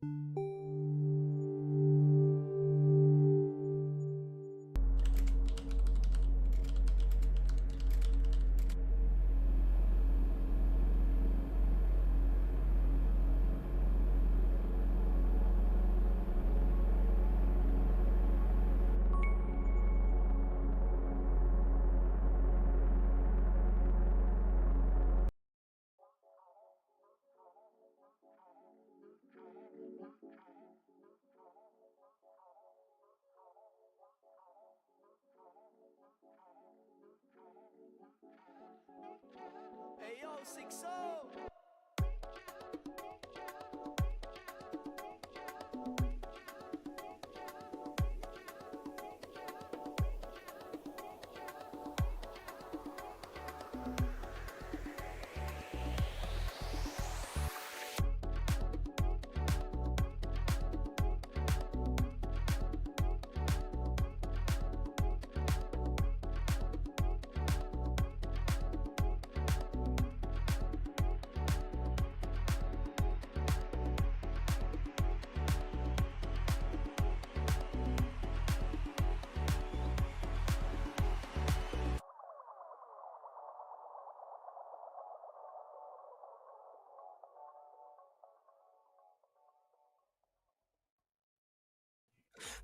Hey yo, 6-0!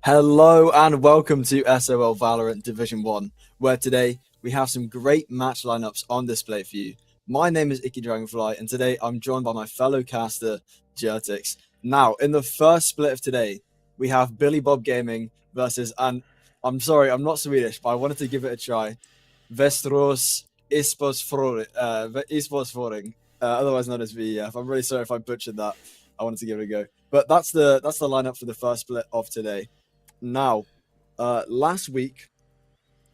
Hello and welcome to SOL Valorant Division 1, where today we have some great match lineups on display for you. My name is Icky Dragonfly, and today I'm joined by my fellow caster, Jertix. Now, in the first split of today, we have Billy Bob Gaming versus, and I'm sorry, I'm not Swedish, but I wanted to give it a try, Västerås Esports, otherwise known as VEF. I'm really sorry if I butchered that. I wanted to give it a go. But that's the lineup for the first split of today. Now, last week,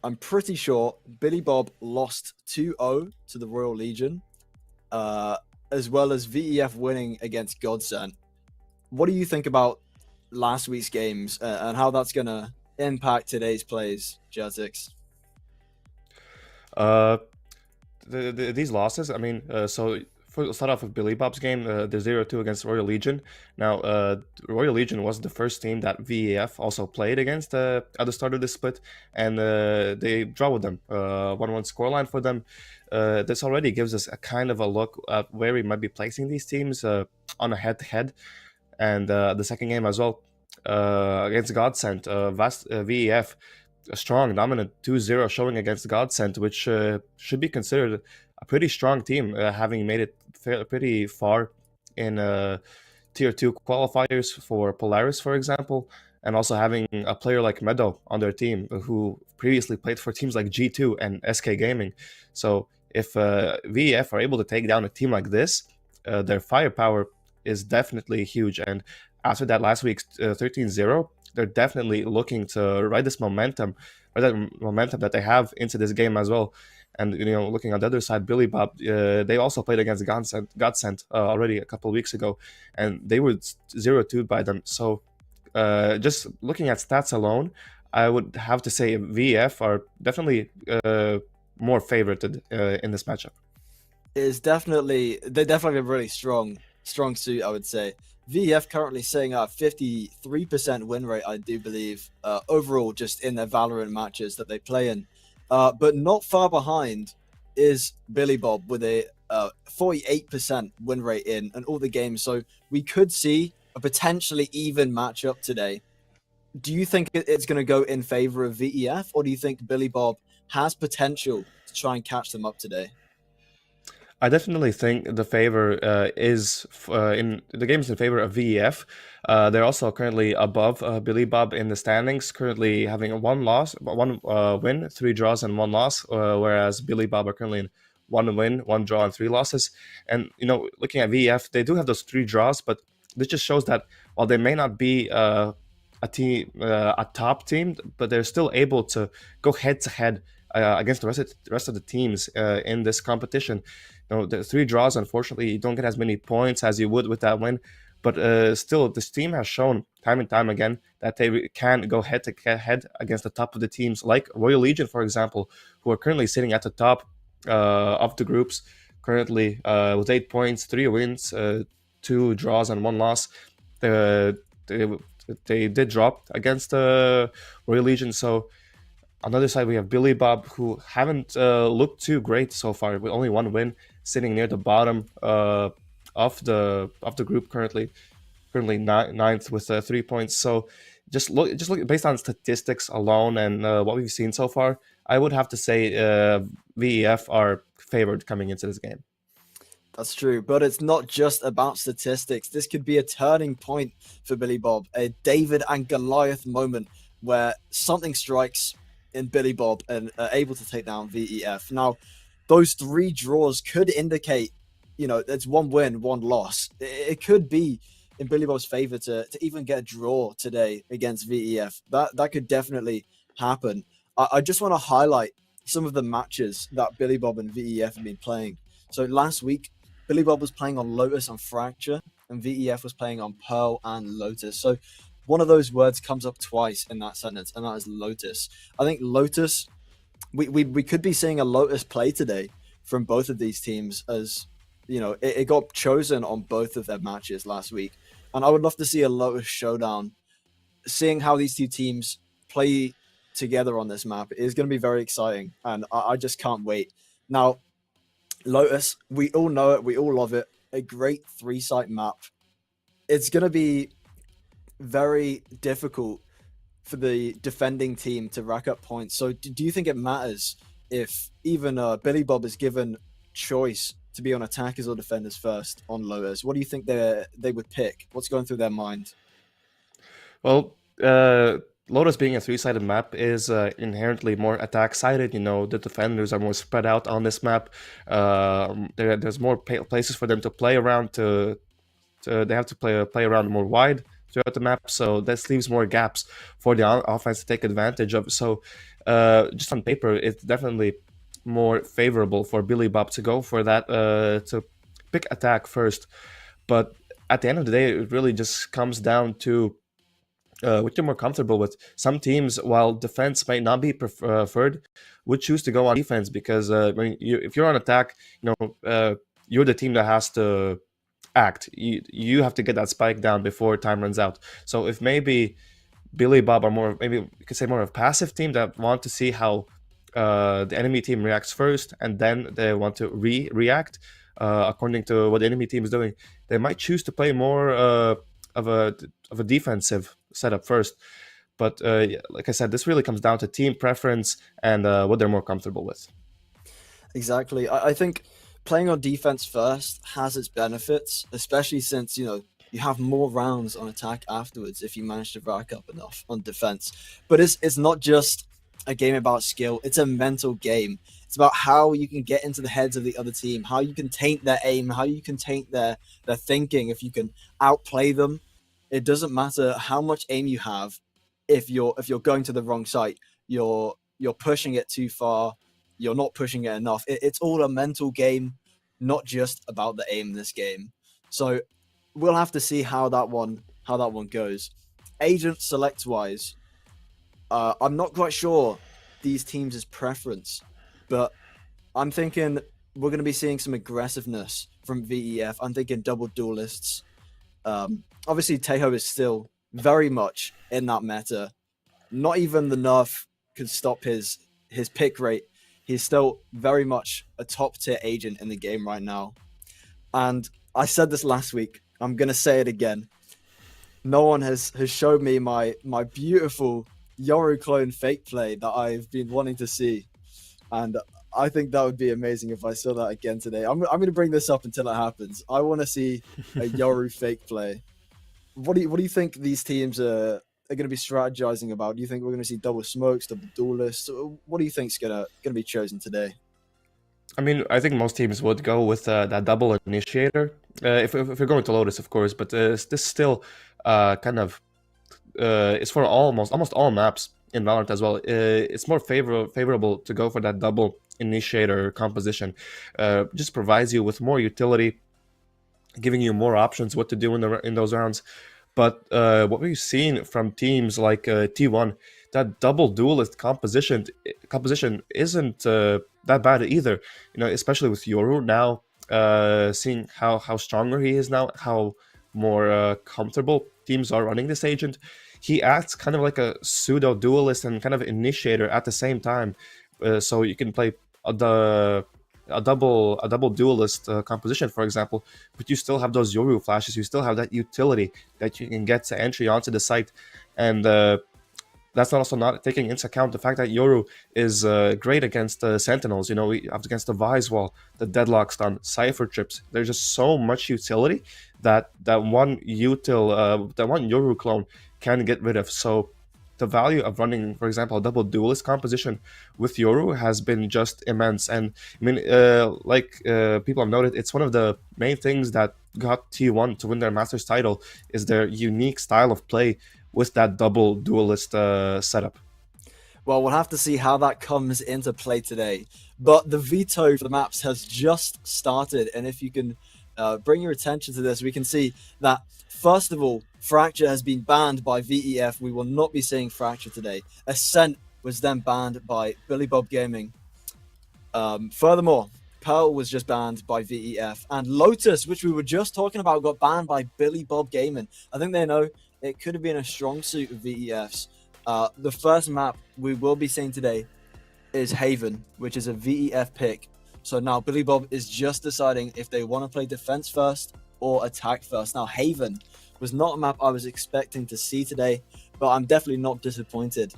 I'm pretty sure Billy Bob lost 2-0 to the Royal Legion, as well as VEF winning against Godsent. What do you think about last week's games and how that's going to impact today's plays, Jertix? These losses, I mean, so start off with Billy Bob's game, the 0-2 against Royal Legion. Now, Royal Legion was the first team that VEF also played against at the start of this split, and they draw with them, 1-1 scoreline for them. This already gives us a kind of a look at where we might be placing these teams on a head-to-head. And the second game as well, against Godsent, VEF, a strong, dominant 2-0 showing against Godsent, which should be considered a pretty strong team, having made it pretty far in Tier 2 qualifiers for Polaris, for example, and also having a player like Meadow on their team, who previously played for teams like G2 and SK Gaming. So if VEF are able to take down a team like this, their firepower is definitely huge. And after that last week's 13-0, they're definitely looking to ride this momentum, or that momentum that they have into this game as well. And, you know, looking on the other side, Billy Bob, they also played against Godsent already a couple of weeks ago, and they were 0-2 by them. So just looking at stats alone, I would have to say VEF are definitely more favorited in this matchup. They definitely have a really strong suit, I would say. VEF currently sitting at 53% win rate, I do believe, overall, just in their Valorant matches that they play in. But not far behind is Billy Bob with a 48% win rate in all the games. So we could see a potentially even matchup today. Do you think it's going to go in favor of VEF, or do you think Billy Bob has potential to try and catch them up today? I definitely think the favor is in the games in favor of VEF. They're also currently above Billy Bob in the standings, currently having one win, 3 draws, and 1 loss, whereas Billy Bob are currently in 1 win, 1 draw, and 3 losses. And, you know, looking at VEF, they do have those 3 draws, but this just shows that while they may not be a top team, but they're still able to go head to head against the rest of the teams in this competition. You know, the 3 draws, unfortunately, you don't get as many points as you would with that win. But still, this team has shown time and time again that they can go head to head against the top of the teams, like Royal Legion, for example, who are currently sitting at the top of the groups, currently with 8 points, 3 wins, 2 draws, and 1 loss. uh, they they did drop against Royal Legion. So on the other side, we have Billy Bob, who haven't looked too great so far, with only one win, sitting near the bottom of the group currently ninth with 3 points. So just look based on statistics alone and what we've seen so far, I would have to say VEF are favored coming into this game. That's true, but it's not just about statistics. This could be a turning point for Billy Bob, a David and Goliath moment where something strikes in Billy Bob and are able to take down VEF. Now, those three draws could indicate, it's one win, one loss. It could be in Billy Bob's favor to even get a draw today against VEF. That could definitely happen. I just want to highlight some of the matches that Billy Bob and VEF have been playing. So last week, Billy Bob was playing on Lotus and Fracture, and VEF was playing on Pearl and Lotus. So one of those words comes up twice in that sentence, and that is Lotus. I think Lotus, we could be seeing a Lotus play today from both of these teams, as it got chosen on both of their matches last week. And I would love to see a Lotus showdown. Seeing how these two teams play together on this map is going to be very exciting, and I just can't wait. Now, Lotus, we all know it, we all love it. A great three-site map. It's going to be very difficult for the defending team to rack up points. So do you think it matters if even Billy Bob is given choice to be on attackers or defenders first on Lotus? What do you think they would pick? What's going through their mind? Well, Lotus being a three-sided map is inherently more attack-sided. The defenders are more spread out on this map. There's more places for them to play around. They have to play around more wide throughout the map. So this leaves more gaps for the offense to take advantage of. So just on paper, it's definitely more favorable for Billy Bob to go for that, to pick attack first. But at the end of the day, it really just comes down to what you're more comfortable with. Some teams, while defense might not be preferred, would choose to go on defense because if you're on attack, you're the team that has to act. You have to get that spike down before time runs out. So if maybe Billy Bob are more, maybe you could say more of a passive team that want to see how the enemy team reacts first, and then they want to react according to what the enemy team is doing, they might choose to play more of a defensive setup first. But like I said, this really comes down to team preference and what they're more comfortable with. Exactly. I think playing on defense first has its benefits, especially since you have more rounds on attack afterwards if you manage to rack up enough on defense. But it's not just a game about skill, it's a mental game. It's about how you can get into the heads of the other team, how you can taint their aim, how you can taint their thinking. If you can outplay them, it doesn't matter how much aim you have. If you're going to the wrong site, you're pushing it too far, you're not pushing it enough. It's all a mental game, not just about the aim in this game. So we'll have to see how that one goes. Agent select wise, I'm not quite sure these teams' preference, but I'm thinking we're going to be seeing some aggressiveness from VEF. I'm thinking double duelists. Obviously, Tejo is still very much in that meta. Not even the nerf could stop his pick rate. He's still very much a top tier agent in the game right now. And I said this last week. I'm gonna say it again. No one has showed me my beautiful Yoru clone fake play that I've been wanting to see, and I think that would be amazing if I saw that again today. I'm going to bring this up until it happens. I want to see a Yoru fake play. What do you think these teams are going to be strategizing about? Do you think we're going to see double smokes, double duelists? What do you think is going to be chosen today? I mean, I think most teams would go with that double initiator. If you're going to Lotus, of course, but this still kind of is for almost all maps in Valorant as well. It's more favorable to go for that double initiator composition. Just provides you with more utility, giving you more options what to do in those rounds. But what we've seen from teams like T1, that double duelist composition isn't that bad either. Especially with Yoru now, seeing how stronger he is now, how more comfortable teams are running this agent, he acts kind of like a pseudo duelist and kind of initiator at the same time. So you can play the a double duelist composition, for example, but you still have those Yoru flashes. You still have that utility that you can get to entry onto the site, and that's also not taking into account the fact that Yoru is great against Sentinels. You know, against the Vise Wall, the Deadlock Stun, Cypher Trips. There's just so much utility that one Yoru clone can get rid of. So the value of running, for example, a double duelist composition with Yoru has been just immense. And I mean, people have noted, it's one of the main things that got T1 to win their Masters title is their unique style of play with that double duelist setup. Well, we'll have to see how that comes into play today. But the veto for the maps has just started, and if you can bring your attention to this, we can see that, first of all, Fracture has been banned by VEF. We will not be seeing Fracture today. Ascent was then banned by Billy Bob Gaming. Furthermore, Pearl was just banned by VEF. And Lotus, which we were just talking about, got banned by Billy Bob Gaming. I think they know it could have been a strong suit of VEF's. The first map we will be seeing today is Haven, which is a VEF pick. So now Billy Bob is just deciding if they want to play defense first or attack first. Now, Haven was not a map I was expecting to see today, but I'm definitely not disappointed.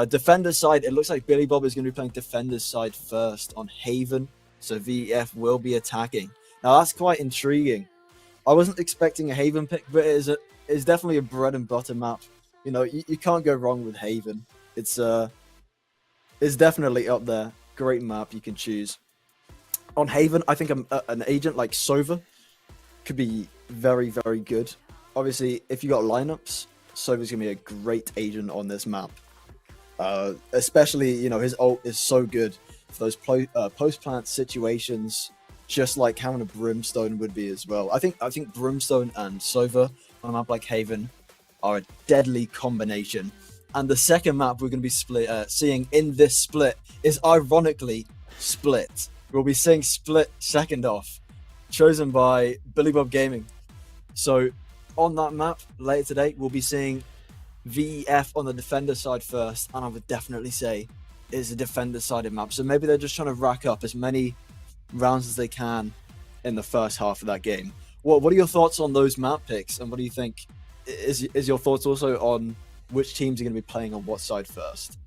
Defender's side, it looks like Billy Bob is going to be playing defender's side first on Haven, so VEF will be attacking. Now, that's quite intriguing. I wasn't expecting a Haven pick, but it is definitely a bread and butter map. You know, you can't go wrong with Haven. It's definitely up there. Great map you can choose. On Haven, I think an agent like Sova could be very, very good. Obviously, if you got lineups, Sova's going to be a great agent on this map. Especially, you know, his ult is so good for those post-plant situations, just like having a Brimstone would be as well. I think Brimstone and Sova on a map like Haven are a deadly combination. And the second map we're going to be seeing in this split is ironically Split. We'll be seeing Split second off, chosen by Billy Bob Gaming. So on that map later today, we'll be seeing VEF on the defender side first, and I would definitely say it's a defender-sided map. So maybe they're just trying to rack up as many rounds as they can in the first half of that game. What are your thoughts on those map picks, and what do you think is your thoughts also on which teams are going to be playing on what side first?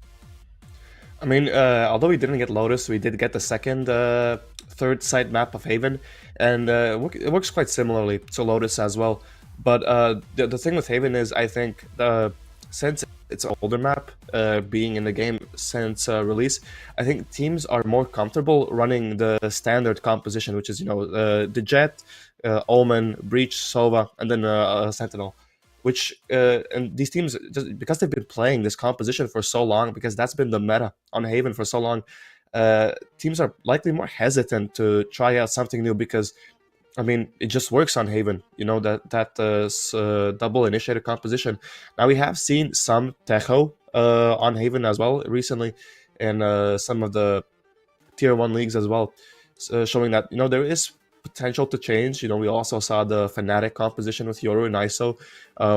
I mean, although we didn't get Lotus, we did get the second, third side map of Haven, and it works quite similarly to Lotus as well. But the thing with Haven is, I think, since it's an older map, being in the game since release, I think teams are more comfortable running the standard composition, which is, you know, the Jet, Omen, Breach, Sova, and then Sentinel. Which and these teams, just because they've been playing this composition for so long, because that's been the meta on Haven for so long, teams are likely more hesitant to try out something new because, I mean, it just works on Haven. You know, that double initiator composition. Now we have seen some Tejo on Haven as well recently, in some of the tier 1 leagues as well, showing that, you know, there is potential to change. You know, we also saw the Fnatic composition with Yoru and ISO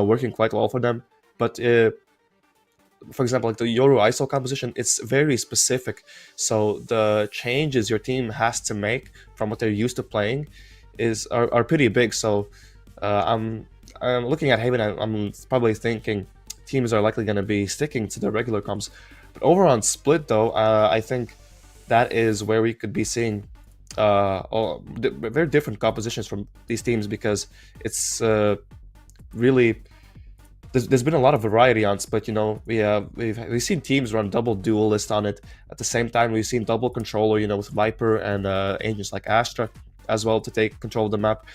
working quite well for them. But for example, like the Yoru ISO composition, it's very specific. So the changes your team has to make from what they're used to playing are pretty big. So I'm looking at Haven, I'm probably thinking teams are likely going to be sticking to the regular comps. But over on Split, though, I think that is where we could be seeing very different compositions from these teams, because it's really there's been a lot of variety on Split. You know, we've seen teams run double duelist on it. At the same time, we've seen double controller, you know, with Viper and agents like Astra as well to take control of the map.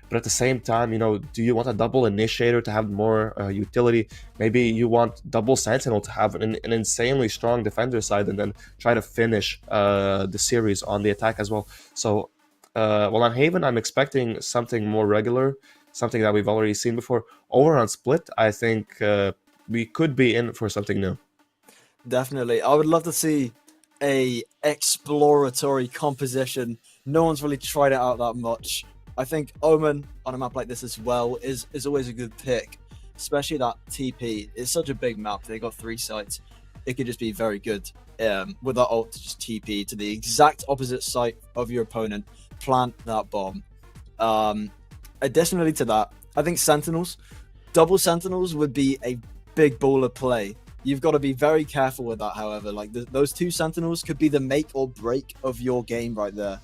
But at the same time, you know, do you want a double initiator to have more utility? Maybe you want double sentinel to have an insanely strong defender side and then try to finish the series on the attack as well. So, well, on Haven, I'm expecting something more regular, something that we've already seen before. Over on Split, I think we could be in for something new. Definitely. I would love to see a exploratory composition. No one's really tried it out that much. I think Omen on a map like this as well is always a good pick. especially that TP. It's such a big map. They got 3 sites. It could just be very good with that ult to just TP to the exact opposite site of your opponent, plant that bomb. Additionally to that, I think Sentinels, double Sentinels would be a big baller play. You've got to be very careful with that, however. Like, those 2 Sentinels could be the make or break of your game right there.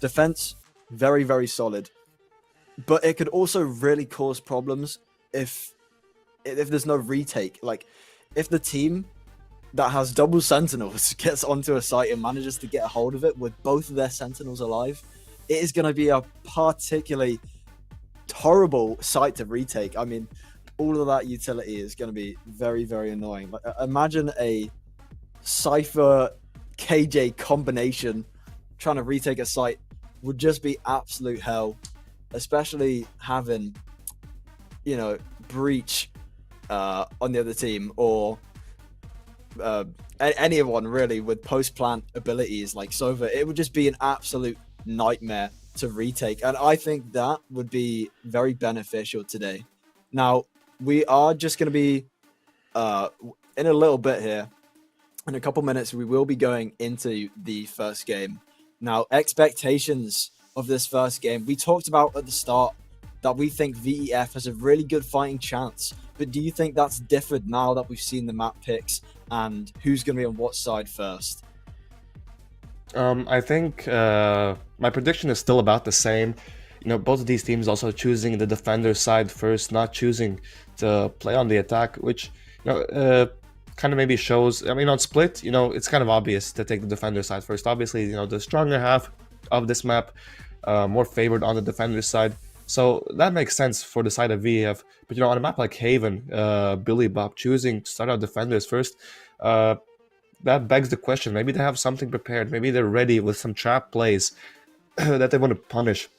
Defense, very, very solid. But it could also really cause problems if there's no retake. Like, if the team that has double Sentinels gets onto a site and manages to get a hold of it with both of their Sentinels alive, it is going to be a particularly horrible site to retake. I mean, all of that utility is going to be very, very annoying. Like, imagine a Cypher KJ combination trying to retake a site would just be absolute hell, especially having, Breach on the other team, or anyone really with post-plant abilities like Sova. It would just be an absolute nightmare to retake, and I think that would be very beneficial today. Now, we are just going to be in a little bit here, in a couple minutes, we will be going into the first game. Now, expectations of this first game, we talked about at the start that we think VEF has a really good fighting chance, but do you think that's differed now that we've seen the map picks and who's going to be on what side first? I think my prediction is still about the same. Both of these teams also choosing the defender side first, not choosing to play on the attack, which kind of maybe shows. I mean, on split, it's kind of obvious to take the defender side first. Obviously, the stronger half of this map, more favored on the defender side. So that makes sense for the side of VF. But on a map like Haven, Billy Bob choosing to start out defenders first, that begs the question. Maybe they have something prepared. Maybe they're ready with some trap plays that they want to punish.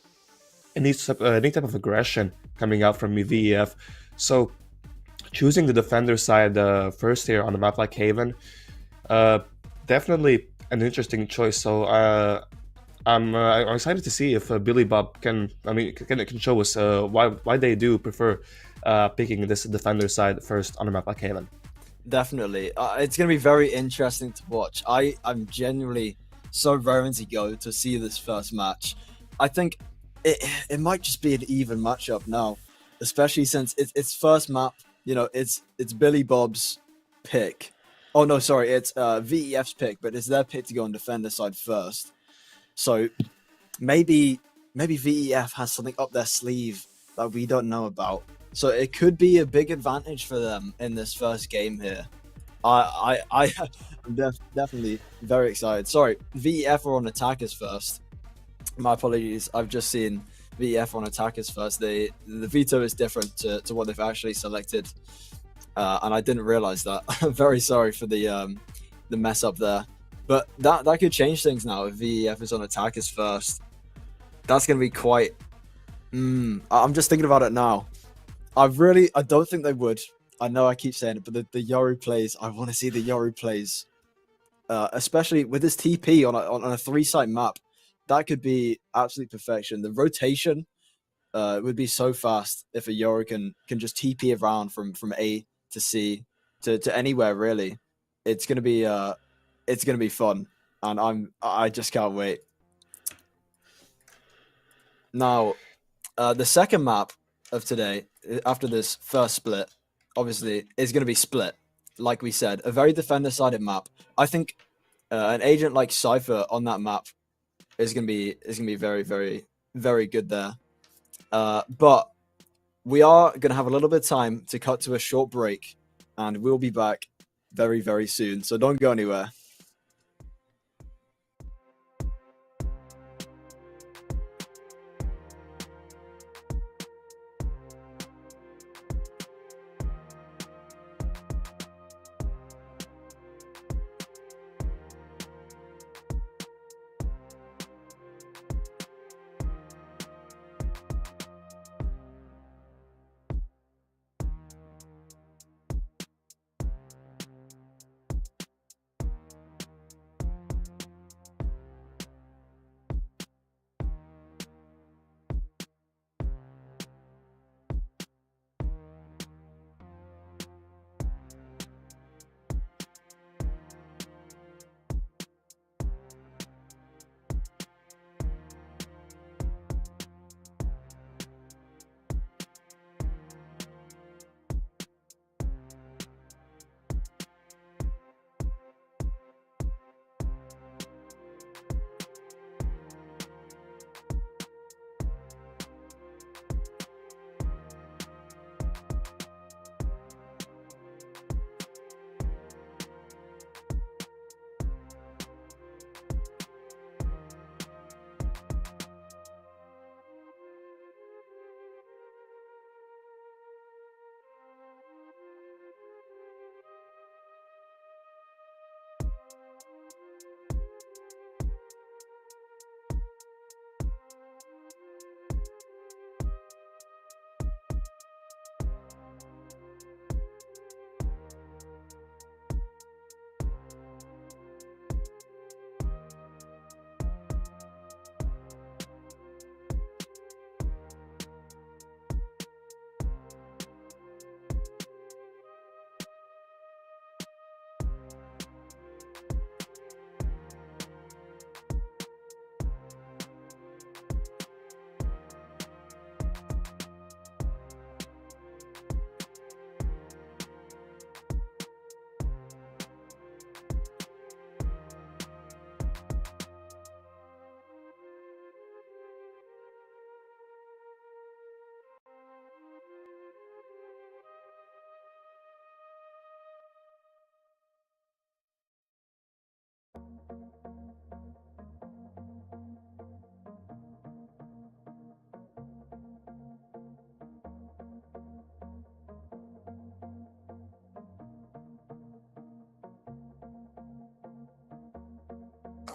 Any type of aggression coming out from VEF. So choosing the defender side first here on a map like Haven, definitely an interesting choice. So I'm excited to see if Billy Bob can show us why they do prefer picking this defender side first on a map like Haven. Definitely. It's going to be very interesting to watch. I'm genuinely so raring to go to see this first match. I think it might just be an even matchup now, especially since it's first map. It's Billy Bob's pick. Oh no, sorry, it's VEF's pick, but it's their pick to go on defender side first. So maybe VEF has something up their sleeve that we don't know about. So it could be a big advantage for them in this first game here. I'm definitely very excited. Sorry, VEF are on attackers first. My apologies. I've just seen VEF on attackers first. The veto is different to what they've actually selected, and I didn't realize that. I'm very sorry for the mess up there. But that could change things now if VEF is on attackers first. That's going to be quite... I'm just thinking about it now. I don't think they would. I know I keep saying it, but the Yoru plays, I want to see the Yoru plays. Especially with this TP on a 3-site map. That could be absolute perfection. The rotation would be so fast if a Yoru can just TP around from A to C to anywhere, really. It's gonna be fun, and I just can't wait. Now, the second map of today, after this first split, obviously is going to be split. Like we said, a very defender-sided map. I think an agent like Cypher on that map is going to be very, very, very good there. But we are going to have a little bit of time to cut to a short break, and we'll be back very, very soon. So don't go anywhere.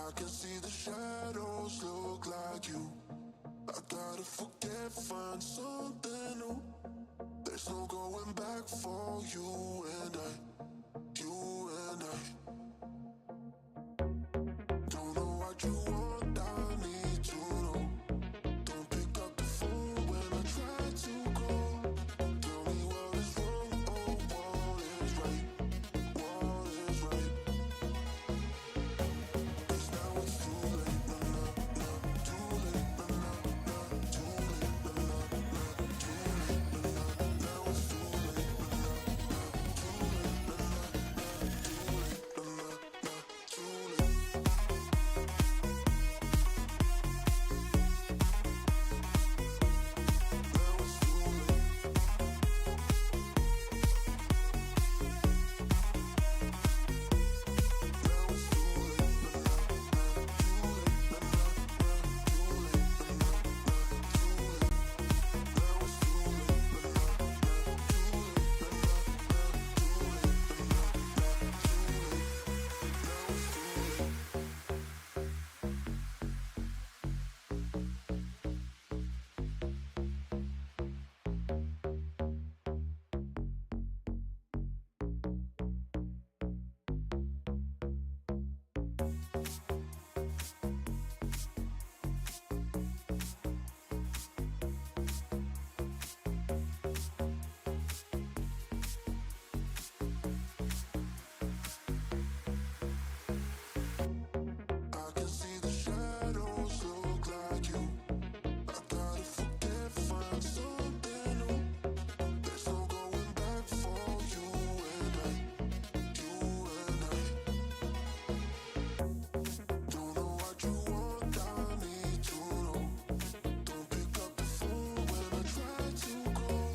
I can see the shadows look like you. I gotta forget, find something new. There's no going back for you and I. You and I. Don't know what you want, I need to know. Don't pick up the phone when I try to call. Tell me what is wrong, oh, what is right, what is right. 'Cause now it's too late, nah, nah, nah, too late, nah, nah, nah, too late, nah, nah, nah, too late, nah, nah, now it's too late, nah, nah, nah, too late, nah, nah, nah, too late, nah, nah, nah, too late. I can see the shadows look like you. I gotta forget, find something new. There's no going back for you and I. You and I. Don't know what you want, I need to know. Don't pick up the phone when I try to call.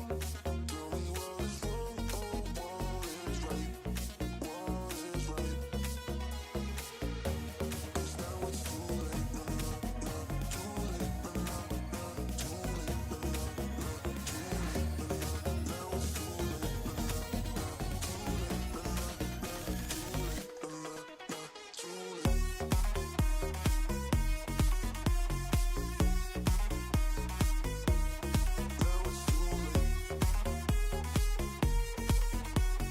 Tell me what is wrong, oh, what is right, what is right. 'Cause now it's too late, nah, nah, nah, too late, nah, nah, nah, too late, nah, nah, nah, too late, nah, nah, now it's too late, nah, nah, nah, too late, nah, nah, nah, too late, nah, nah, nah, too late. Now it's too late. Now it's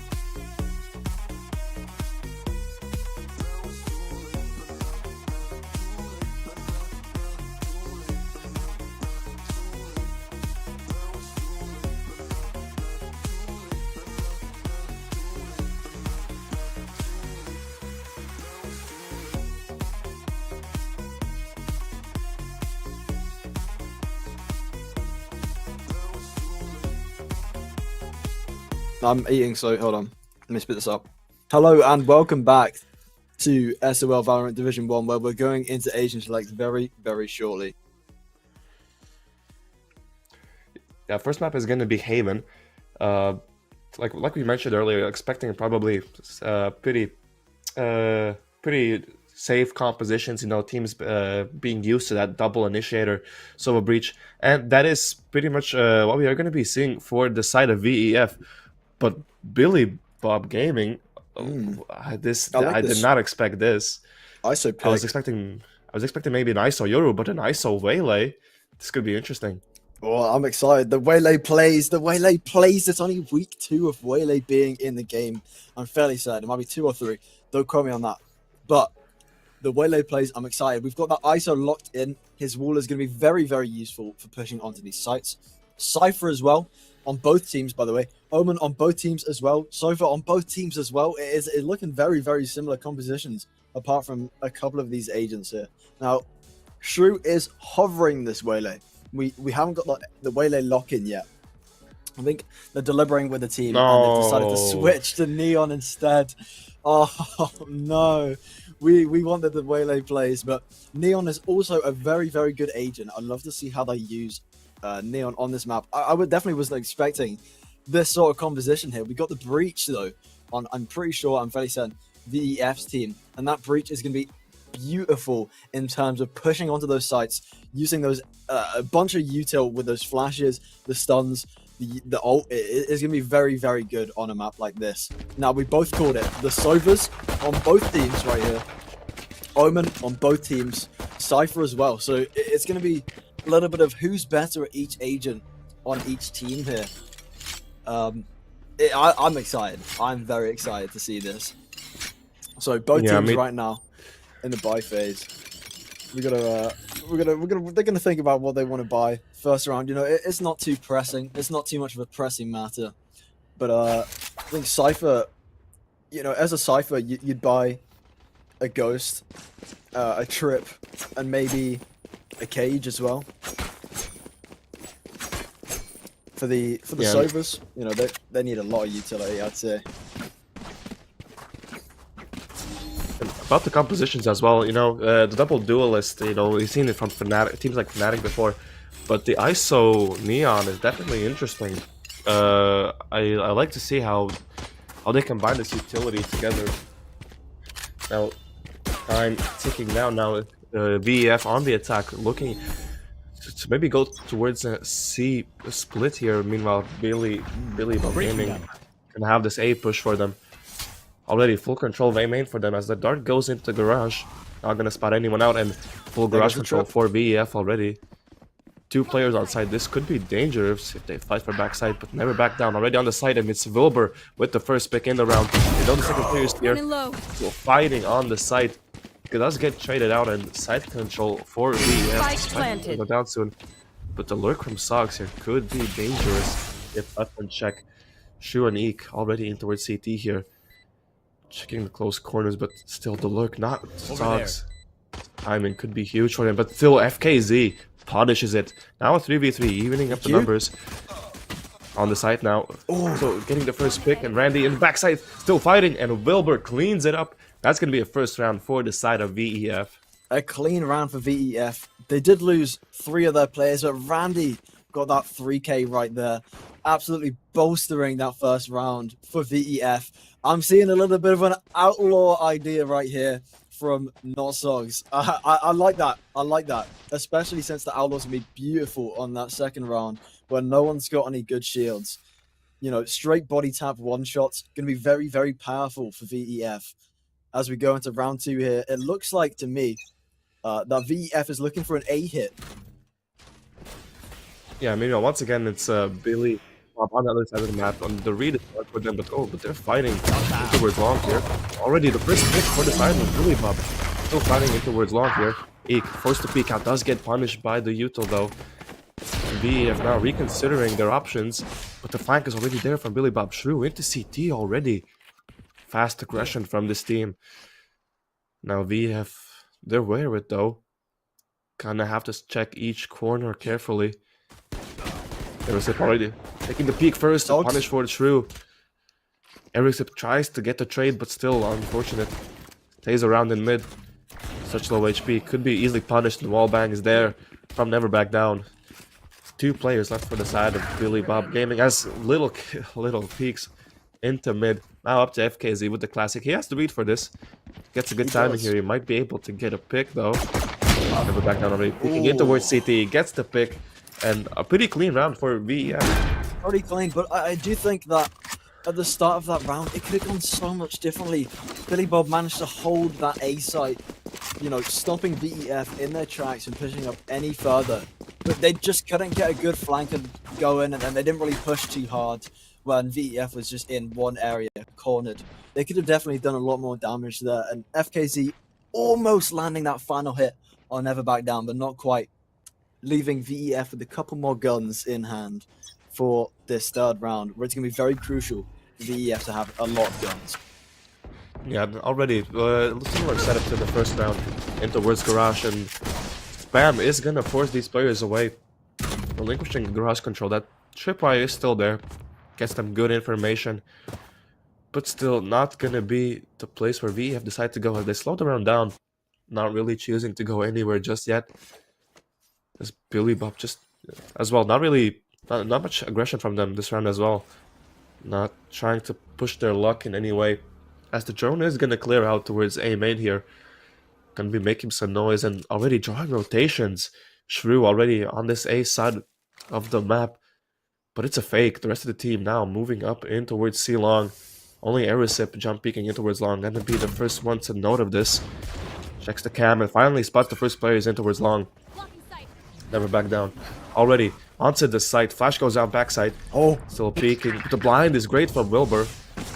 too late, nah, nah, nah, too late, nah, nah, nah, too late, nah, nah, nah, too late. Now it's too late, nah, nah, nah, too late, nah, nah, nah, too late, nah, nah, nah, too late. Now it's too late. Now it's too late. I'm eating, so hold on. Let me spit this up. Hello and welcome back to SOL Valorant Division 1, where we're going into Asian Select very, very shortly. Yeah, first map is going to be Haven. Like we mentioned earlier, expecting probably pretty safe compositions. You know, teams being used to that double initiator, Sova breach, and that is pretty much what we are going to be seeing for the side of VEF. But Billy Bob Gaming, I like I did this. not expect this. ISO I was pick. expecting maybe an ISO Yoru, but an ISO Waylay. This could be interesting. Oh, I'm excited. The Waylay plays. It's only week 2 of Waylay being in the game. I'm fairly certain. It might be 2 or 3. Don't quote me on that. But the Waylay plays, I'm excited. We've got that ISO locked in. His wall is going to be very, very useful for pushing onto these sites. Cypher as well on both teams, by the way. Omen on both teams as well. Sofa on both teams as well. It's looking very, very similar compositions, apart from a couple of these agents here. Now, Shrew is hovering this Waylay. We haven't got the Waylay lock-in yet. I think they're deliberating with the team and they've decided to switch to Neon instead. Oh, no. We wanted the Waylay plays, but Neon is also a very, very good agent. I'd love to see how they use Neon on this map. I would definitely wasn't expecting this sort of composition here. We got the breach, though, on, I'm pretty sure, I'm fairly certain, VEF's team. And that breach is going to be beautiful in terms of pushing onto those sites, using those a bunch of util with those flashes, the stuns, the ult. It's going to be very, very good on a map like this. Now, we both called it. The Sovas on both teams right here Omen on both teams, Cypher as well. So it's going to be a little bit of who's better at each agent on each team here. I'm excited. I'm very excited to see this. So both teams right now in the buy phase. They're gonna think about what they want to buy first round. You know, it's not too pressing. It's not too much of a pressing matter. But I think Cypher, you know, as a Cypher, you'd buy a Ghost, a Trip, and maybe a Cage as well. For the Sovas, you know, they need a lot of utility, I'd say. About the compositions as well, you know, the double duelist, you know, we've seen it from teams like Fnatic before, but the ISO Neon is definitely interesting. I like to see how they combine this utility together. Now, time ticking down. Now, VEF on the attack, looking to maybe go towards a C split here. Meanwhile, Billy Gaming can have this A push for them. Already full control of A main for them as the dart goes into garage. Not gonna spot anyone out, and full garage control for VEF already. 2 players on side. This could be dangerous if they fight for backside, but never back down. Already on the side, and it's Wilbur with the first pick in the round. They know the second player is here. So fighting on the side. It does get traded out, and side control for VEF. Go down soon. But the lurk from Sogs here could be dangerous if left unchecked. Shu and Eek already in towards CT here. Checking the close corners, but still the lurk, not Sogs. Timing could be huge for him, but still FKZ punishes it. Now a 3v3, evening up the numbers. On the side now. So getting the first pick, and Randy in the backside still fighting, and Wilbur cleans it up. That's going to be a first round for the side of VEF. A clean round for VEF. They did lose 3 of their players, but Randy got that 3k right there. Absolutely bolstering that first round for VEF. I'm seeing a little bit of an outlaw idea right here from Nosogs. I like that. I like that. Especially since the Outlaws can be beautiful on that second round where no one's got any good shields. You know, straight body tap one shots going to be very, very powerful for VEF. As we go into round 2 here, it looks like to me that VEF is looking for an A hit. Yeah, I mean, once again, it's Billy on the other side of the map. On the read is hard for them, but they're fighting towards long here. Already the first pick for the side was Billy Bob. Still fighting towards long here. Eek forced to peek out, does get punished by the util though. VEF now reconsidering their options, but the flank is already there from Billy Bob. Shrew into CT already. Fast aggression from this team. Now VEF, they're aware of it though. Kinda have to check each corner carefully. Erisip already taking the peek first to punish for the Shrew. Erisip tries to get the trade, but still unfortunate. Stays around in mid. Such low HP, could be easily punished, and wallbang is there from Never Back Down. 2 players left for the side of Billy Bob Gaming as little peeks into mid. Now up to FKZ with the classic. He has to read for this. Gets a good timing here. He might be able to get a pick though. Never Back Down already peeking in towards CT. Gets the pick. And a pretty clean round for VEF. Pretty clean, but I do think that at the start of that round, it could have gone so much differently. Billy Bob managed to hold that A site, you know, stopping VEF in their tracks and pushing up any further. But they just couldn't get a good flank and go in, and they didn't really push too hard when VEF was just in one area, cornered. They could have definitely done a lot more damage there, and FKZ almost landing that final hit on Never Back Down, but not quite, leaving VEF with a couple more guns in hand for this third round, where it's going to be very crucial for VEF to have a lot of guns. Yeah, already similar setup to the first round in towards Garage, and Spam is going to force these players away, relinquishing Garage control. That tripwire is still there, gets them good information, but still not going to be the place where VEF decide to go. They slowed the round down, not really choosing to go anywhere just yet. As Billy Bob just as well, not much aggression from them this round as well. Not trying to push their luck in any way. As the drone is gonna clear out towards A main here. Gonna be making some noise and already drawing rotations. Shrew already on this A side of the map. But it's a fake. The rest of the team now moving up in towards C long. Only Erisip jump peeking in towards long. Gonna be the first one to note of this. Checks the cam and finally spots the first players in towards long. Never back down. Already onto the site. Flash goes out backside. Oh, Still peeking. The blind is great from Wilbur.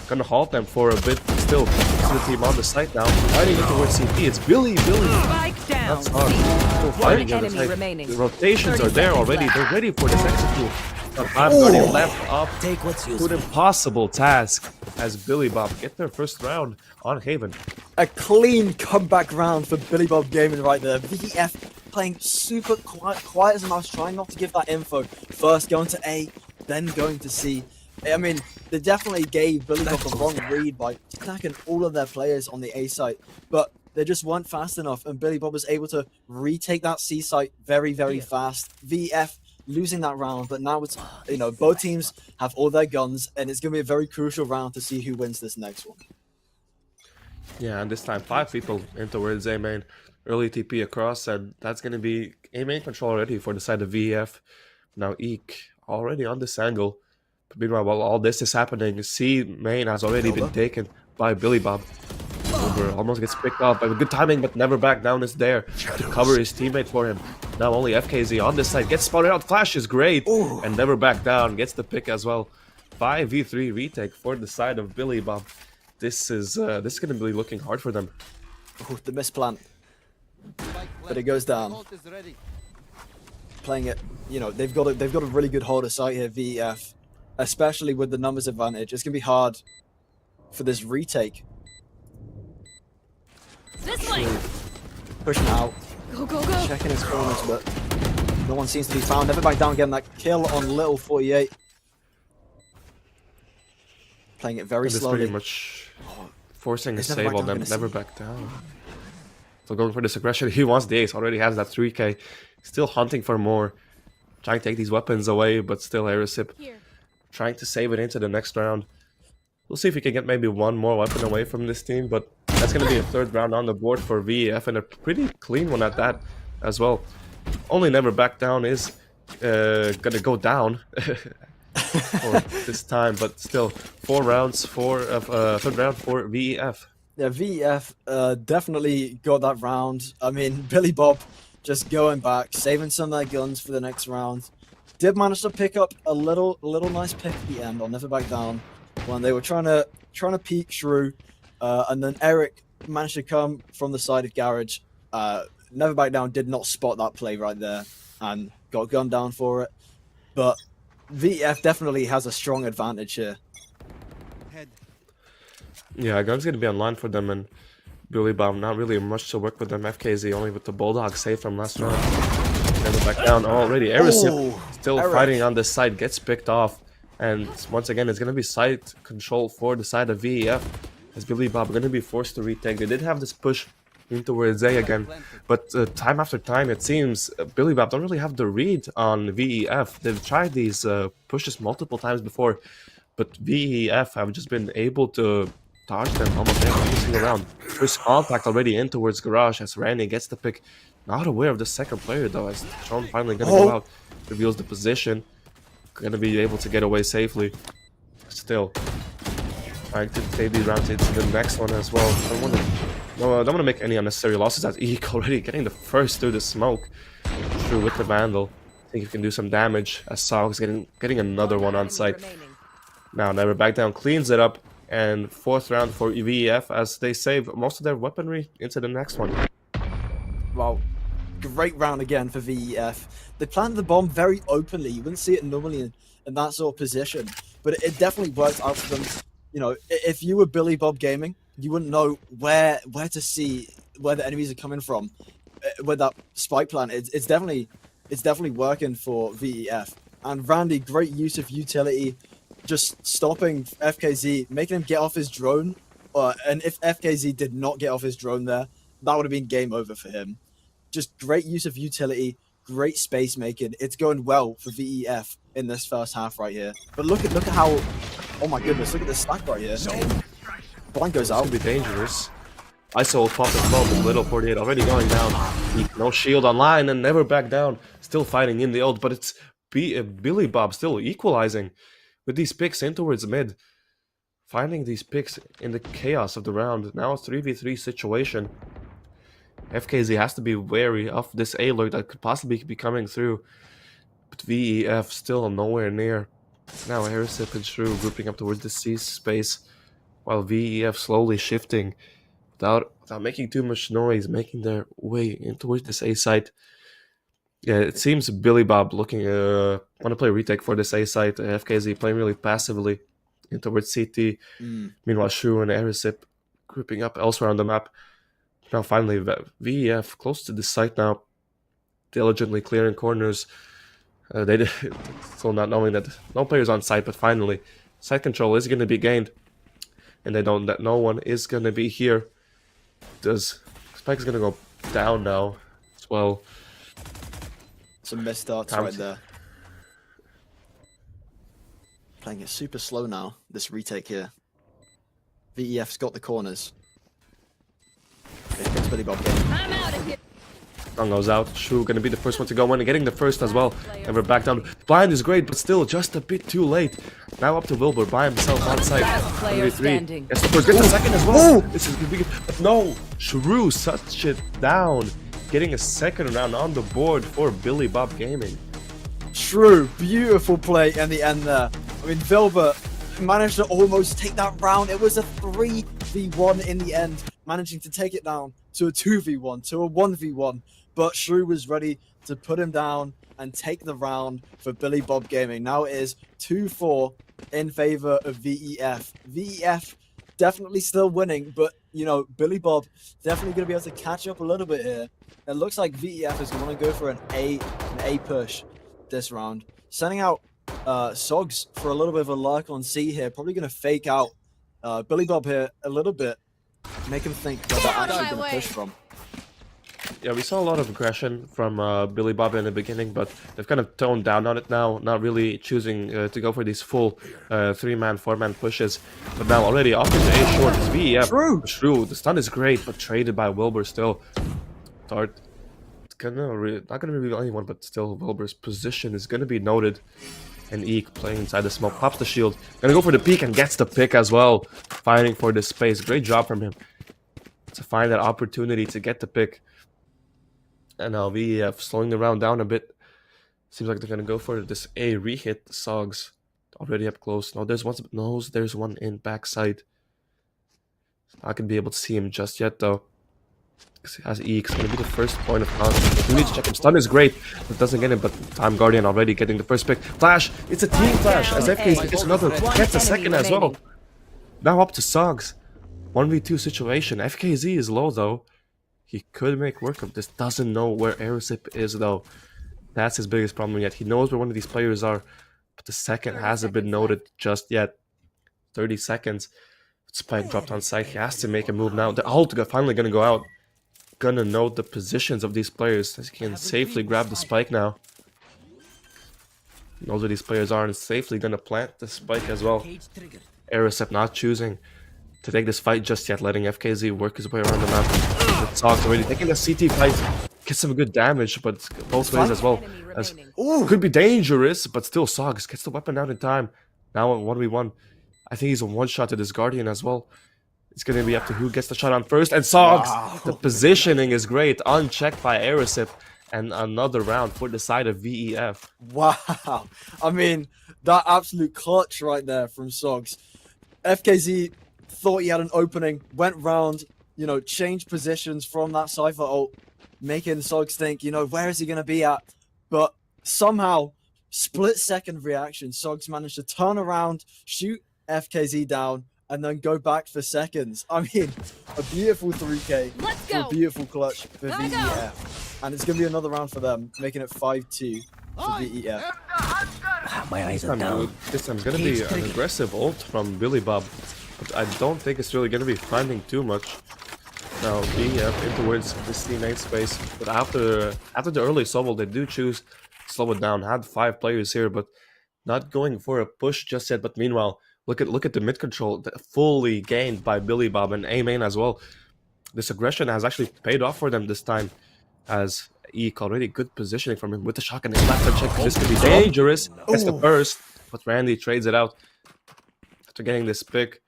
Gonna halt them for a bit. Still, to the team on the site now. Fighting in towards CT. It's Billy. Spike down. That's hard. Still fighting One in the enemy site. remaining. The rotations 30 are there seconds already. left. They're ready for this execute. But 5:30 left up take what's to yours. an impossible task as Billy Bob get their first round on Haven. A clean comeback round for Billy Bob Gaming right there. VEF playing super quiet as a mouse, trying not to give that info. First going to A, then going to C. I mean, they definitely gave Billy Bob the wrong read by stacking all of their players on the A site, but they just weren't fast enough, and Billy Bob was able to retake that C site very, very fast. VEF losing that round, but now it's, you know, both teams have all their guns, and it's going to be a very crucial round to see who wins this next one. Yeah, and this time 5 people in towards A main. Early TP across, and that's going to be A main control already for the side of VEF. Now Eek already on this angle. But meanwhile, while all this is happening, C main has already been taken by Billy Bob. Wilbur almost gets picked off, but good timing, but never back down is there to cover his teammate for him. Now only FKZ on this side gets spotted out. Flash is great, and never back down, gets the pick as well. 5v3 retake for the side of Billy Bob. This is going to be looking hard for them. Oh, the misplant. But it goes down. Playing it, you know, they've got a really good hold of sight here, VEF, especially with the numbers advantage. It's gonna be hard for this retake. This way. Pushing out, Go, go, go. checking his corners, but no one seems to be found. Never back down, getting that kill on Little 48. Playing it very And it's slowly. pretty much forcing a It's never save back on down, them. gonna Never see. back down. So going for this aggression. He wants the ace. Already has that 3k. Still hunting for more. Trying to take these weapons away, but still Aerosip trying to save it into the next round. We'll see if we can get maybe one more weapon away from this team, but that's going to be a third round on the board for VEF, and a pretty clean one at that as well. Only never back down is going to go down for this time, but still 4 rounds for third round for VEF. Yeah, VEF definitely got that round. I mean, Billy Bob just going back, saving some of their guns for the next round. Did manage to pick up a little nice pick at the end on Never Back Down when they were trying to peek Shrew, and then Eric managed to come from the side of Garage. Never Back Down did not spot that play right there and got gunned down for it. But VEF definitely has a strong advantage here. Yeah, gun's going to be online for them, and Billy Bob not really much to work with them. FKZ only with the Bulldog save from last round. Never back down already. Aerosip still Eric. fighting on this side, gets picked off. And once again, it's going to be side control for the side of VEF. As Billy Bob going to be forced to retake. They did have this push in towards A again. But time after time, it seems Billy Bob don't really have the read on VEF. They've tried these pushes multiple times before. But VEF have just been able to dodge them almost every single round. First contact already in towards Garage as Randy gets the pick. Not aware of the second player though, as Sean finally gonna go out. Reveals the position. Gonna be able to get away safely. Still trying to take these rounds into the next one as well. Don't want to make any unnecessary losses as Eek already getting the first through the smoke. Through with the Vandal. I think he can do some damage as Sog's getting another one on site. Now Never Back Down cleans it up. And 4th round for VEF as they save most of their weaponry into the next one. Wow, great round again for VEF. They planted the bomb very openly. You wouldn't see it normally in that sort of position, but it definitely worked out for them. You know, if you were Billy Bob Gaming, you wouldn't know where to see where the enemies are coming from with that spike plant. It's definitely working for VEF. And Randy, great use of utility. Just stopping FKZ, making him get off his drone. And if FKZ did not get off his drone there, that would have been game over for him. Just great use of utility, great space making. It's going well for VEF in this first half right here. But look at how, oh my goodness, look at this stack right here. Blind goes out. It's gonna be dangerous. ISO will pop as well, but Little 48 already going down. No shield online and Never Back Down. Still fighting in the ult, but it's Billy Bob still equalizing. With these picks in towards mid, finding these picks in the chaos of the round. Now a 3v3 situation. FKZ has to be wary of this A lurk that could possibly be coming through. But VEF still nowhere near. Now Aerosip and Shrew grouping up towards the C space, while VEF slowly shifting without making too much noise, making their way in towards this A site. Yeah, it seems Billy Bob looking want to play retake for this A site. FKZ playing really passively in towards CT. Meanwhile, Shrew and Aerosip grouping up elsewhere on the map. Now finally, VEF close to the site now, diligently clearing corners. They did, still not knowing that no players on site, but finally, site control is going to be gained, and they know that no one is going to be here. Spike is going to go down now as well. Some missed starts right there. Playing it super slow now, this retake here. VEF's got the corners. It's Billy Bob game. I'm out of here. Song goes out. Shrew gonna be the first one to go in and getting the first as well. And we're back down. Blind is great, but still just a bit too late. Now up to Wilbur by himself on site. Last player standing. Yes, of course, gets the second as well. This is gonna be good. But no, Shrew such it down. Getting a second round on the board for Billy Bob Gaming. True, beautiful play in the end there. I mean, Wilbur managed to almost take that round. It was a 3v1 in the end, managing to take it down to a 2v1, to a 1v1. But Shrew was ready to put him down and take the round for Billy Bob Gaming. Now it is 2-4 in favor of VEF. VEF definitely still winning, but, you know, Billy Bob definitely going to be able to catch up a little bit here. It looks like VEF is going to go for an A push this round. Sending out Sogs for a little bit of a lurk on C here. Probably going to fake out Billy Bob here a little bit. Make him think where they're actually going to push from. Yeah, we saw a lot of aggression from Billy Bob in the beginning, but they've kind of toned down on it now, not really choosing to go for these full 3-man, 4-man pushes. But now already off into A short is VEF. Shrew, the stun is great, but traded by Wilbur still. Dart, not gonna reveal anyone, but still Wilbur's position is gonna be noted. And Eek playing inside the smoke, pops the shield, gonna go for the peek and gets the pick as well. Fighting for this space, great job from him to find that opportunity to get the pick. And now VEF slowing the round down a bit. Seems like they're gonna go for this A re-hit. Sogs already up close. No, there's one in backside. Not gonna be able to see him just yet though. As Eek's gonna be the first point of contact. We need to check him. Stun is great, but doesn't get him. But Time Guardian already getting the first pick. Flash! It's a team flash as FKZ gets another, gets a second as well. Now up to Sogs. 1v2 situation. FKZ is low though. He could make work of this. Doesn't know where Aerosip is though. That's his biggest problem yet. He knows where one of these players are, but the second hasn't been noted just yet. 30 seconds. Spike dropped on site. He has to make a move now. The ult finally gonna go out. Gonna note the positions of these players as he can safely grab the spike now. Knows where these players are and is safely gonna plant the spike as well. Aerosip not choosing to take this fight just yet, letting FKZ work his way around the map. Sogs already taking the CT fight, gets some good damage, but both ways as well. As could be dangerous, but still Sogs gets the weapon out in time. Now 1v1. I think he's a one-shot to this Guardian as well. It's going to be up to who gets the shot on first. And Sogs, the positioning is great. Unchecked by Aerosip. And another round for the side of VEF. Wow. I mean, that absolute clutch right there from Sogs. FKZ thought he had an opening, went round, you know, changed positions from that Cypher ult, making Sogs think, you know, where is he going to be at? But somehow, split-second reaction, Sogs managed to turn around, shoot FKZ down, and then go back for seconds. I mean, a beautiful 3K for a beautiful clutch for VEF. And it's going to be another round for them, making it 5-2 for VEF. My eyes are down. This time it's going to be an aggressive ult from Billy Bob. But I don't think it's really going to be finding too much. Now, VEF in towards the C9 space. But after the early solo, they do choose to slow it down. Had 5 players here, but not going for a push just yet. But meanwhile, look at the mid control, fully gained by Billy Bob and A main as well. This aggression has actually paid off for them this time, as Eek already good positioning from him with the shotgun. His left check. This could be dangerous. Gets the burst, but Randy trades it out after getting this pick.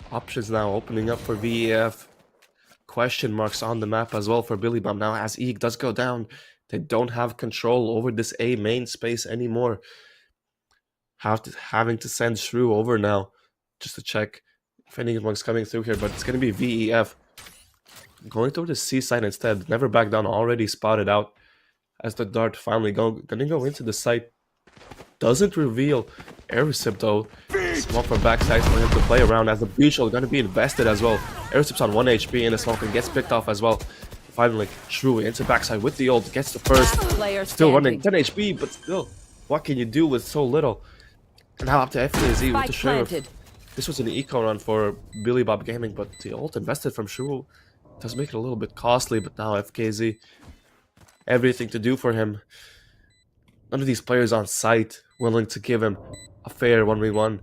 Options now opening up for VEF. question marks on the map as well for Billy Bob now. As Eek does go down, they don't have control over this A main space anymore. Having to send Shrew over now just to check if anyone's coming through here, but it's going to be VEF going toward the C side instead. Never back down, already spotted out as the dart finally going to go into the site. Doesn't reveal Aerosip though. Smoke from backside for him to play around as the Beachel going to be invested as well. Aerosip's on 1 HP in the smoke and gets picked off as well. Finally, Shrew into backside with the ult, gets the first. Player Still running standing. 10 HP, but still, what can you do with so little? And now up to FKZ with the Spike Sheriff. planted. This was an eco run for Billy Bob Gaming, but the ult invested from Shrew does make it a little bit costly, but now FKZ, everything to do for him. None of these players on site willing to give him a fair 1v1.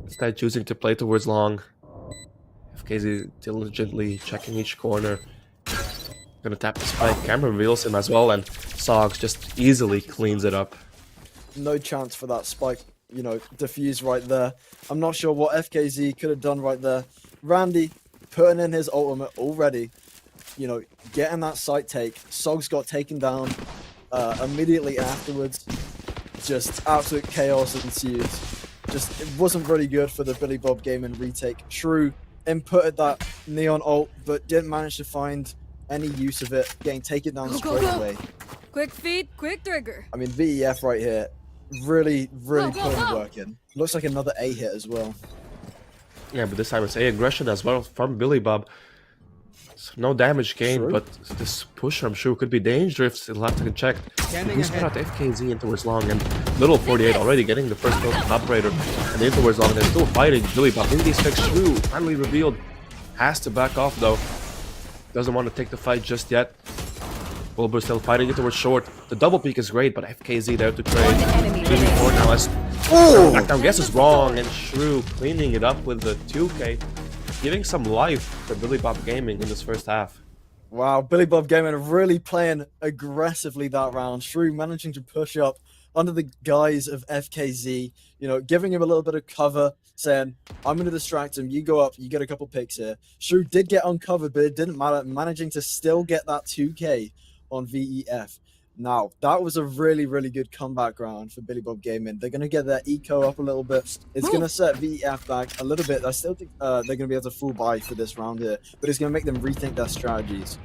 Instead choosing to play towards long. FKZ diligently checking each corner. Gonna tap the spike. Camera reveals him as well, and Sogs just easily cleans it up. No chance for that spike, you know, defuse right there. I'm not sure what FKZ could have done right there. Randy putting in his ultimate already, you know, getting that site take. Sogs got taken down immediately afterwards. Just absolute chaos ensued. Just, it wasn't really good for the Billy Bob Gaming retake. Shrew inputted that Neon ult, but didn't manage to find any use of it, getting taken down Go, go, straight go. away. Quick feet, quick trigger. I mean, VEF right here, really Go, go, putting go. work in. Looks like another A hit as well. Yeah, but this time it's A aggression as well from Billy Bob. So no damage gained, True. but this push from Shrew could be dangerous. He'll have to check. He's put out FKZ into his long, and Little 48 already getting the first kill from Operator. And into his long, and they're still fighting Billy Bob. Maybe these fix Shrew finally revealed. Has to back off though. Doesn't want to take the fight just yet. Wilbur still fighting it towards short. The double peek is great, but FKZ there to trade. One enemy remaining. 3v4 now as back down guess is wrong, and Shrew cleaning it up with the 2k. Giving some life for Billy Bob Gaming in this first half. Wow, Billy Bob Gaming really playing aggressively that round. Shrew managing to push up under the guise of FKZ, you know, giving him a little bit of cover, saying, I'm going to distract him, you go up, you get a couple picks here. Shrew did get uncovered, but it didn't matter, managing to still get that 2k on VEF. Now, that was a really good comeback round for Billy Bob Gaming. They're going to get their eco up a little bit. It's going to set VEF back a little bit. I still think they're going to be able to full buy for this round here, but it's going to make them rethink their strategies.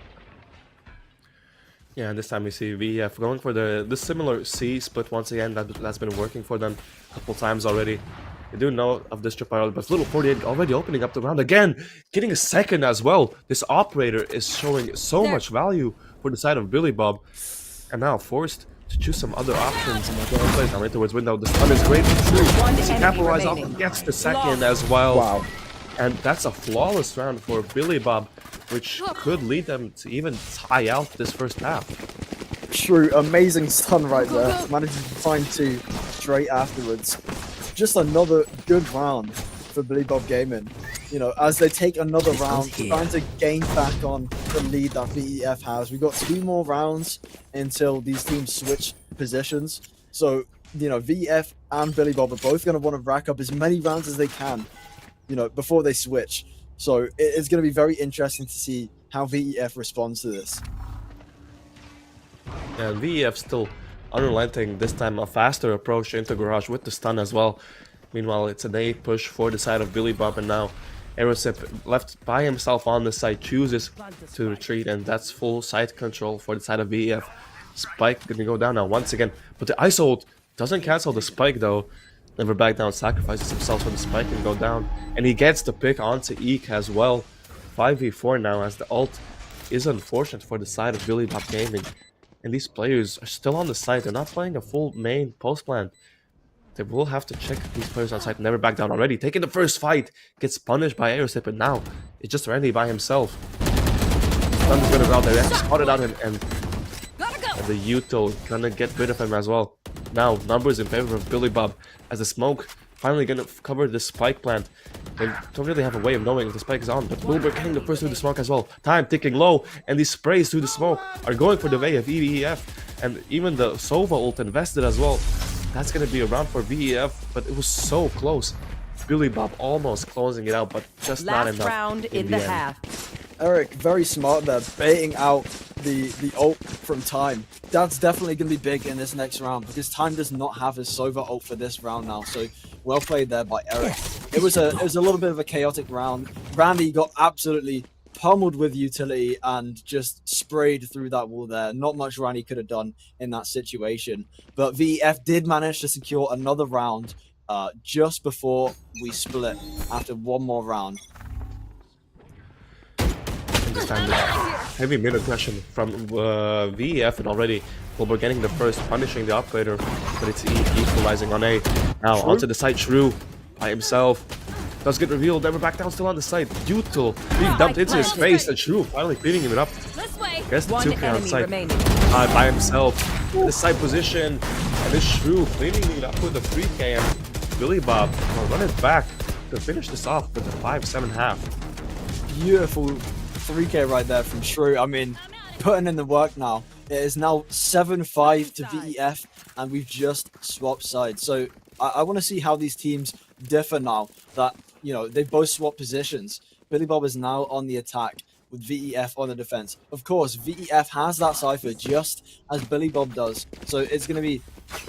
Yeah, and this time we see VF going for the similar C split once again. That's been working for them a couple times already. They do know of this trip out, but Little 48 already opening up the round again, getting a second as well. This Operator is showing so much value for the side of Billy Bob. And now forced to choose some other options. Now in towards window. The stun is great. One He enemy capitalized off remaining. and gets the second as well. Wow. And that's a flawless round for Billy Bob, which could lead them to even tie out this first half. True, amazing stun right there. Managing to find two straight afterwards. Just another good round for Billy Bob Gaming. You know, as they take another round, trying to gain back on the lead that VEF has. We've got 2 more rounds until these teams switch positions. So, you know, VEF and Billy Bob are both going to want to rack up as many rounds as they can, you know, before they switch. So it's going to be very interesting to see how VEF responds to this. And VEF still unrelenting, this time a faster approach into Garage with the stun as well. Meanwhile, it's an A push for the side of Billy Bob, and now Aerosip left by himself on the side chooses to retreat, and that's full side control for the side of VEF. Spike gonna go down now once again, but the ice ult doesn't cancel the spike though. Never back down, sacrifices himself for the spike and go down, and he gets the pick onto Eek as well. 5v4 now as the ult is unfortunate for the side of Billy Bob Gaming, and these players are still on the site. They're not playing a full main post plan. They will have to check these players on site. Never back down already. Taking the first fight, gets punished by Aerosip, and now it's just Randy by himself. Stun's gonna go out there. They have to spot it out, and the Util gonna get rid of him as well. Now numbers in favor of Billy Bob as the smoke finally gonna cover the spike plant. They don't really have a way of knowing if the spike is on, but Wilbur getting the first through the smoke as well. Time ticking low, and these sprays through the smoke are going for the way of VEF, and even the Sova ult invested as well. That's gonna be a round for VEF, but it was so close. Billy Bob almost closing it out, but just not Last enough round in the end. half. Eric, very smart there, baiting out the ult from Time. That's definitely going to be big in this next round because Time does not have his Sova ult for this round now. So well played there by Eric. It was a little bit of a chaotic round. Randy got absolutely pummeled with utility and just sprayed through that wall there. Not much Randy could have done in that situation. But VEF did manage to secure another round just before we split after one more round. Understand that. Heavy mid aggression from VEF, and already we're getting the first, punishing the operator, but it's E equalizing on A. Now onto the side, Shrew by himself. Does get revealed, never back down, still on the side. Util being dumped into his face, and Shrew finally cleaning him up. Gets the 2K on side by himself. The side position, and this Shrew cleaning it up with the 3K, and Billy Bob will run it back to finish this off with the 5-7 half. Beautiful 3K right there from Shrew. I mean, putting in the work now. It is now 7-5 to VEF, and we've just swapped sides. So I want to see how these teams differ now that, you know, they both swapped positions. Billy Bob is now on the attack with VEF on the defense. Of course, VEF has that cipher just as Billy Bob does. So it's going to be,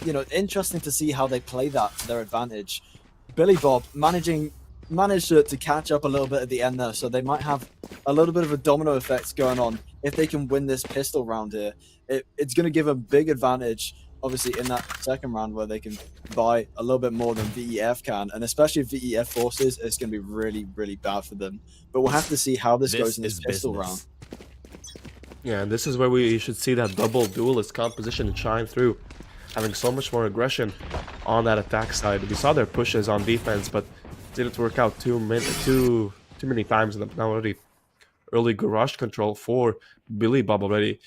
you know, interesting to see how they play that to their advantage. Billy Bob managed to catch up a little bit at the end there, so they might have a little bit of a domino effect going on if they can win this pistol round here. It's going to give a big advantage, obviously, in that second round where they can buy a little bit more than VEF can, and especially if VEF forces, it's going to be really, really bad for them. But we'll have to see how this goes in this pistol round. Yeah, and this is where we should see that double duelist composition shine through, having so much more aggression on that attack side. We saw their pushes on defense, but didn't work out too many times. And now already early garage control for Billy Bob already.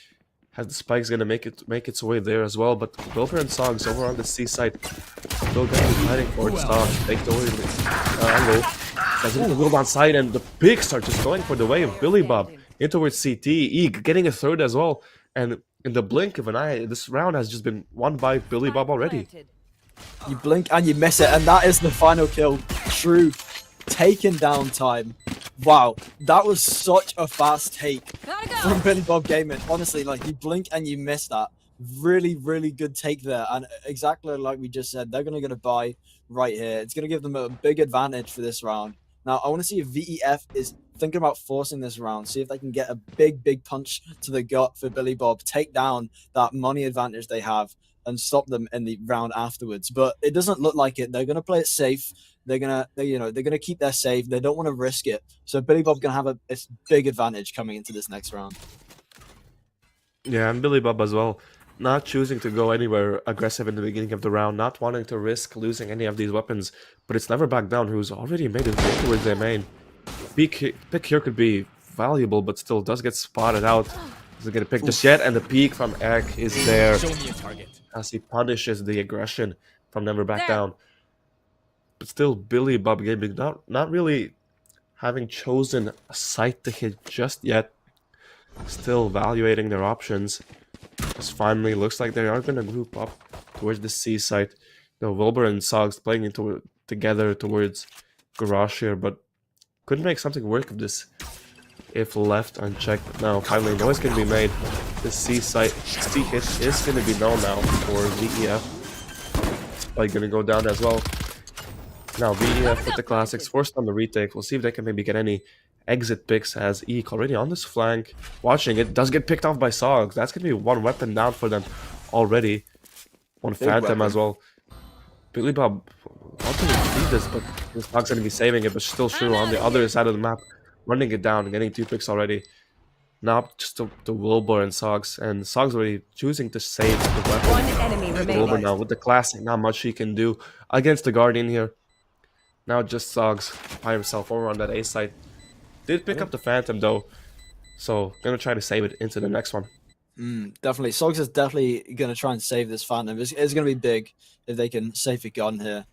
Has the spikes gonna make its way there as well, but Wilbur and Songs over on the C side still gonna be fighting for it. Take the angle. Doesn't the build on side, and the picks are just going for the way of Billy Bob in towards CT. Eeg getting a third as well, and in the blink of an eye, this round has just been won by Billy Bob already. You blink and you miss it, and that is the final kill. Shrew taking down Time. Wow, that was such a fast take from Billy Bob Gaming. Honestly, like, you blink and you miss that. Really, really good take there. And exactly like we just said, they're going to buy right here. It's going to give them a big advantage for this round. Now, I want to see if VEF is thinking about forcing this round. See if they can get a big, big punch to the gut for Billy Bob. Take down that money advantage they have and stop them in the round afterwards. But it doesn't look like it. They're going to play it safe. They're gonna keep their save. They don't want to risk it. So Billy Bob's gonna have a big advantage coming into this next round. Yeah, and Billy Bob as well, not choosing to go anywhere aggressive in the beginning of the round, not wanting to risk losing any of these weapons, but it's never back down. Who's already made his way towards their main. Pick here could be valuable, but still does get spotted out. Doesn't get a pick just yet, and the peek from Ek is there as he punishes the aggression from never back down. But still, Billy Bob Gaming not really having chosen a site to hit just yet. Still evaluating their options. Just finally looks like they are going to group up towards the C site. Wilbur and Sogs playing together towards Garage here, but couldn't make something work of this if left unchecked. Now, finally, noise can be made. The C site, C hit is going to be known now for VEF. Spike going to go down as well. Now, VEF with the classics, forced on the retake. We'll see if they can maybe get any exit picks as Eek already on this flank. Watching it, does get picked off by Sogs. That's going to be one weapon down for them already. One Phantom as well. Billy Bob wanting to see this, but this Sogs going to be saving it, but still Shrew on the other side of the map. Running it down, getting 2 picks already. Now just to Wilbur and Sogs. And Sogs already choosing to save the weapon. One enemy remaining. Wilbur now with the classic, not much he can do against the Guardian here. Now just Sogs by himself over on that A side. Did pick up the Phantom though, so gonna try to save it into the next one. Definitely, Sogs is definitely gonna try and save this Phantom. It's gonna be big if they can save a gun here.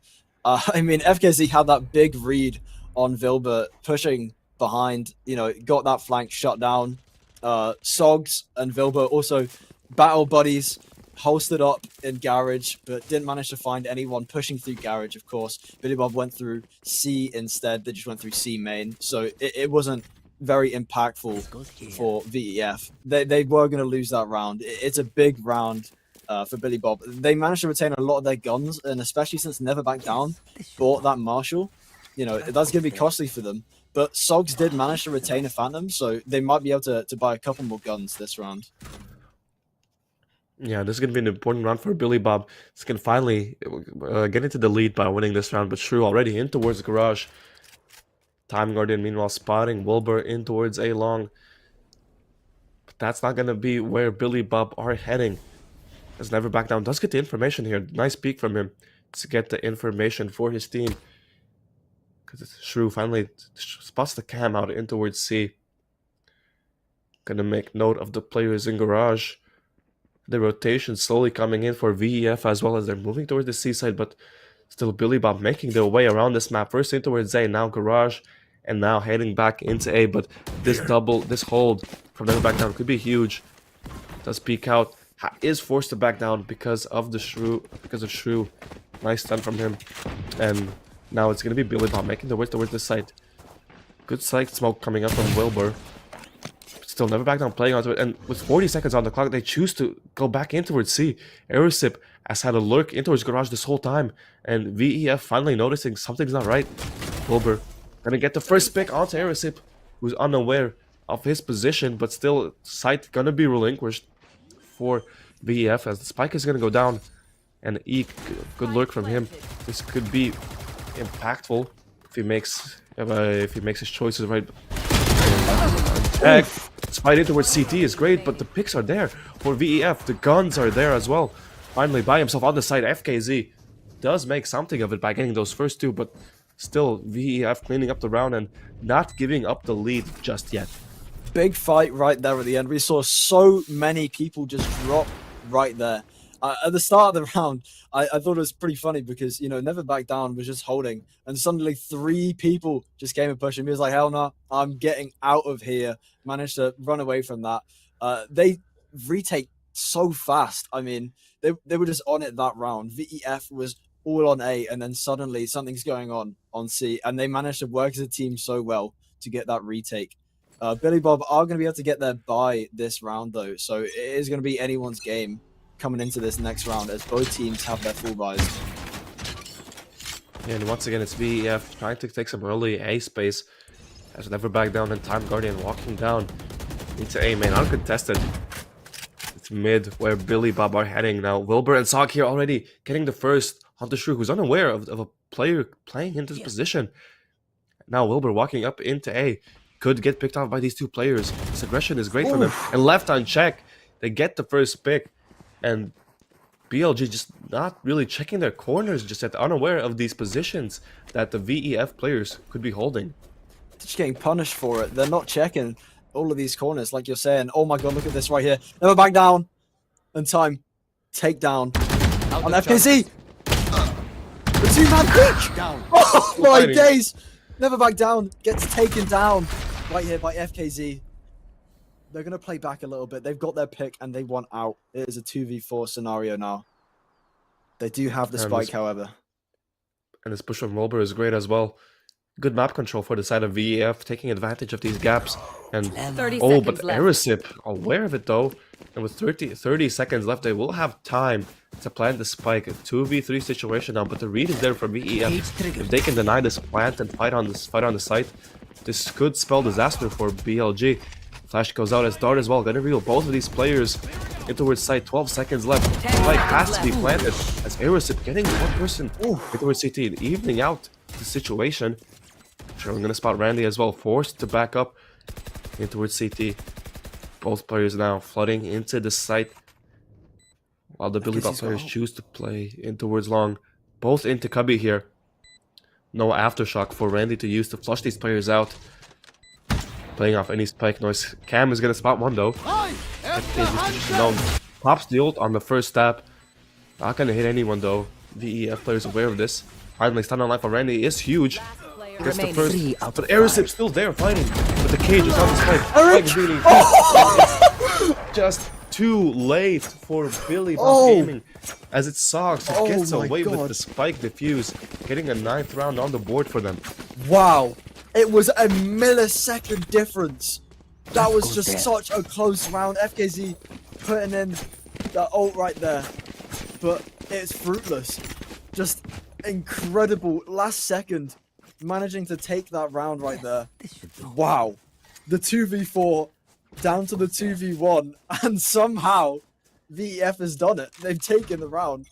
I mean, FKZ had that big read on Wilbur, pushing behind. You know, got that flank shut down. Sogs and Wilbur also battle buddies. Holstered up in Garage, but didn't manage to find anyone pushing through Garage, of course. Billy Bob went through C instead. They just went through C main. So it wasn't very impactful for VEF. They were going to lose that round. It's a big round for Billy Bob. They managed to retain a lot of their guns, and especially since Never Back Down bought that Marshall, you know, that's going to be costly for them. But Sogs did manage to retain a Phantom, so they might be able to buy a couple more guns this round. Yeah, this is going to be an important round for Billy Bob. He's going to finally get into the lead by winning this round, but Shrew already in towards the garage. Time Guardian, meanwhile, spotting Wilbur in towards A long. But that's not going to be where Billy Bob are heading. As Never Back Down does get the information here. Nice peek from him to get the information for his team. Because Shrew finally spots the cam out in towards C. Gonna make note of the players in garage. The rotation slowly coming in for VEF as well as they're moving towards the C side, but still Billy Bob making their way around this map. First in towards A, now garage, and now heading back into A. But this hold from Never Back Down could be huge. Does peek out, is forced to back down because of Shrew. Nice stun from him, and now it's gonna be Billy Bob making their way towards this side. Good side smoke coming up from Wilbur. Still Never Back Down playing onto it, and with 40 seconds on the clock, they choose to go back in towards C. Aerosip has had a lurk in towards garage this whole time, and VEF finally noticing something's not right. Wilbur gonna get the first pick onto Aerosip, who's unaware of his position, but still sight gonna be relinquished for VEF as the spike is gonna go down, and good lurk from him. This could be impactful if he makes his choices right. Spite in towards CT is great, but the picks are there for VEF. The guns are there as well. Finally, by himself on the side, FKZ does make something of it by getting those first two, but still VEF cleaning up the round and not giving up the lead just yet. Big fight right there at the end. We saw so many people just drop right there. At the start of the round, I thought it was pretty funny because, you know, Never Back Down was just holding, and suddenly 3 people just came and pushed him. He was like, hell no, I'm getting out of here. Managed to run away from that. They retake so fast. I mean, they were just on it that round. VEF was all on A, and then suddenly something's going on C, and they managed to work as a team so well to get that retake. Billy Bob are going to be able to get their bye this round, though, so it is going to be anyone's game coming into this next round as both teams have their full buys. Yeah, and once again, it's VEF trying to take some early A space as Never Back Down and Time Guardian walking down into A main, uncontested. It's mid where Billy Bob are heading now. Wilbur and Sog here already getting the first Hunter Shrew, who's unaware of a player playing into this position. Now Wilbur walking up into A. Could get picked off by these two players. This aggression is great from them. And left on check, they get the first pick. And BLG just not really checking their corners, just yet unaware of these positions that the VEF players could be holding. Just getting punished for it. They're not checking all of these corners, like you're saying. Oh my god, look at this right here. Never Back Down. And Time. Take down. On FKZ. The 2-man pick. Oh my days. Never Back Down gets taken down right here by FKZ. They're going to play back a little bit. They've got their pick and they want out. It is a 2v4 scenario now. They do have the spike, however. And this push from Wilbur is great as well. Good map control for the side of VEF, taking advantage of these gaps. And 30 oh, seconds but left. Aerosip, aware of it though. And with 30 seconds left, they will have time to plant the spike. A 2v3 situation now, but the read is there for VEF. If they can deny this plant and fight on the site, this could spell disaster for BLG. Flash goes out as Dart as well. Gonna reel both of these players in towards site. 12 seconds left. Spike has to be planted as Aerosip getting one person in towards CT, evening out the situation. Sure, I'm gonna spot Randy as well, forced to back up in towards CT. Both players now flooding into the site, while the Billy Bob players choose to play in towards long. Both into Cubby here. No aftershock for Randy to use to flush these players out. Playing off any spike noise. Cam is gonna spot one though. Pops the ult on the first stab. Not gonna hit anyone though. VEF players aware of this. Finally, stun on life for Randy is huge. Gets the first, but Aerosip's still there fighting. But the cage is on the spike. Spike really just too late for Billy Bob Gaming. As it Sogs who gets away with the spike defuse, getting a 9th round on the board for them. Wow. It was a millisecond difference. That was goes just there. such a close round. FKZ putting in the ult right there, but it's fruitless. Just incredible. Last second, managing to take that round right there. This should do. Wow. The 2v4 down to the 2v1, and somehow VEF has done it. They've taken the round.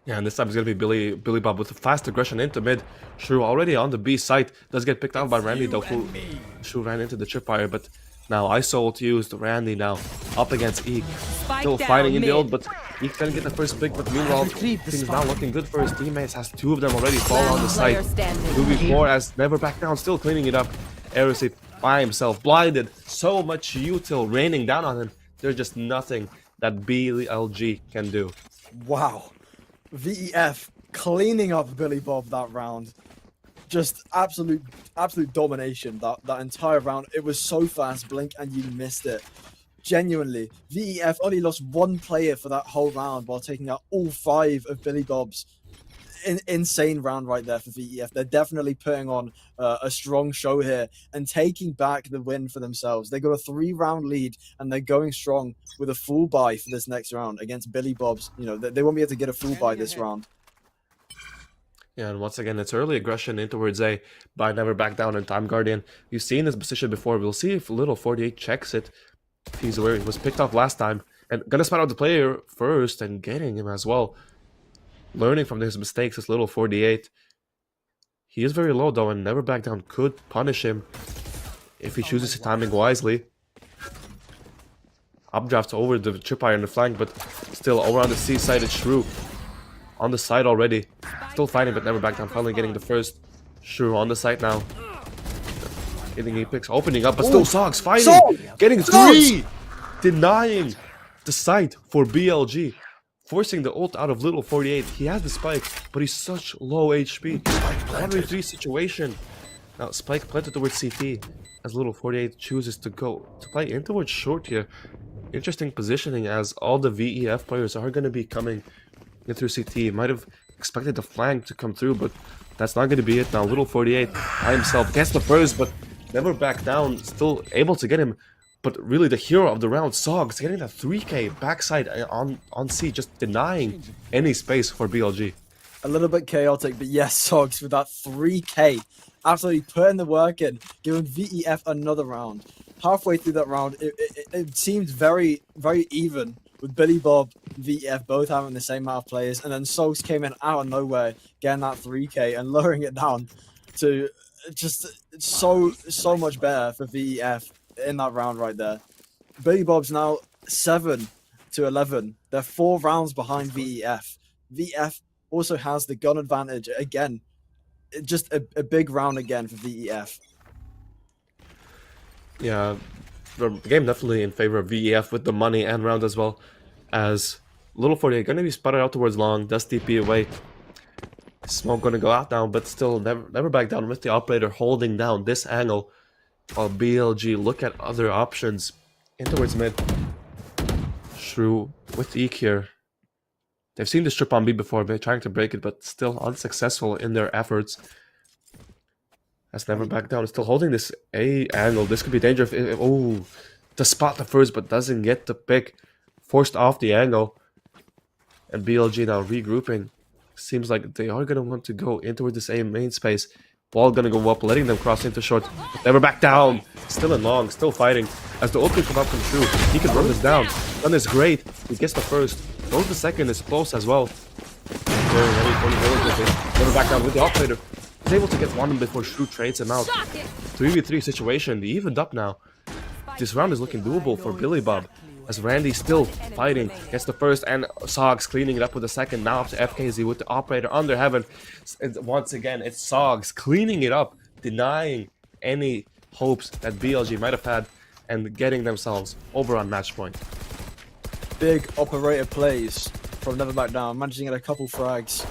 Yeah, and this time it's gonna be Billy Bob with a fast aggression into mid. Shrew already on the B site. Does get picked out by Randy though, who Shrew ran into the tripwire, but now ISO used Randy now up against Eek. Still fighting in the old, but Eek didn't get the first pick, but meanwhile things now looking good for his teammates. Has two of them already fall on the site. 2v4 as Never Back Down, still cleaning it up. Aerosy by himself, blinded. So much util raining down on him. There's just nothing that BLG can do. Wow. VEF cleaning up Billy Bob that round. Just absolute domination that entire round. It was so fast, blink and you missed it. Genuinely, VEF only lost one player for that whole round while taking out all 5 of Billy Bob's. Insane round right there for VEF. They're definitely putting on a strong show here and taking back the win for themselves. They got a 3-round lead and they're going strong with a full buy for this next round against Billy Bob's. You know, they won't be able to get a full buy this round. Yeah, and once again, it's early aggression in towards A by Never Back Down and Time Guardian. You've seen this position before. We'll see if Little 48 checks it. He's where he was picked off last time. And gonna spot out the player first and getting him as well. Learning from his mistakes is Little 48. He is very low though, and Never Back Down could punish him if he chooses his timing wisely. Updrafts over the tripwire in the flank, but still over on the C side it's Shrew. On the side already. Still fighting, but Never Back Down. Finally getting the first. Shrew on the side now. Getting picks, opening up, but still Sogs fighting. Getting 3! Denying the site for BLG. Forcing the ult out of Little 48. He has the spike, but he's such low HP. 1v3 situation. Now spike planted towards CT as Little 48 chooses to go to play in towards short here. Interesting positioning as all the VEF players are going to be coming in through CT. Might have expected the flank to come through, but that's not going to be it now. Little 48 by himself gets the first, but Never Back Down, still able to get him. But really the hero of the round, Sogs, getting that 3k backside on C, just denying any space for BLG. A little bit chaotic, but yes, Sogs with that 3k. Absolutely putting the work in, giving VEF another round. Halfway through that round, it seemed very, very even with Billy Bob, VEF both having the same amount of players, and then Sogs came in out of nowhere, getting that 3k and lowering it down to just so much better for VEF in that round right there. Billy Bob's now 7-11. They're 4 rounds behind VEF. VEF also has the gun advantage again. Just a big round again for VEF. Yeah, the game definitely in favor of VEF with the money and round as well. As Little 48 going to be spotted out towards long, does TP away. Smoke going to go out now, but still never back down with the operator holding down this angle. While BLG look at other options in towards mid. Shrew with Eek here. They've seen the strip on B before, they're trying to break it, but still unsuccessful in their efforts. As Never Back Down is still holding this A angle. This could be dangerous. Oh, to spot the first, but doesn't get the pick. Forced off the angle. And BLG now regrouping. Seems like they are going to want to go in towards this A main space. Ball gonna go up, letting them cross into short. Never Back Down. Still in long, still fighting. As the opening come up from True, he can run this down. Run is great. He gets the first. Goes the second is close as well. Very Never Back Down with the operator. He's able to get one before Shrew trades him out. 3v3 situation. They evened up now. This round is looking doable for Billy Bob. As Randy still fighting, gets the first, and Sogs cleaning it up with the second. Now up to FKZ with the operator under heaven. And once again, it's Sogs cleaning it up, denying any hopes that BLG might have had, and getting themselves over on match point. Big operator plays from Never Back Down, managing to get a couple frags.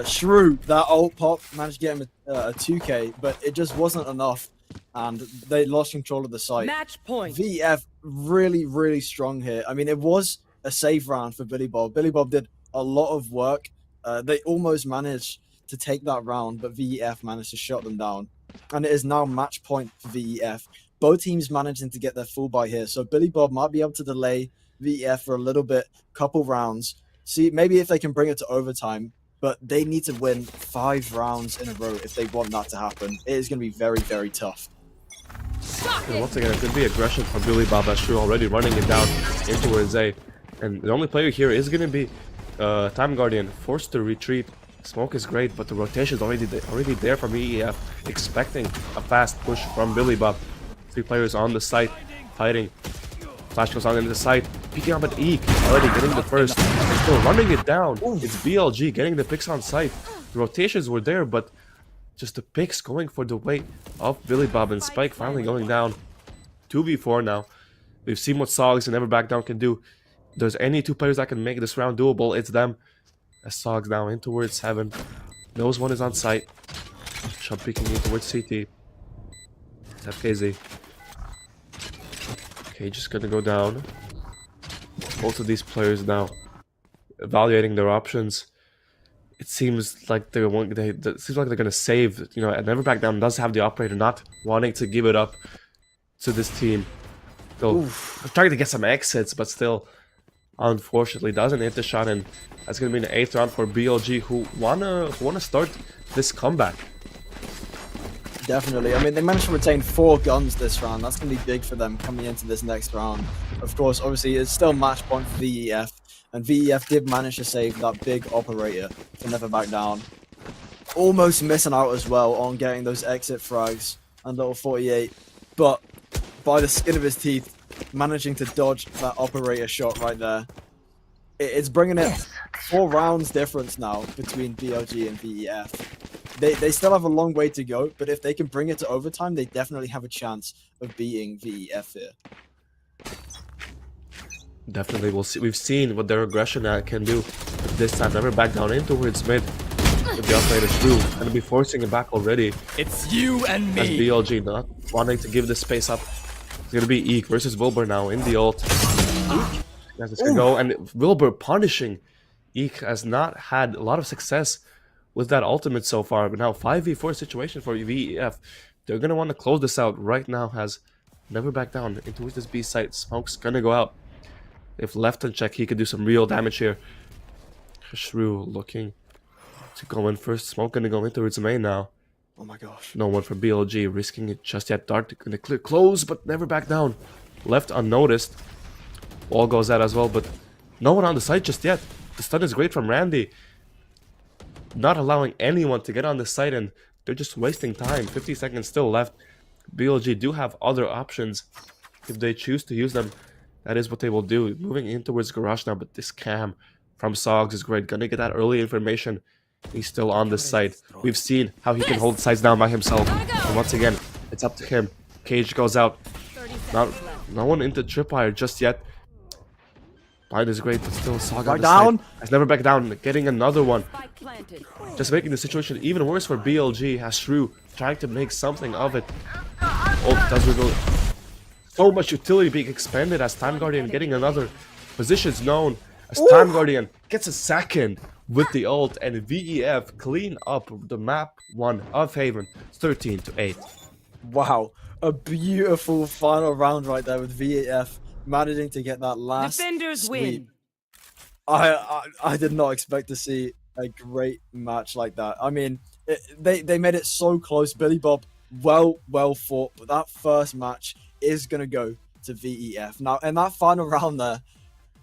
Shrew, that ult pop, managed to get him a 2k, but it just wasn't enough. And they lost control of the site. Match point. VEF really, really strong here. I mean, it was a safe round for Billy Bob. Billy Bob did a lot of work. They almost managed to take that round, but VEF managed to shut them down. And it is now match point for VEF. Both teams managing to get their full buy here. So Billy Bob might be able to delay VEF for a little bit, couple rounds. See, maybe if they can bring it to overtime, but they need to win 5 rounds in a row if they want that to happen. It is going to be very, very tough. And once again, it could be aggression from Billy Bob as Shrew already running it down in towards A. And the only player here is going to be Time Guardian, forced to retreat. Smoke is great, but the rotation is already there from EEF, expecting a fast push from Billy Bob. 3 players on the site, fighting. Flash goes on into the site, peeking up at Eek, already getting the first. Still running it down. It's BLG getting the picks on site. The rotations were there, but just the picks going for the weight of Billy Bob, and Spike finally going down. 2v4 now. We've seen what Sogs and Never Back Down can do. If there's any 2 players that can make this round doable, it's them. As Sogs now in towards Heaven. Knows one is on site. Shot peeking in towards CT. It's FKZ. Okay, just gonna go down. Both of these players now evaluating their options. It seems like they're gonna save. You know, and Never Back Down does have the operator not wanting to give it up to this team. They'll trying to get some exits, but still, unfortunately, doesn't hit the shot, and that's gonna be an 8th round for BLG, who wanna start this comeback. Definitely. I mean, they managed to retain 4 guns this round. That's going to be big for them coming into this next round. Of course, obviously, it's still match point for VEF. And VEF did manage to save that big operator to Never Back Down. Almost missing out as well on getting those exit frags and little 48. But by the skin of his teeth, managing to dodge that operator shot right there. It's bringing it 4 rounds difference now between BLG and VEF. They still have a long way to go, but if they can bring it to overtime, they definitely have a chance of beating VEF here. Definitely, we'll see. We've seen what their aggression can do. But this time, Never Back Down in towards mid. With the operator through, gonna be forcing it back already. It's you and As me. BLG not wanting to give the space up. It's gonna be Eek versus Wilbur now in the ult. As it's gonna go, and Wilbur punishing. Eek has not had a lot of success with that ultimate so far, but now 5v4 situation for VEF. They're gonna want to close this out right now. Has Never Back Down into this B site. Smoke's gonna go out. If left unchecked, he could do some real damage here. Shrew looking to go in first. Smoke gonna go in towards the main now. Oh my gosh. No one for BLG risking it just yet. Dart gonna clear close, but Never Back Down. Left unnoticed. Wall goes out as well, but no one on the site just yet. The stun is great from Randy. Not allowing anyone to get on the site, and they're just wasting time. 50 seconds still left. BLG do have other options if they choose to use them. That is what they will do. Moving in towards Garage now, but this cam from Sogs is great. Gonna get that early information. He's still on the site. We've seen how he can hold sites down by himself. And once again, it's up to him. Cage goes out. No one into Tripwire just yet. Bind is great, but still Sog on the side. Has Never Back Down, getting another one. Just making the situation even worse for BLG. Has Shrew trying to make something of it. Ult does reveal so much utility being expanded as Time Guardian getting another. Positions known as Time Guardian gets a second with the ult, and VEF clean up the map 1 of Haven 13-8. Wow. A beautiful final round right there with VEF managing to get that last Defenders sweep. win. I did not expect to see a great match like that. I mean, they made it so close. Billy Bob, well fought, but that first match is going to go to VEF. Now, in that final round there,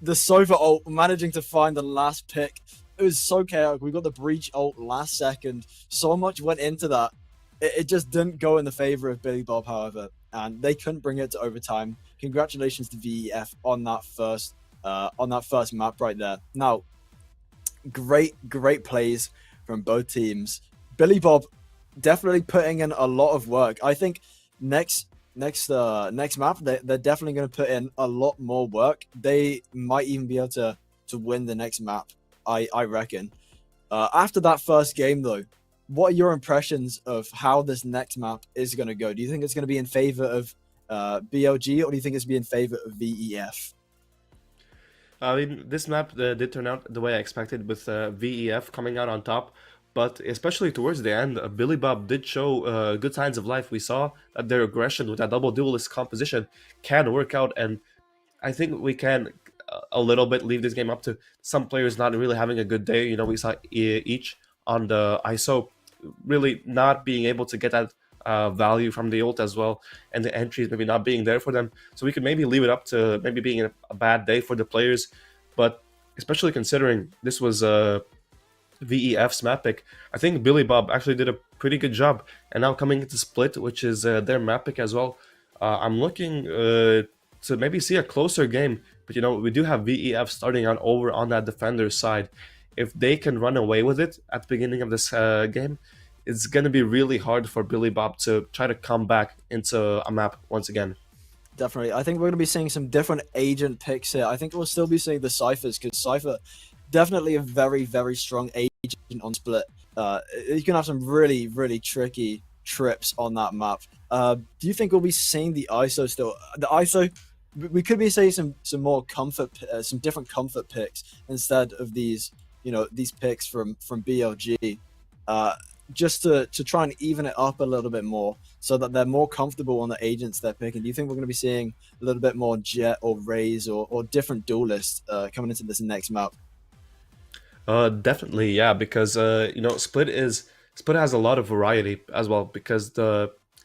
the Sova ult managing to find the last pick. It was so chaotic. We got the Breach ult last second. So much went into that. It just didn't go in the favor of Billy Bob, however, and they couldn't bring it to overtime. Congratulations to VEF on that first map right there. Now, great plays from both teams. Billy Bob definitely putting in a lot of work. I think next map they're definitely going to put in a lot more work. They might even be able to win the next map. I reckon. After that first game though, what are your impressions of how this next map is going to go? Do you think it's going to be in favor of BLG, or do you think it's going to be in favor of VEF? I mean, this map did turn out the way I expected, with VEF coming out on top. but especially towards the end, Billy Bob did show good signs of life. We saw that their aggression with that double duelist composition can work out, and I think we can a little bit leave this game up to some players not really having a good day. We saw each on the ISO really not being able to get that value from the ult as well, and the entries maybe not being there for them. So we could maybe leave it up to maybe being a bad day for the players, but especially considering this was VEF's map pick, I think Billy Bob actually did a pretty good job. And now coming into Split, which is their map pick as well, I'm looking to maybe see a closer game. But we do have VEF starting on over on that defender side. If they can run away with it at the beginning of this game, it's going to be really hard for Billy Bob to try to come back into a map once again. Definitely. I think we're going to be seeing some different agent picks here. I think we'll still be seeing the Cyphers, because Cypher, definitely a very, very strong agent on Split. You can have some really, really tricky trips on that map. Do you think we'll be seeing the ISO still? The ISO, we could be seeing some more comfort, some different comfort picks instead of these, these picks from BLG. Just to try and even it up a little bit more so that they're more comfortable on the agents they're picking. Do you think we're going to be seeing a little bit more Jet or Raze or different duelists coming into this next map? Definitely, yeah, because Split has a lot of variety as well, because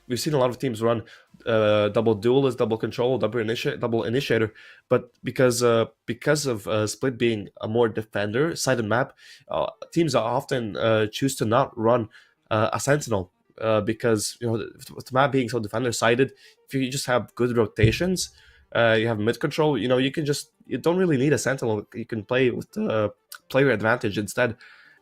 we've seen a lot of teams run double duelist, double control, double initiator, but because of Split being a more defender sided map, teams often choose to not run a sentinel because with the map being so defender sided, if you just have good rotations, you have mid control, you don't really need a sentinel. You can play with the player advantage instead,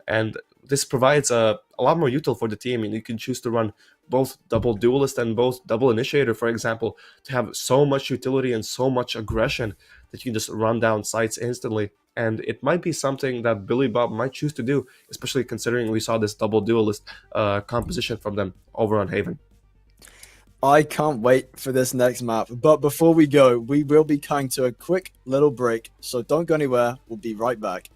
and this provides a lot more util for the team. And you can choose to run both double duelist and both double initiator, for example, to have so much utility and so much aggression that you can just run down sites instantly. And it might be something that Billy Bob might choose to do, especially considering we saw this double duelist composition from them over on Haven. I can't wait for this next map. But before we go, we will be coming to a quick little break. So don't go anywhere. We'll be right back.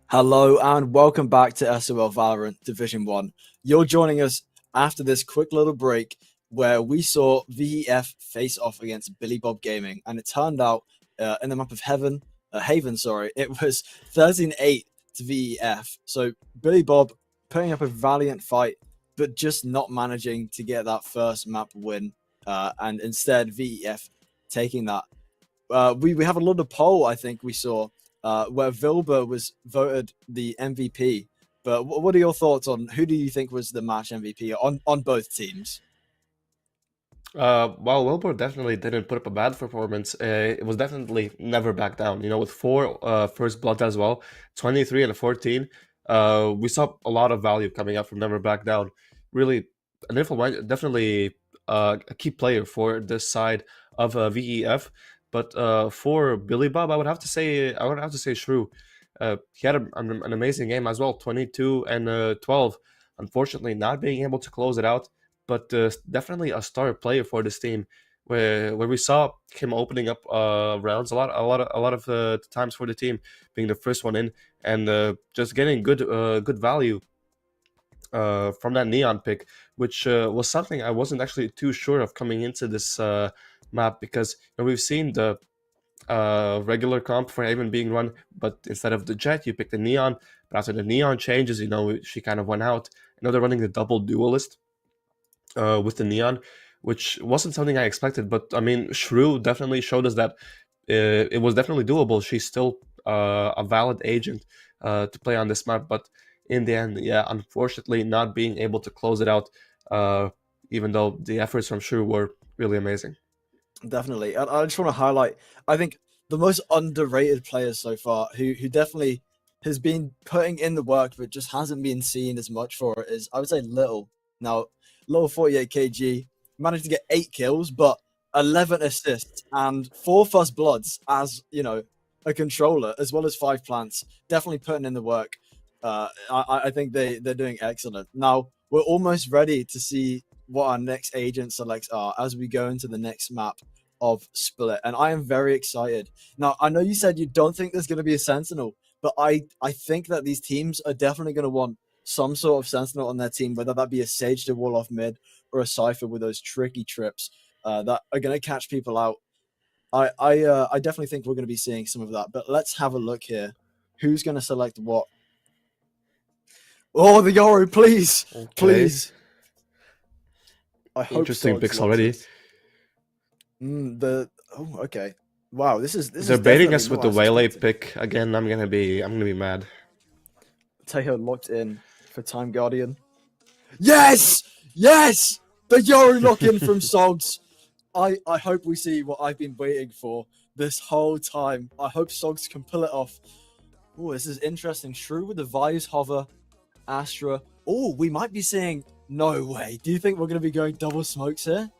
Hello and welcome back to SOL Valorant Division 1. You're joining us after this quick little break where we saw VEF face off against Billy Bob Gaming, and it turned out in the map of Haven, it was 13-8 to VEF. So Billy Bob putting up a valiant fight, but just not managing to get that first map win, and instead VEF taking that. We have a little poll, I think we saw, where Vilber was voted the MVP. But what are your thoughts on who do you think was the match MVP on both teams? Well, Wilbur definitely didn't put up a bad performance. It was definitely never back down. You know, with 4 first blood as well, 23 and 14. We saw a lot of value coming out from never back down. Really, definitely a key player for this side of VEF. But for Billy Bob, I would have to say Shrew. He had an amazing game as well, 22 and 12. Unfortunately, not being able to close it out, but definitely a star player for this team. Where we saw him opening up rounds a lot of times for the team, being the first one in, and just getting good value from that neon pick, which was something I wasn't actually too sure of coming into this map, because we've seen the regular comp for Haven being run, but instead of the jet, you pick the neon. But after the neon changes, she kind of went out. They're running the double duelist with the neon, which wasn't something I expected. But I mean, Shrew definitely showed us that it was definitely doable. She's still a valid agent to play on this map, but in the end, yeah, unfortunately, not being able to close it out, even though the efforts from Shrew were really amazing. Definitely. I just want to highlight, I think, the most underrated players so far who definitely has been putting in the work but just hasn't been seen as much for it is, I would say, Little. Now, Little 48 kg managed to get 8 kills, but 11 assists and 4 first bloods as, a controller, as well as 5 plants. Definitely putting in the work. I think they're doing excellent. Now, we're almost ready to see what our next agent selects are as we go into the next map of Split, and I am very excited. Now, I know you said you don't think there's going to be a Sentinel, but I think that these teams are definitely going to want some sort of Sentinel on their team, whether that be a Sage to wall off mid or a Cypher with those tricky trips that are going to catch people out. I definitely think we're going to be seeing some of that, but let's have a look here. Who's going to select what? Oh, the Yoru, please, Okay. please. I hope Interesting Sogs picks loves already. it. Okay. Wow, this is They're baiting definitely us with not the as Waylay expected. pick again. I'm gonna be mad. Tayo locked in for Time Guardian. Yes! Yes! The Yoru lock-in from Sogs. I hope we see what I've been waiting for this whole time. I hope Sogs can pull it off. Oh, this is interesting. Shrew with the Vise Hover, Astra. Oh, we might be seeing... No way. Do you think we're going to be going double smokes here?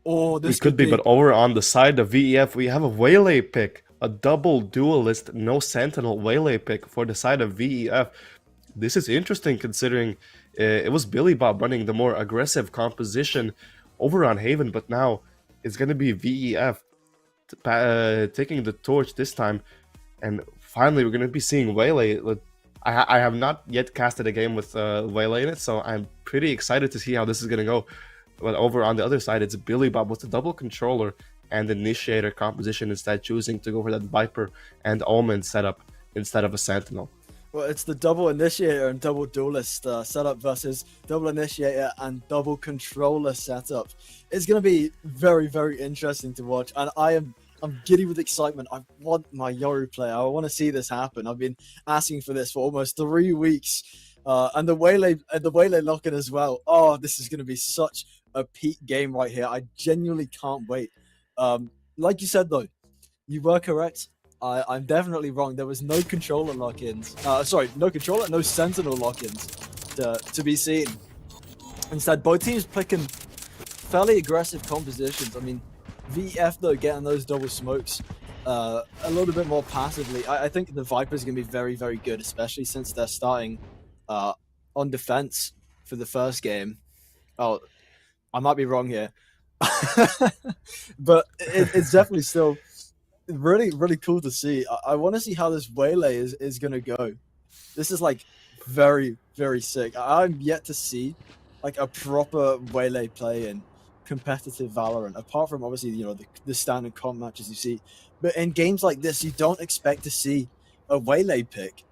Or We this could be, but over on the side of VEF, we have a Waylay pick. A double duelist, no sentinel Waylay pick for the side of VEF. This is interesting considering it was Billy Bob running the more aggressive composition over on Haven, but now it's going to be VEF taking the torch this time. And finally, we're going to be seeing Waylay. I have not yet casted a game with Waylay in it, so I'm pretty excited to see how this is going to go. But over on the other side, it's Billy Bob with the double controller and initiator composition, instead choosing to go for that Viper and Omen setup instead of a Sentinel. Well, it's the double initiator and double duelist setup versus double initiator and double controller setup. It's going to be very, very interesting to watch, and I'm giddy with excitement. I want my Yoru player. I want to see this happen. I've been asking for this for almost 3 weeks, and the Waylay lock-in as well. Oh, this is going to be such a peak game right here. I genuinely can't wait. Like you said though, you were correct. I'm definitely wrong. There was no controller lock-ins. No sentinel lock-ins to be seen. Instead, both teams picking fairly aggressive compositions. I mean, VF though getting those double smokes a little bit more passively. I think the Viper's gonna be very, very good, especially since they're starting on defense for the first game. Oh, I might be wrong here. But it's definitely still really, really cool to see. I want to see how this Waylay is going to go. This is like very, very sick. I'm yet to see like a proper Waylay play in competitive Valorant, apart from obviously, the standard comp matches you see. But in games like this, you don't expect to see a Waylay pick.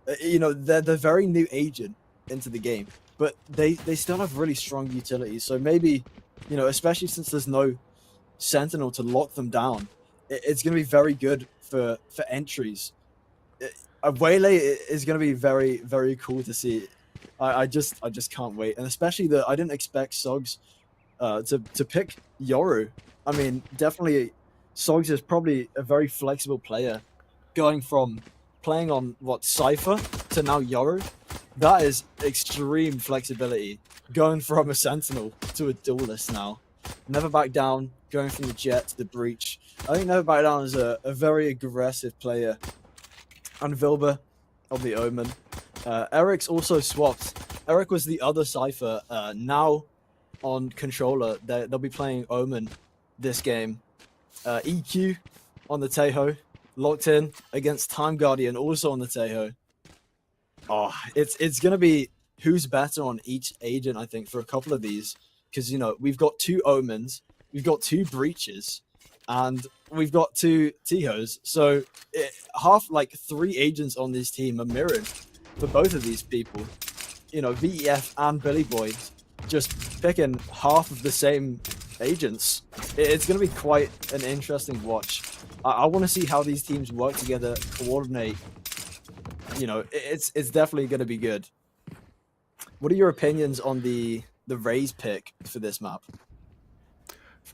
They're the very new agent into the game, but they still have really strong utilities. So maybe, especially since there's no Sentinel to lock them down, it's going to be very good for entries. A Waylay is going to be very, very cool to see. I just can't wait, and especially that I didn't expect Sogs to pick Yoru. I mean, definitely, Sogs is probably a very flexible player, going from playing on Cypher to now Yoru. That is extreme flexibility. Going from a Sentinel to a duelist now. Never back down, going from the Jet to the Breach. I think Never Back Down is a very aggressive player. And Vilber of the Omen. Eric's also swapped. Eric was the other Cypher. Now on controller, they'll be playing Omen this game. EQ on the Tejo, locked in against Time Guardian, also on the Tejo. Oh, it's gonna be who's better on each agent, I think, for a couple of these, because we've got 2 Omens, we've got 2 Breaches, and we've got 2 Tejos. So half, like 3 agents on this team are mirrored for both of these people. VEF and Billy Boy just picking half of the same agents. It's going to be quite an interesting watch. I want to see how these teams work together, coordinate. It's definitely going to be good. What are your opinions on the Raze pick for this map?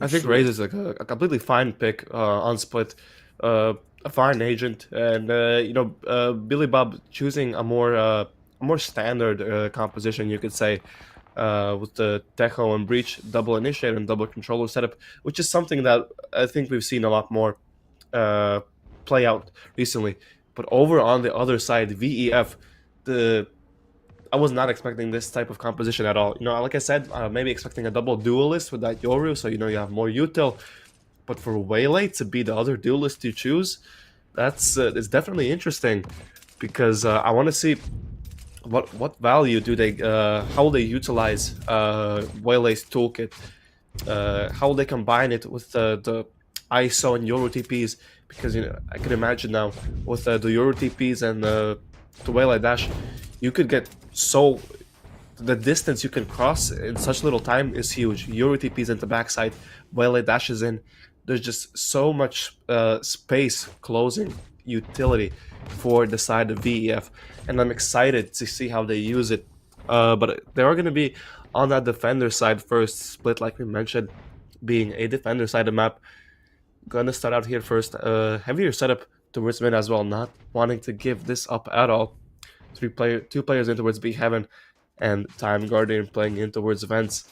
I think Raze is like a completely fine pick on split, a fine agent, and Billy Bob choosing a more standard composition, you could say, with the Tejo and Breach double initiator and double controller setup, which is something that I think we've seen a lot more play out recently. But over on the other side, VEF, I was not expecting this type of composition at all. Like I said, maybe expecting a double duelist with that Yoru, so you have more util. But for Waylay to be the other duelist you choose, it's definitely interesting, because I want to see what value do they, how they utilize Waylay's toolkit, how they combine it with the ISO and Yoru TPs, because I can imagine now with the Yoru TPs and the Waylay dash, you could get the distance you can cross in such little time is huge. Yoru TPs into backside, Waylay dashes in. There's just so much space closing utility for the side of VEF, and I'm excited to see how they use it. But they are going to be on that defender side first, split like we mentioned, being a defender side of the map. Gonna start out here first, heavier setup towards mid as well, not wanting to give this up at all. 2 players in towards B Heaven, and Time Guardian playing in towards Vents.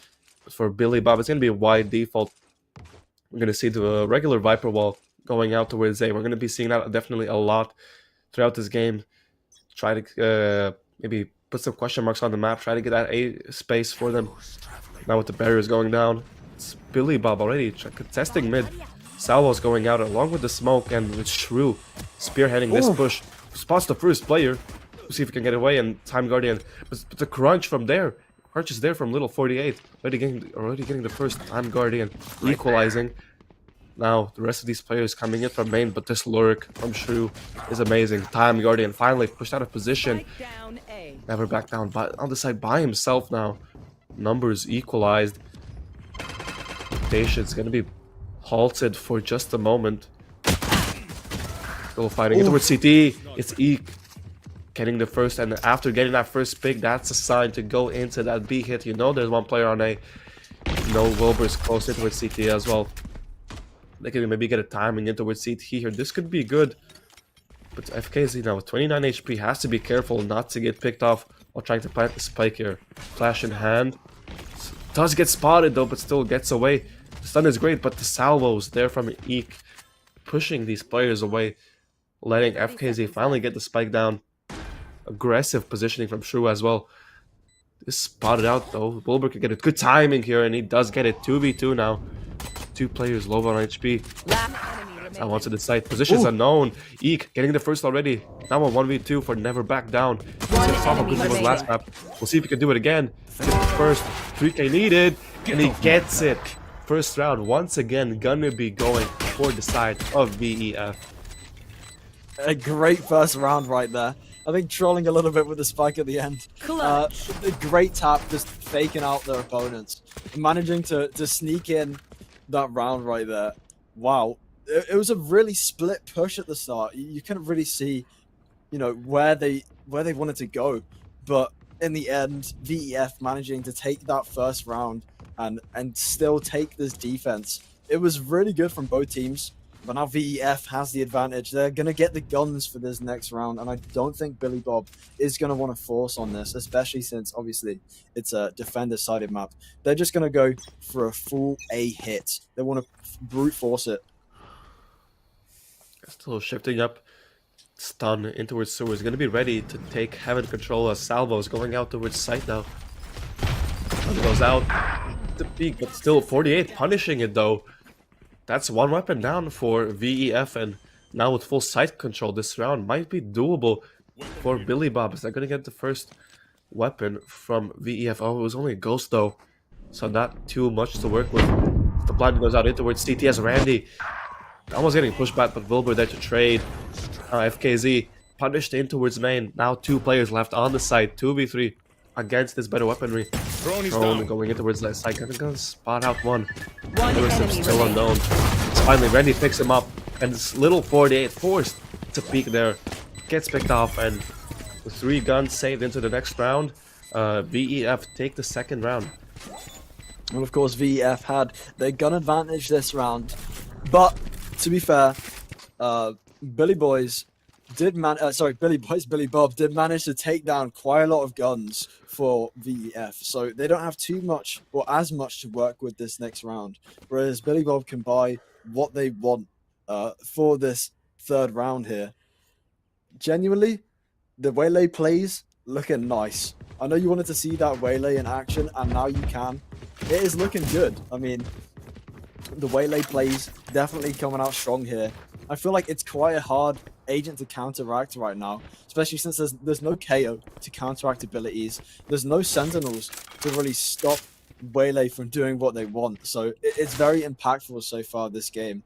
For Billy Bob, it's going to be a wide default. We're going to see the regular Viper wall going out towards A. We're going to be seeing that definitely a lot throughout this game. Try to maybe put some question marks on the map, try to get that A space for them. Now with the barriers going down, it's Billy Bob already contesting mid. Salvo's going out along with the smoke, and with Shrew spearheading this push. Spots the first player. We'll see if we can get away, and Time Guardian. But the crunch from there. Crunch is there from Little 48. Already getting the first Time Guardian. Equalizing. Now, the rest of these players coming in from main, but this lurk from Shrew is amazing. Time Guardian finally pushed out of position. Never back down, but on the side by himself now. Numbers equalized. Patience gonna be halted for just a moment. Still fighting towards CT. It's Eek getting the first, and after getting that first pick, that's a sign to go into that B hit. There's one player on A. Wilbur's close in towards CT as well. They can maybe get a timing in towards CT here. This could be good. But FKZ now with 29 HP has to be careful not to get picked off while trying to plant the spike here. Flash in hand. Does get spotted though, but still gets away. The stun is great, but the salvos there from Eek pushing these players away, letting FKZ finally get the spike down. Aggressive positioning from Shrew as well. Is spotted out though. Wilbur can get a good timing here, and he does get it. 2v2 now. 2 players low on HP. Last enemy I remaining. want to decide. Positions unknown. Eek getting the first already. Now a 1v2 for Never Back Down. He's gonna saw how good he was last map. We'll see if he can do it again. Get the first. 3k needed. And he gets it. First round once again gonna be going for the side of VEF. A great first round right there. I think trolling a little bit with the spike at the end. Clutch. A great tap, just faking out their opponents. Managing to sneak in that round right there. Wow. It was a really split push at the start. You couldn't really see, you know, where they wanted to go. But in the end, VEF managing to take that first round and still take this defense. It was really good from both teams. But now VEF has the advantage. They're going to get the guns for this next round, and I don't think Billy Bob is going to want to force on this, especially since, obviously, it's a defender-sided map. They're just going to go for a full A hit. They want to brute force it. Still shifting up. Stun in towards sewer. Is going to be ready to take heaven control as Salvo is going out towards site now. Stun goes out. The peak, but still 48 punishing it though. That's 1 weapon down for VEF, and now with full site control, this round might be doable for Billy Bob. Is that going to get the first weapon from VEF? Oh, it was only a ghost though, so not too much to work with. The blind goes out in towards CTS. Randy almost getting pushed back, but Wilbur there to trade. FKZ punished in towards main. Now 2 players left on the side, 2v3 against this better weaponry. Drone going in towards that side. Gonna spot out one. One The rest enemy still remaining. unknown. Finally, Randy picks him up, and this little 48 forced to peek there. Gets picked off, and with 3 guns saved into the next round, VEF take the second round. And of course, VEF had their gun advantage this round. But to be fair, Billy Bob did manage to take down quite a lot of guns for VEF. So they don't have too much or as much to work with this next round. Whereas Billy Bob can buy what they want for this third round here. Genuinely, the Waylay plays looking nice. I know you wanted to see that Waylay in action, and now you can. It is looking good. I mean, the Waylay plays definitely coming out strong here. I feel like it's quite a hard agent to counteract right now, especially since there's no KO to counteract abilities. There's no Sentinels to really stop Waylay from doing what they want. So it's very impactful so far this game.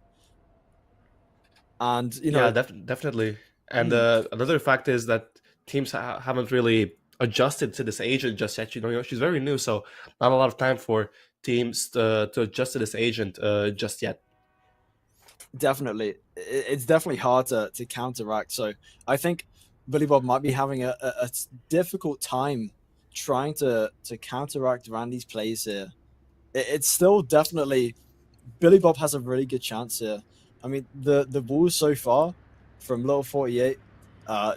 And, you know... Yeah, definitely. And another fact is that teams haven't really adjusted to this agent just yet. You know, she's very new, so not a lot of time for teams to adjust to this agent just yet. Definitely. It's definitely hard to counteract. So I think Billy Bob might be having a difficult time trying to counteract Randy's plays here. It's still definitely... Billy Bob has a really good chance here. I mean, the walls so far from Little 48,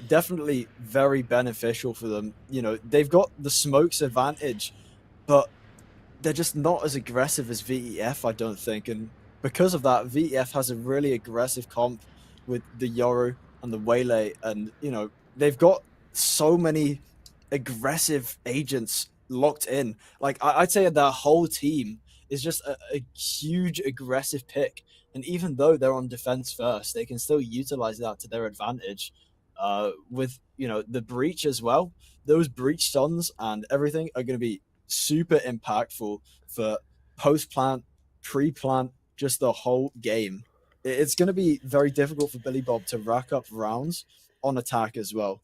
definitely very beneficial for them. You know, they've got the smokes advantage, but they're just not as aggressive as VEF, I don't think. And because of that, VEF has a really aggressive comp with the Yoru and the Waylay, and you know they've got so many aggressive agents locked in. Like I'd say their whole team is just a huge aggressive pick, and even though they're on defense first, they can still utilize that to their advantage. With you know the breach as well, those breach stuns and everything are going to be super impactful for post plant, pre plant, just the whole game. It's going to be very difficult for Billy Bob to rack up rounds on attack as well,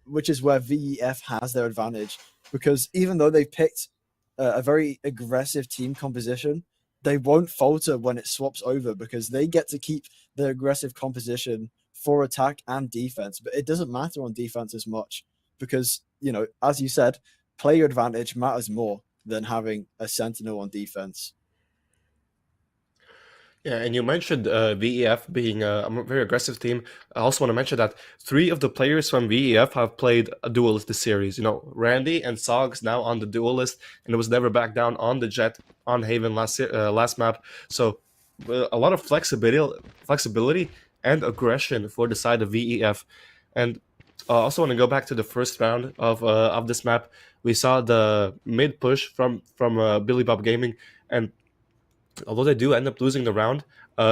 which is where VEF has their advantage, because even though they've picked a very aggressive team composition, they won't falter when it swaps over because they get to keep their aggressive composition for attack and defense. But it doesn't matter on defense as much because, you know, as you said, player advantage matters more than having a sentinel on defense. Yeah, and you mentioned VEF being a very aggressive team. I also want to mention that 3 of the players from VEF have played a duelist this series. You know, Randy and Sogs now on the duelist, and it was Never Back Down on the Jet on Haven last map. So a lot of flexibility and aggression for the side of VEF. And I also want to go back to the first round of this map. We saw the mid push from Billy Bob Gaming, and although they do end up losing the round,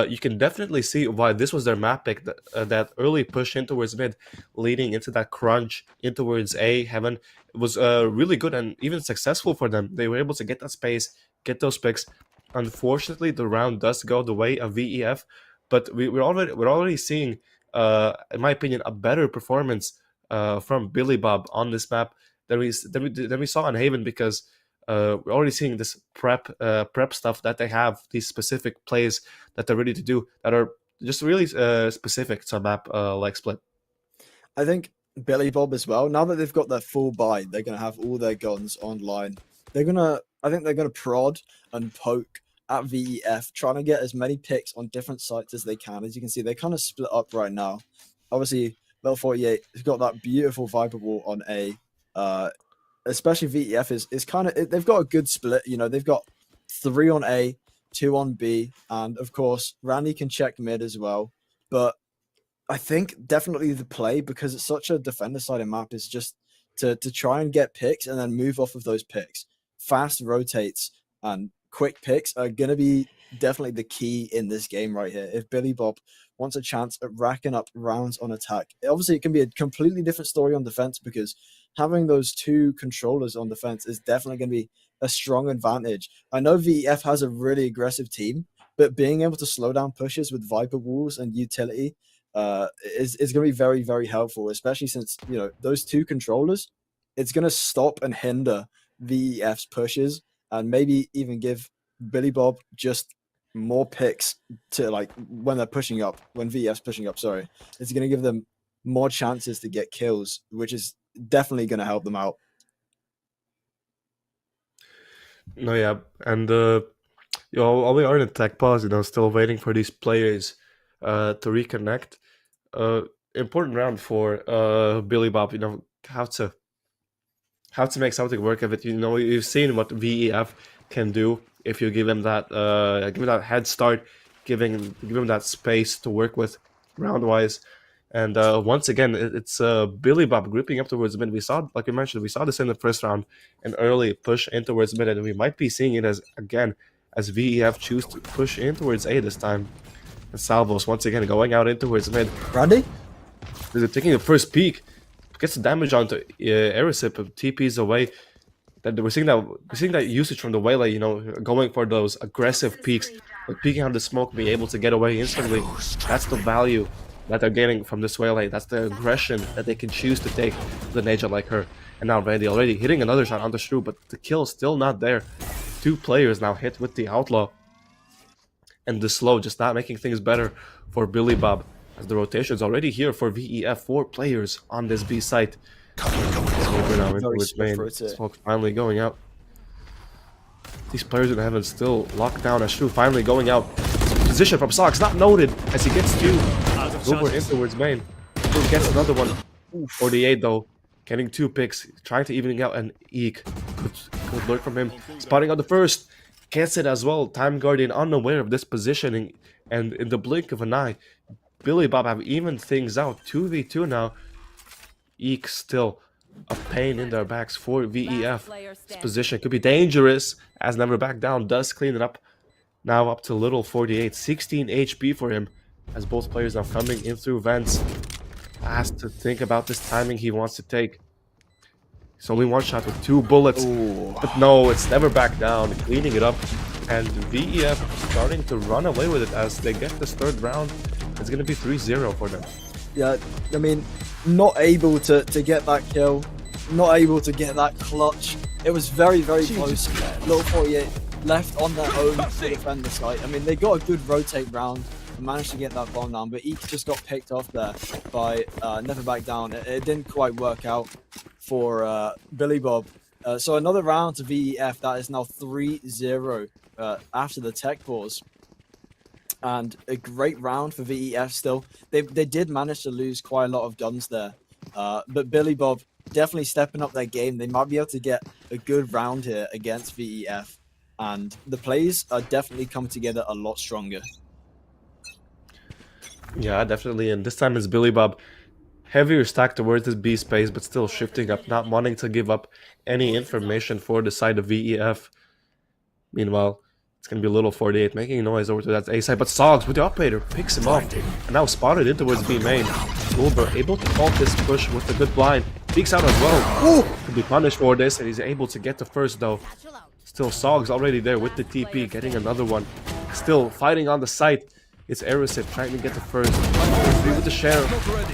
you can definitely see why this was their map pick. That early push in towards mid, leading into that crunch in towards A heaven, was really good and even successful for them. They were able to get that space, get those picks. Unfortunately, the round does go the way of VEF, but we're already seeing, in my opinion, a better performance from Billy Bob on this map than we saw in Haven, because we're already seeing this prep stuff that they have, these specific plays that they're ready to do that are just really specific to a map like Split. I think Billy Bob as well. Now that they've got their full buy, they're gonna have all their guns online. I think they're gonna prod and poke at VEF, trying to get as many picks on different sites as they can. As you can see, they kind of split up right now. Obviously, Level 48 has got that beautiful Viper wall on A. Especially VEF is kind of, they've got a good split. You know, they've got 3 on A, 2 on B, and of course, Randy can check mid as well. But I think definitely the play, because it's such a defender-sided map, is just to try and get picks and then move off of those picks. Fast rotates and quick picks are going to be definitely the key in this game right here. If Billy Bob wants a chance at racking up rounds on attack, obviously it can be a completely different story on defense, because having those 2 controllers on defense is definitely going to be a strong advantage. I know VEF has a really aggressive team, but being able to slow down pushes with Viper walls and utility is going to be very, very helpful, especially since, you know, those 2 controllers, it's going to stop and hinder VEF's pushes, and maybe even give Billy Bob just more picks to, like, when they're pushing up, when VEF's pushing up, sorry. It's going to give them more chances to get kills, which is definitely going to help them out. No, yeah, and while we are in a tech pause, still waiting for these players to reconnect. Important round for Billy Bob. How to make something work of it. You've seen what VEF can do if you give them that head start, giving them that space to work with round wise. And once again, it's Billy Bob grouping up towards mid. We saw, like we mentioned, we saw this in the first round, an early push in towards mid, and we might be seeing it as VEF choose to push in towards A this time. And Salvos once again going out in towards mid. Randy? They're taking the first peek, gets the damage onto Erisip, TPs away. That we're seeing that usage from the Waylay, going for those aggressive peaks, like peeking out the smoke, being able to get away instantly. That's the value that they're getting from this Waylay. That's the aggression that they can choose to take with an agent like her. And now Randy already hitting another shot on the Shrew, but the kill is still not there. 2 players now hit with the Outlaw. And the slow just not making things better for Billy Bob, as the rotation is already here for VEF. 4 players on this B site. Smoke finally going out. These players in heaven still locked down. As Shrew finally going out. Position from Sox, not noted as he gets 2 over in towards main. Shrew gets another one. 48 though, getting 2 picks, trying to even out an Eek. Good lurk from him. Spotting on the first. Gets it as well. Time Guardian unaware of this positioning, and in the blink of an eye, Billy Bob have evened things out. 2v2 now. Eek still a pain in their backs for VEF. This position could be dangerous, as Never Back Down does clean it up. Now up to little 48, 16 HP for him, as both players are coming in through vents. Has to think about this timing he wants to take. It's only 1 shot with 2 bullets. Ooh. But no, it's Never Back Down, cleaning it up. And VEF starting to run away with it as they get this 3rd round. It's going to be 3-0 for them. Yeah, I mean, not able to get that kill, not able to get that clutch. It was very, very close. Little 48 left on their own to defend the site. I mean, they got a good rotate round and managed to get that bomb down, but Eek just got picked off there by Never Back Down. It didn't quite work out for Billy Bob. So another round to VEF. That is now 3-0 after the tech pause. And a great round for VEF still. They did manage to lose quite a lot of guns there. But Billy Bob definitely stepping up their game. They might be able to get a good round here against VEF. And the plays are definitely come together a lot stronger. Yeah, definitely. And this time it's Billy Bob. Heavier stack towards this B space, but still shifting up, not wanting to give up any information for the side of VEF. Meanwhile, It's going to be a little 48 making noise over to that A side, but Sogs with the operator picks him up and now spotted in towards B main. Wilbur able to halt this push with a good blind. Peeks out as well. Ooh! Could be punished for this, and he's able to get the first though. Still Sogs already there with the TP, getting another one. Still fighting on the site. It's Aerosip trying to get the first. With the share,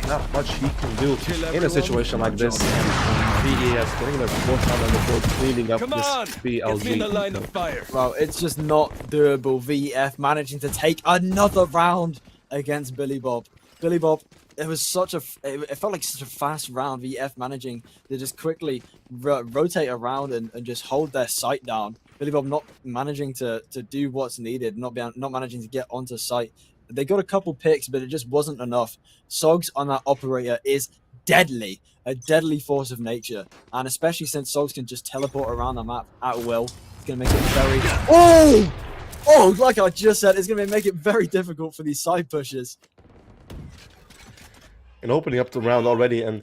not much he can do in a situation like this. VEF getting their fourth round on the board, cleaning up this BLG. Well, it's just not doable. VEF managing to take another round against Billy Bob. Billy Bob, it was such a, it felt like such a fast round. VEF managing to just quickly rotate around and just hold their sight down. Billy Bob not managing to do what's needed, not managing to get onto site. They got a couple picks, but it just wasn't enough. Sogs on that operator is deadly, a deadly force of nature, and especially since Sogs can just teleport around the map at will, it's gonna make it very like I just said, it's gonna make it very difficult for these side pushes. And opening up the round already, and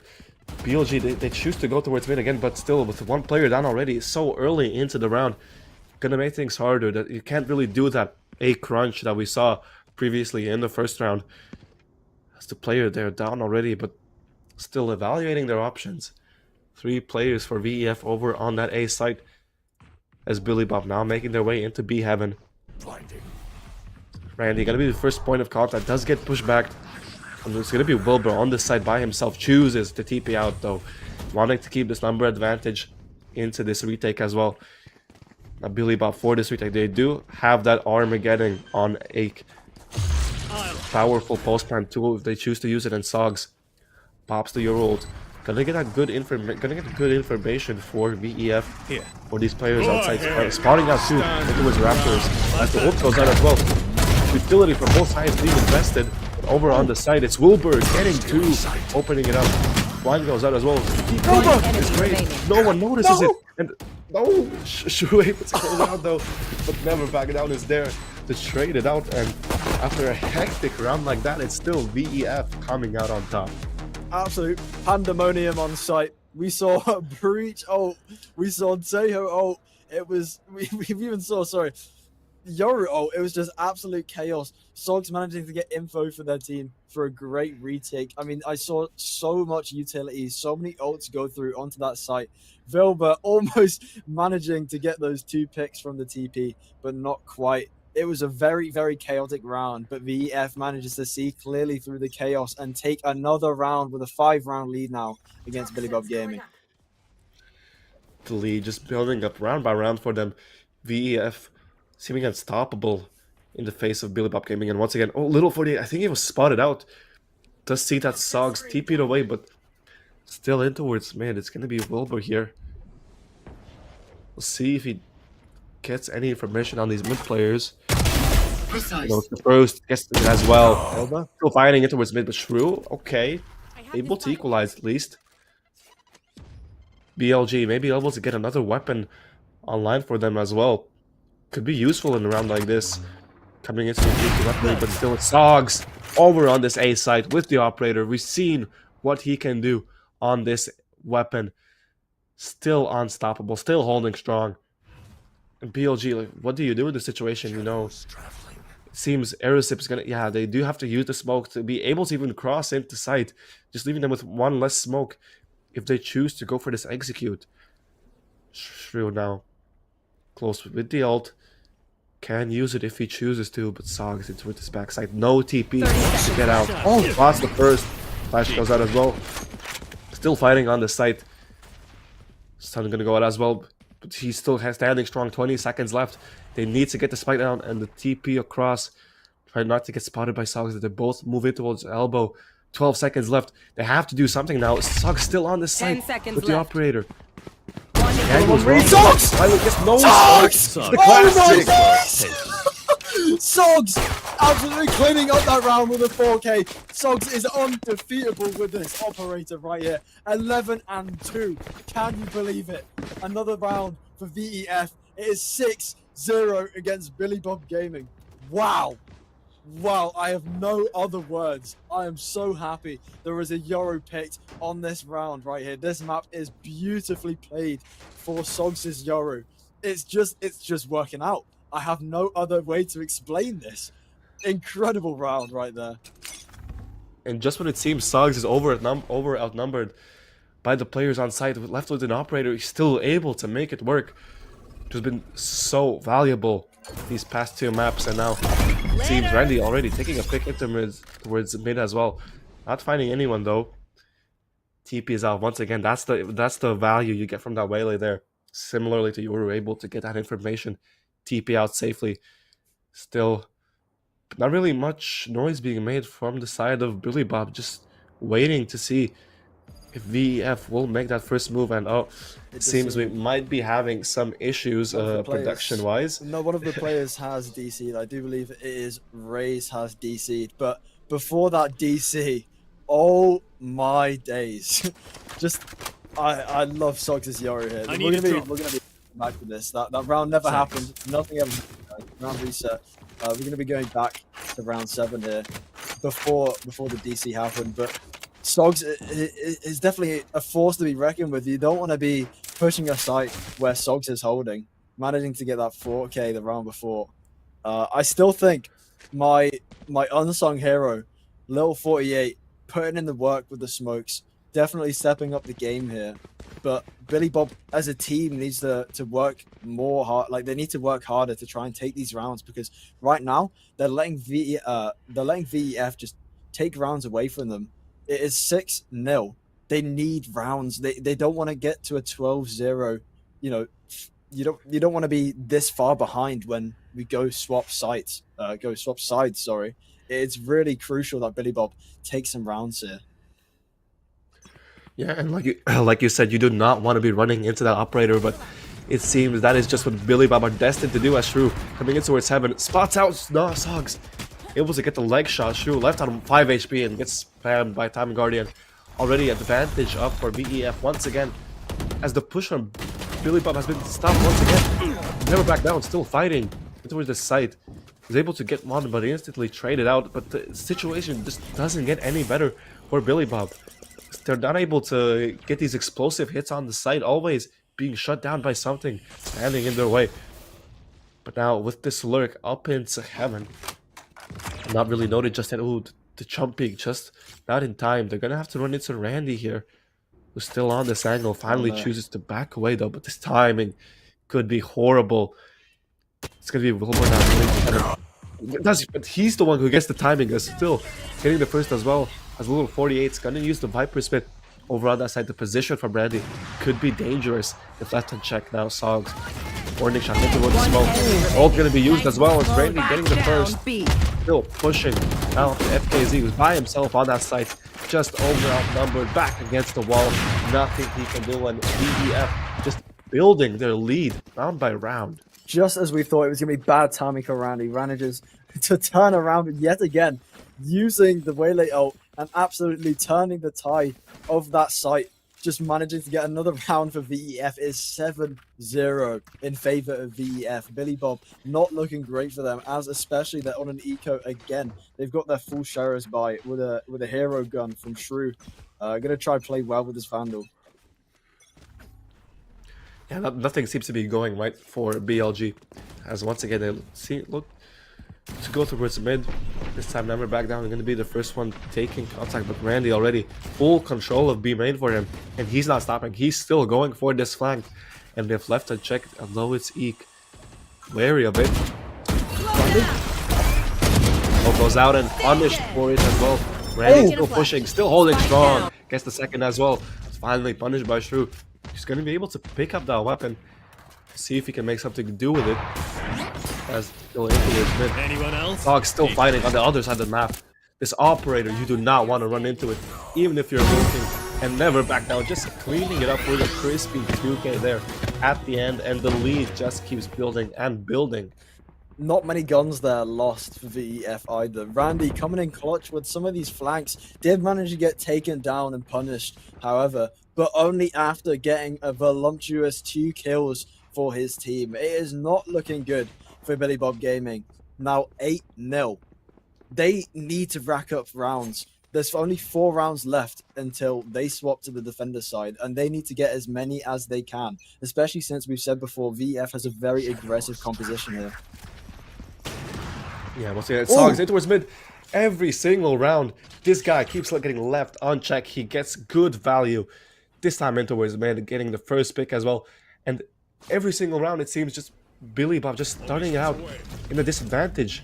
BLG they choose to go towards mid again, but still with one player down already so early into the round, gonna make things harder. That you can't really do that A crunch that we saw previously in the first round. As the player there down already, but still evaluating their options. 3 players for VEF over on that A site, as Billy Bob now making their way into B heaven. Randy gonna be the first point of contact, does get pushed back. And it's gonna be Wilbur on this side by himself, chooses to TP out though, wanting to keep this number advantage into this retake as well. Now Billy Bob for this retake, they do have that Armageddon on a powerful post plant tool if they choose to use it, and Sogs pops the Euro ult. Gonna get good information for VEF for these players outside, spotting out too towards Raptors as the ult goes out as well. Utility from both sides being invested. Over on the side, it's Wilbur getting 2, opening it up. Blind goes out as well. Wilbur is great. No one notices it. And no, Shrew able to go down though, but never back down is there to trade it out. And after a hectic round like that, it's still VEF coming out on top. Absolute pandemonium on site. We saw Breach ult. We saw Teho ult. It was, we even saw, Yoru ult. It was just absolute chaos. Sogs managing to get info for their team for a great retake. I mean, I saw so much utility, so many ults go through onto that site. Wilbur almost managing to get those 2 picks from the TP, but not quite. It was a very, very chaotic round, but VEF manages to see clearly through the chaos and take another round with a 5-round lead now against Billy Bob Gaming. The lead just building up round by round for them. VEF seeming unstoppable in the face of Billy Bob Gaming, and once again, little 48, I think he was spotted out. Does see that Sogs TP'd away, but still in towards mid. It's gonna be Wilbur here. We'll see if he gets any information on these mid players. You know, the first gets it as well. Still fighting it towards mid, but Shrew, okay, able to equalize at least. BLG maybe able to get another weapon online for them as well. Could be useful in a round like this. Coming into the weapon, but still Sogs over on this A site with the operator. We've seen what he can do on this weapon. Still unstoppable, still holding strong. And BLG, like, what do you do in this situation? You know, it seems Aerosip's gonna, yeah, they do have to use the smoke to be able to even cross into sight, just leaving them with 1 less smoke if they choose to go for this execute. Shrew now close with the ult. Can use it if he chooses to, but Sogs into his backside. No TP to get out. Oh, lost the first. Flash goes out as well. Still fighting on the site. Stun gonna go out as well, but he still has standing strong. 20 seconds left. They need to get the spike down and the TP across. Try not to get spotted by Sogs. They both move in towards elbow. 12 seconds left. They have to do something now. Sogs still on the site with the operator. Sogs! The classic! Sogs absolutely cleaning up that round with a 4K. Sogs is undefeatable with this operator right here. 11-2. Can you believe it? Another round for VEF. It is 6-0 against Billy Bob Gaming. Wow. Wow, I have no other words. I am so happy there is a Euro picked on this round right here. This map is beautifully played for Sogs' Euro. It's just working out. I have no other way to explain this. Incredible round right there. And just when it seems Suggs is over outnumbered by the players on site, left with an operator, he's still able to make it work. Which has been so valuable these past 2 maps, and now it seems Randy already taking a pick into towards mid as well. Not finding anyone though. TP is out once again. That's the value you get from that waylay there. Similarly to you were able to get that information, TP out safely. Still, not really much noise being made from the side of Billy Bob, just waiting to see if VEF will make that first move. And it seems we might be having some issues production-wise. No, one of the players has DC'd. I do believe it is Raze has DC'd. But before that DC, oh my days. Just, I love Suggs' Yoru here. We're gonna be back to this. That round never happened. Nothing ever happened. Round reset. We're going to be going back to round 7 here before the DC happened. But Suggs is definitely a force to be reckoned with. You don't want to be pushing a site where Suggs is holding, managing to get that 4K the round before. I still think my unsung hero, Lil 48, putting in the work with the smokes, definitely stepping up the game here. But Billy Bob as a team needs to work more hard. Like, they need to work harder to try and take these rounds, because right now they're letting VEF just take rounds away from them. It is 6-0. They need rounds. They don't want to get to a 12-0. You know, you don't want to be this far behind when we go swap sides. Sorry. It's really crucial that Billy Bob takes some rounds here. Yeah, and like you said, you do not want to be running into that operator, but it seems that is just what Billy Bob are destined to do. As Shrew coming in towards heaven, spots out Suggs, able to get the leg shot. Shrew left on 5 HP and gets spammed by Time Guardian. Already advantage up for VEF once again, as the push on Billy Bob has been stopped once again. Never back down, still fighting towards the site. He's able to get one, but instantly traded out. But the situation just doesn't get any better for Billy Bob. They're not able to get these explosive hits on the site, always being shut down by something standing in their way. But now with this lurk up into heaven, not really noted just yet. Ooh, the jumping just not in time. They're gonna have to run into Randy here, who's still on this angle. Finally chooses to back away though, but this timing could be horrible. It's gonna be Wilbur now. But he's the one who gets the timing, is still getting the first as well. As little 48's gonna use the Viper spin over on that side. The position from Randy could be dangerous if left unchecked now. Suggs, warning shot into the smoke. Ult gonna be used as well as Randy getting the first. Still pushing out the FKZ, who's by himself on that side, just over outnumbered, back against the wall. Nothing he can do, and VEF just building their lead round by round. Just as we thought it was going to be bad timing for Randy, manages to turn around yet again, using the waylay ult and absolutely turning the tide of that site. Just managing to get another round for VEF is 7-0 in favor of VEF. Billy Bob not looking great for them, as especially they're on an eco again. They've got their full Sheriff's buy with a hero gun from Shrew. Gonna try play well with this Vandal. Yeah, nothing seems to be going right for BLG, as once again they look to go towards mid. This time never back down. They're going to be the first one taking contact, but Randy already full control of B main for him, and he's not stopping. He's still going for this flank, and they've left unchecked, although it's Eek. Wary of it. Goes out and punished for it as well. Randy still pushing, still holding strong. Gets the second as well. Finally punished by Shrew. He's going to be able to pick up that weapon, see if he can make something to do with it. As still in towards mid. Anyone else? Dog's still fighting on the other side of the map. This operator, you do not want to run into it, even if you're looking, and never back down. Just cleaning it up with a crispy 2K there at the end, and the lead just keeps building and building. Not many guns there lost for VEF either. Randy coming in clutch with some of these flanks, did manage to get taken down and punished, however, but only after getting a voluptuous 2 kills for his team. It is not looking good for Billy Bob Gaming. Now 8-0. They need to rack up rounds. there's only 4 rounds left until they swap to the defender side, and they need to get as many as they can, especially since we've said before, VEF has a very aggressive composition here. Yeah, once again, Sogs in towards mid. Every single round, this guy keeps getting left unchecked. He gets good value. This time in towards mid, getting the first pick as well. And every single round, it seems just Billy Bob just starting out in a disadvantage.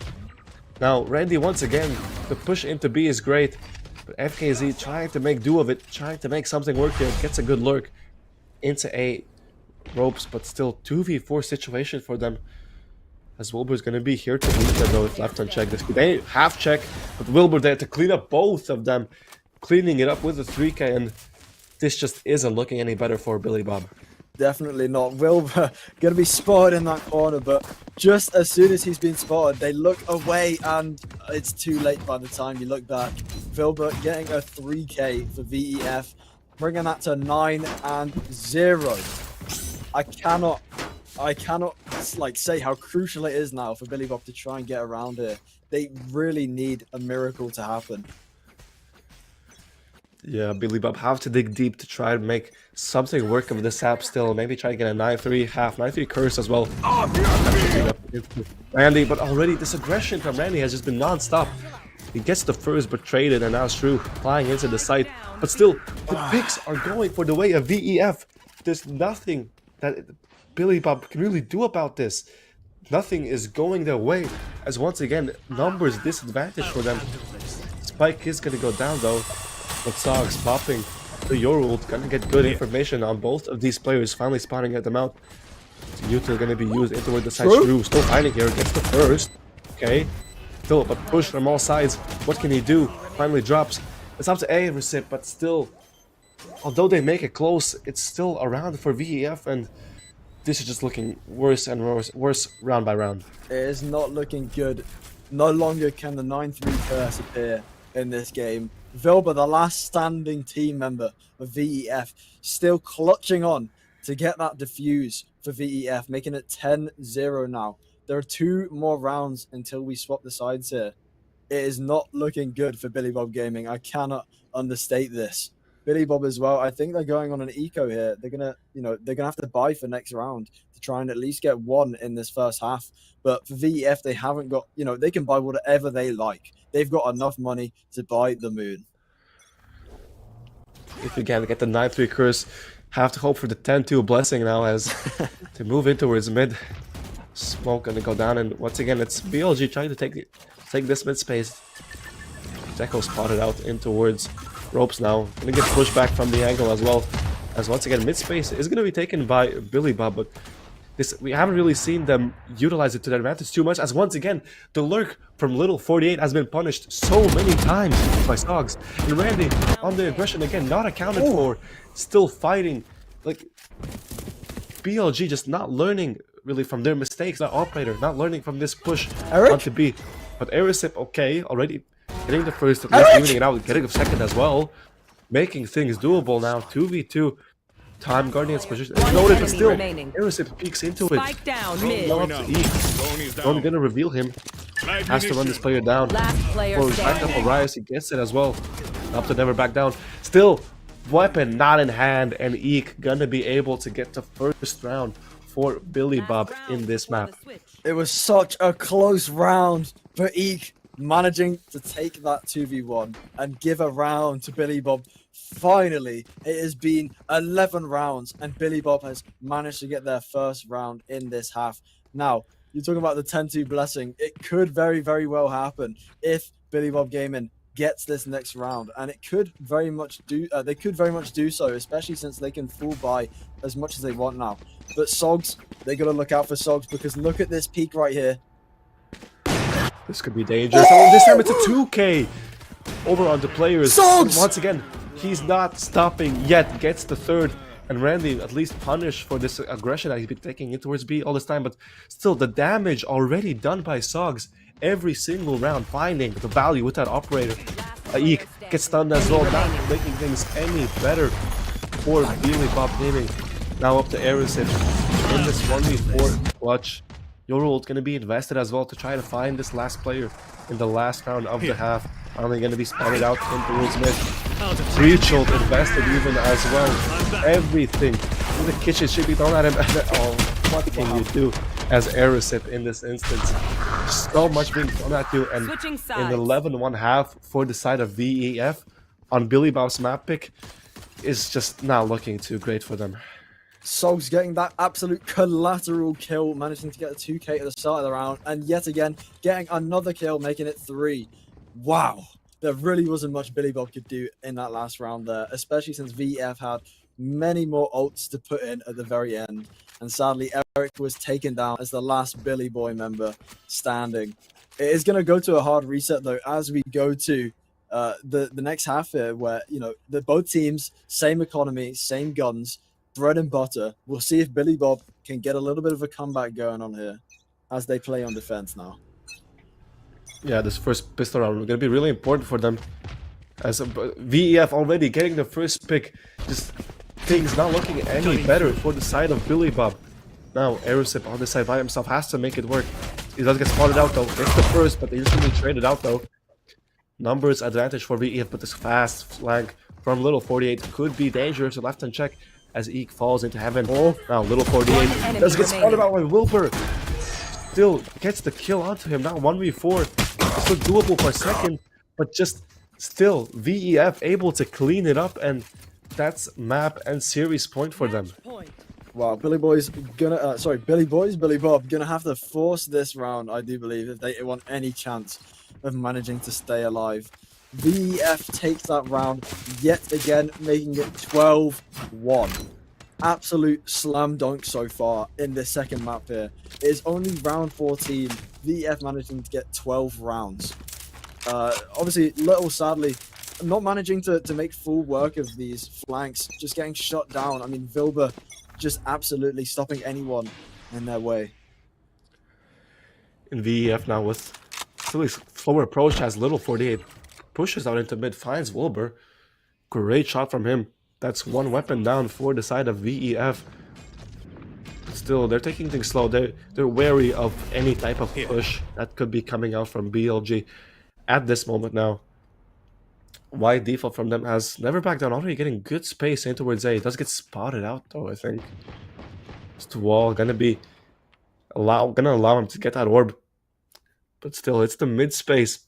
Now, Randy, once again, the push into B is great. But FKZ trying to make do of it, trying to make something work here. Gets a good lurk into A ropes, but still 2v4 situation for them. As Wilbur's going to be here to meet them though if left unchecked. They half check, but Wilbur there to clean up both of them. Cleaning it up with the 3k, and this just isn't looking any better for Billy Bob. Definitely not. Wilbur going to be spotted in that corner, but just as soon as he's been spotted, they look away and it's too late by the time you look back. Wilbur getting a 3k for VEF, bringing that to 9-0. I cannot like say how crucial it is now for Billy Bob to try and get around here. They really need a miracle to happen. Yeah, Billy Bob have to dig deep to try and make something work of this app still. Maybe try to get a 9-3 half, 9-3 curse as well. Randy, but already this aggression from Randy has just been non-stop. He gets the first but traded, and now Shrew flying into the site. But still, the picks are going for the way of VEF. There's nothing that Billy Bob can really do about this. Nothing is going their way, as once again, numbers disadvantage for them. Spike is going to go down though. But Sogs popping the Yorult, gonna get good information on both of these players, finally spotting at them out. Util gonna be used in toward the side. Shrew still fighting here, gets the first. Okay. Still, but push from all sides. What can he do? Finally drops. It's up to A recip, but still, although they make it close, it's still around for VEF, and this is just looking worse and worse round by round. It is not looking good. No longer can the 9-3 curse appear in this game. Wilbur, the last standing team member of VEF, still clutching on to get that defuse for VEF, making it 10-0 now. There are 2 more rounds until we swap the sides here. It is not looking good for Billy Bob Gaming. I cannot understate this. Billy Bob as well. I think they're going on an eco here. They're gonna have to buy for next round to try and at least get 1 in this first half. But for VEF, they haven't got. They can buy whatever they like. They've got enough money to buy the moon. If you can get the 9-3 curse, have to hope for the 10-2 blessing now as to move in towards mid. Smoke gonna go down, and once again it's BLG trying to take this mid space. Deco spotted out in towards ropes now. Gonna get pushed back from the angle as well. As once again mid space is gonna be taken by Billy Bob, but we haven't really seen them utilize it to their advantage too much, as once again the lurk from Little 48 has been punished so many times by Sogs. And Randy on the aggression again, not accounted for, still fighting. Like BLG just not learning really from their mistakes. That operator not learning from this push onto B. But Erisip, okay, already getting the first, at least evening it out, getting a second as well, making things doable now. 2v2. Time Guardian's position is noted, but still, Erisip peeks into it. Spike down mid. Only gonna reveal him. Has to run this player down. Last player Back up standing. Arias, he gets it as well. Up to never back down. Still, weapon not in hand, and Eek gonna be able to get the first round for Billy Bob in this map. It was such a close round for Eek, managing to take that 2v1 and give a round to Billy Bob. Finally, it has been 11 rounds and Billy Bob has managed to get their first round in this half. Now, you're talking about the 10-2 blessing. It could very, very well happen if Billy Bob Gaming gets this next round, and it could very much do. They could very much do so, especially since they can full buy as much as they want now. But Sogs, they gotta look out for Sogs, because look at this peak right here. This could be dangerous. And this time it's a 2k over on the players. Sogs! Once again, he's not stopping yet. Gets the third. And Randy at least punished for this aggression that he's been taking it towards B all this time. But still, the damage already done by Sogs every single round, finding the value with that operator. Eek gets stunned as well, not making things any better for Billy Bob Gaming. Now up to Erisip in this 1v4 clutch. Yorult going to be invested as well to try to find this last player in the last round of the half. Finally gonna be spotted out in towards mid. Rachel invested even as well. Everything in the kitchen should be thrown at him. Oh, what can you do as Aerosip in this instance? So much being thrown at you, and Switching in sides. 11-1/2 for the side of VEF on Billy Bob's map pick is just not looking too great for them. Sogs getting that absolute collateral kill, managing to get a 2k at the start of the round, and yet again getting another kill, making it 3. Wow, there really wasn't much Billy Bob could do in that last round there, especially since VEF had many more ults to put in at the very end. And sadly, Eric was taken down as the last Billy Boy member standing. It is going to go to a hard reset though as we go to the next half here, where both teams, same economy, same guns, bread and butter. We'll see if Billy Bob can get a little bit of a comeback going on here as they play on defense now. Yeah, this first pistol round is going to be really important for them. As VEF already getting the first pick, just things not looking any better for the side of Billy Bob. Now, Aerosip on this side by himself has to make it work. He does get spotted out though. It's the first, but they instantly traded out though. Numbers advantage for VEF, but this fast flank from Little 48 could be dangerous. A left-hand check as Eek falls into heaven. Oh, now Little 48 does get spotted out by Wilbur. Still gets the kill onto him. Now 1v4. Still doable for a second, but just still VEF able to clean it up, and that's map and series point for them. Wow, Billy Bob gonna have to force this round, I do believe, if they want any chance of managing to stay alive. VEF takes that round yet again, making it 12-1. Absolute slam dunk so far in this second map here. It is only round 14, VEF managing to get 12 rounds. Obviously, Little sadly not managing to make full work of these flanks, just getting shut down. I mean, Wilbur just absolutely stopping anyone in their way. In VEF now with really slower approach as Little 48 pushes out into mid, finds Wilbur. Great shot from him. That's one weapon down for the side of VEF. But still, they're taking things slow. They're wary of any type of push that could be coming out from BLG at this moment now. Wide default from them has never backed down, already getting good space in towards A. It does get spotted out though, I think. This wall gonna allow him to get that orb. But still, it's the mid space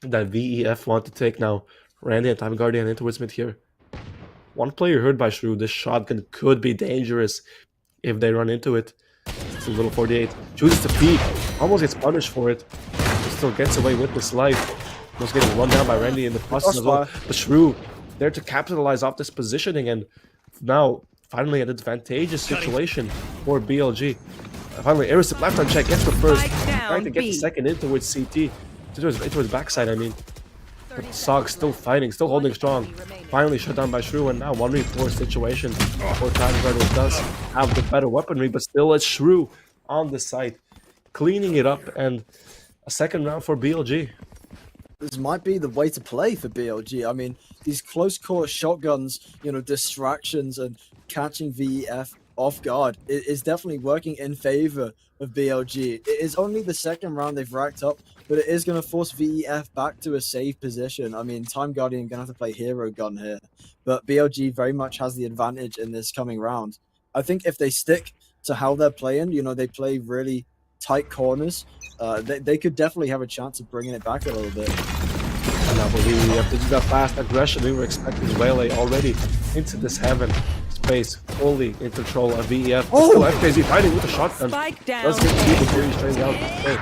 that VEF want to take now. Randy and Time Guardian in towards mid here. One player hurt by Shrew. This shotgun could be dangerous if they run into it. It's a Little 48. Chooses to peek. Almost gets punished for it. Still gets away with this life. Almost getting run down by Randy in the process as well. But Shrew there to capitalize off this positioning, and now finally an advantageous situation for BLG. Finally, Aerosip left on check, gets the first. Trying to get the second in towards CT. Towards backside, I mean. But Sog still fighting, still holding strong. Finally shut down by Shrew, and now 1v4 situation. For Time Guardian does have the better weaponry, but still it's Shrew on the site, cleaning it up, and a second round for BLG. This might be the way to play for BLG. I mean, these close quarter shotguns, distractions and catching VEF off guard is definitely working in favor of BLG. It is only the second round they've racked up, but it is going to force VEF back to a safe position. I mean, Time Guardian going to have to play hero gun here, but BLG very much has the advantage in this coming round. I think if they stick to how they're playing, they play really tight corners, they could definitely have a chance of bringing it back a little bit. And I believe we have to do that fast aggression. We were expecting Wele already into this heaven space, fully in control of VEF. Oh! Still FKZ fighting with a shotgun. Spike down. Let's get the series straight out. Hey,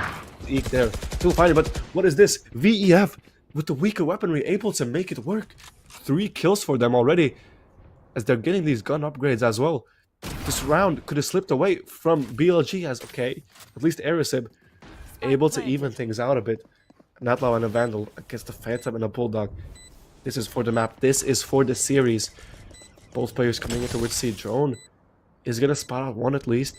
Eek there. Still fighting, but what is this? VEF with the weaker weaponry able to make it work. 3 kills for them already as they're getting these gun upgrades as well. This round could have slipped away from BLG as, okay, at least Aerosip able to even things out a bit. Natlow and a Vandal against the Phantom and a Bulldog. This is for the map. This is for the series. Both players coming in towards C. Drone is gonna spot out one at least.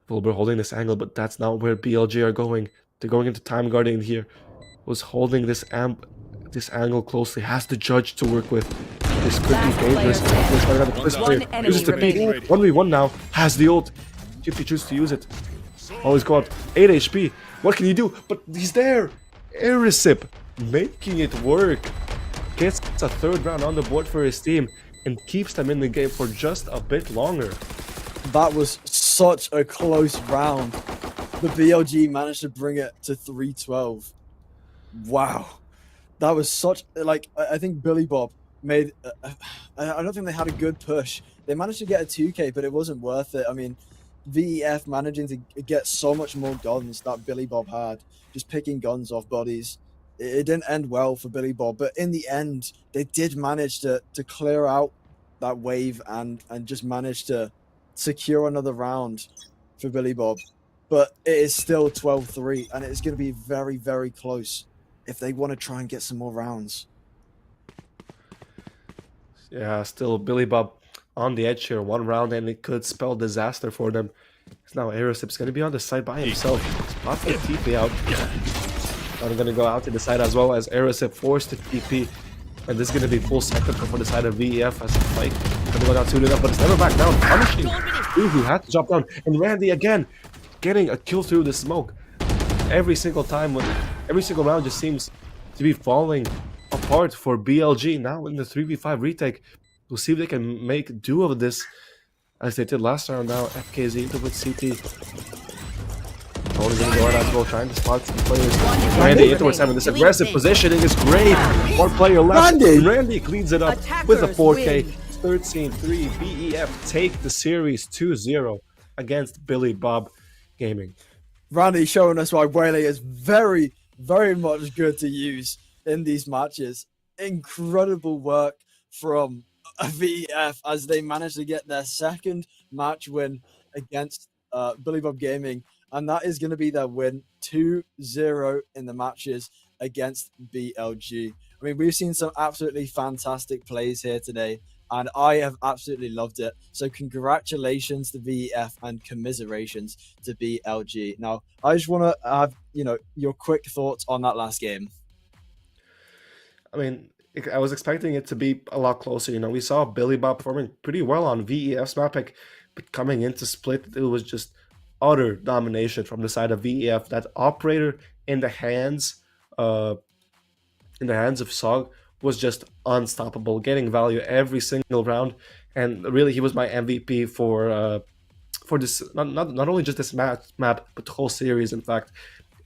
Wilbur holding this angle, but that's not where BLG are going. They're going into Time Guardian here. Was holding this angle closely. Has the Judge to work with. This could be dangerous. First player uses the peek. 1v1 now. Has the ult. If he chooses to use it. Always go up. 8 HP. What can he do? But he's there. Erisip making it work. Gets a third round on the board for his team and keeps them in the game for just a bit longer. That was such a close round. The BLG managed to bring it to 3-12. Wow. That was such, like, I think Billy Bob made, I don't think they had a good push. They managed to get a 2K, but it wasn't worth it. I mean, VEF managing to get so much more guns that Billy Bob had, just picking guns off bodies. It didn't end well for Billy Bob, but in the end, they did manage to clear out that wave and just manage to secure another round for Billy Bob. But it is still 12-3, and it's going to be very, very close if they want to try and get some more rounds. Yeah, still Billy Bob on the edge here. One round and it could spell disaster for them. Now Erisip's going to be on the side by himself. Spot the TP out. I'm going to go out to the side as well as Erisip forced to TP. And this is going to be full setup for the side of VEF as a fight. Going to go down 2-0, but it's never back down. Punishing who had to drop down. And Randy again getting a kill through the smoke. Every single time, every single round just seems to be falling apart for BLG. Now in the 3v5 retake, we'll see if they can make do of this as they did last round. Now FKZ with CT. Only gonna go out as well, trying to spot some players. Randy in towards 7. This aggressive positioning is great. One player left. Randy cleans it up with a 4K. 13-3. BEF take the series 2-0 against Billy Bob Gaming. Randy showing us why Whaley is very, very much good to use in these matches. Incredible work from VEF as they managed to get their second match win against Billy Bob Gaming. And that is going to be their win 2-0 in the matches against BLG. I mean, we've seen some absolutely fantastic plays here today, and I have absolutely loved it. So congratulations to VEF and commiserations to BLG. Now, I just want to have, your quick thoughts on that last game. I mean, I was expecting it to be a lot closer. We saw Billy Bob performing pretty well on VEF's map pick, but coming into Split, it was just utter domination from the side of VEF. That operator in the hands of Sog was just unstoppable, getting value every single round. And really, he was my MVP for this, not only just this map, but the whole series. In fact,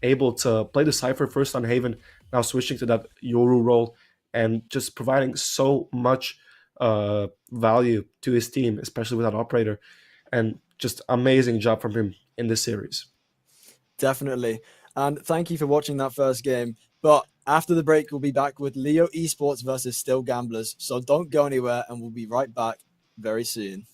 able to play the Cypher first on Haven, now switching to that Yoru role, and just providing so much value to his team, especially with that operator. And just amazing job from him in this series. Definitely. And thank you for watching that first game. But after the break, we'll be back with Leo Esports versus Still Gamblers. So don't go anywhere, and we'll be right back very soon.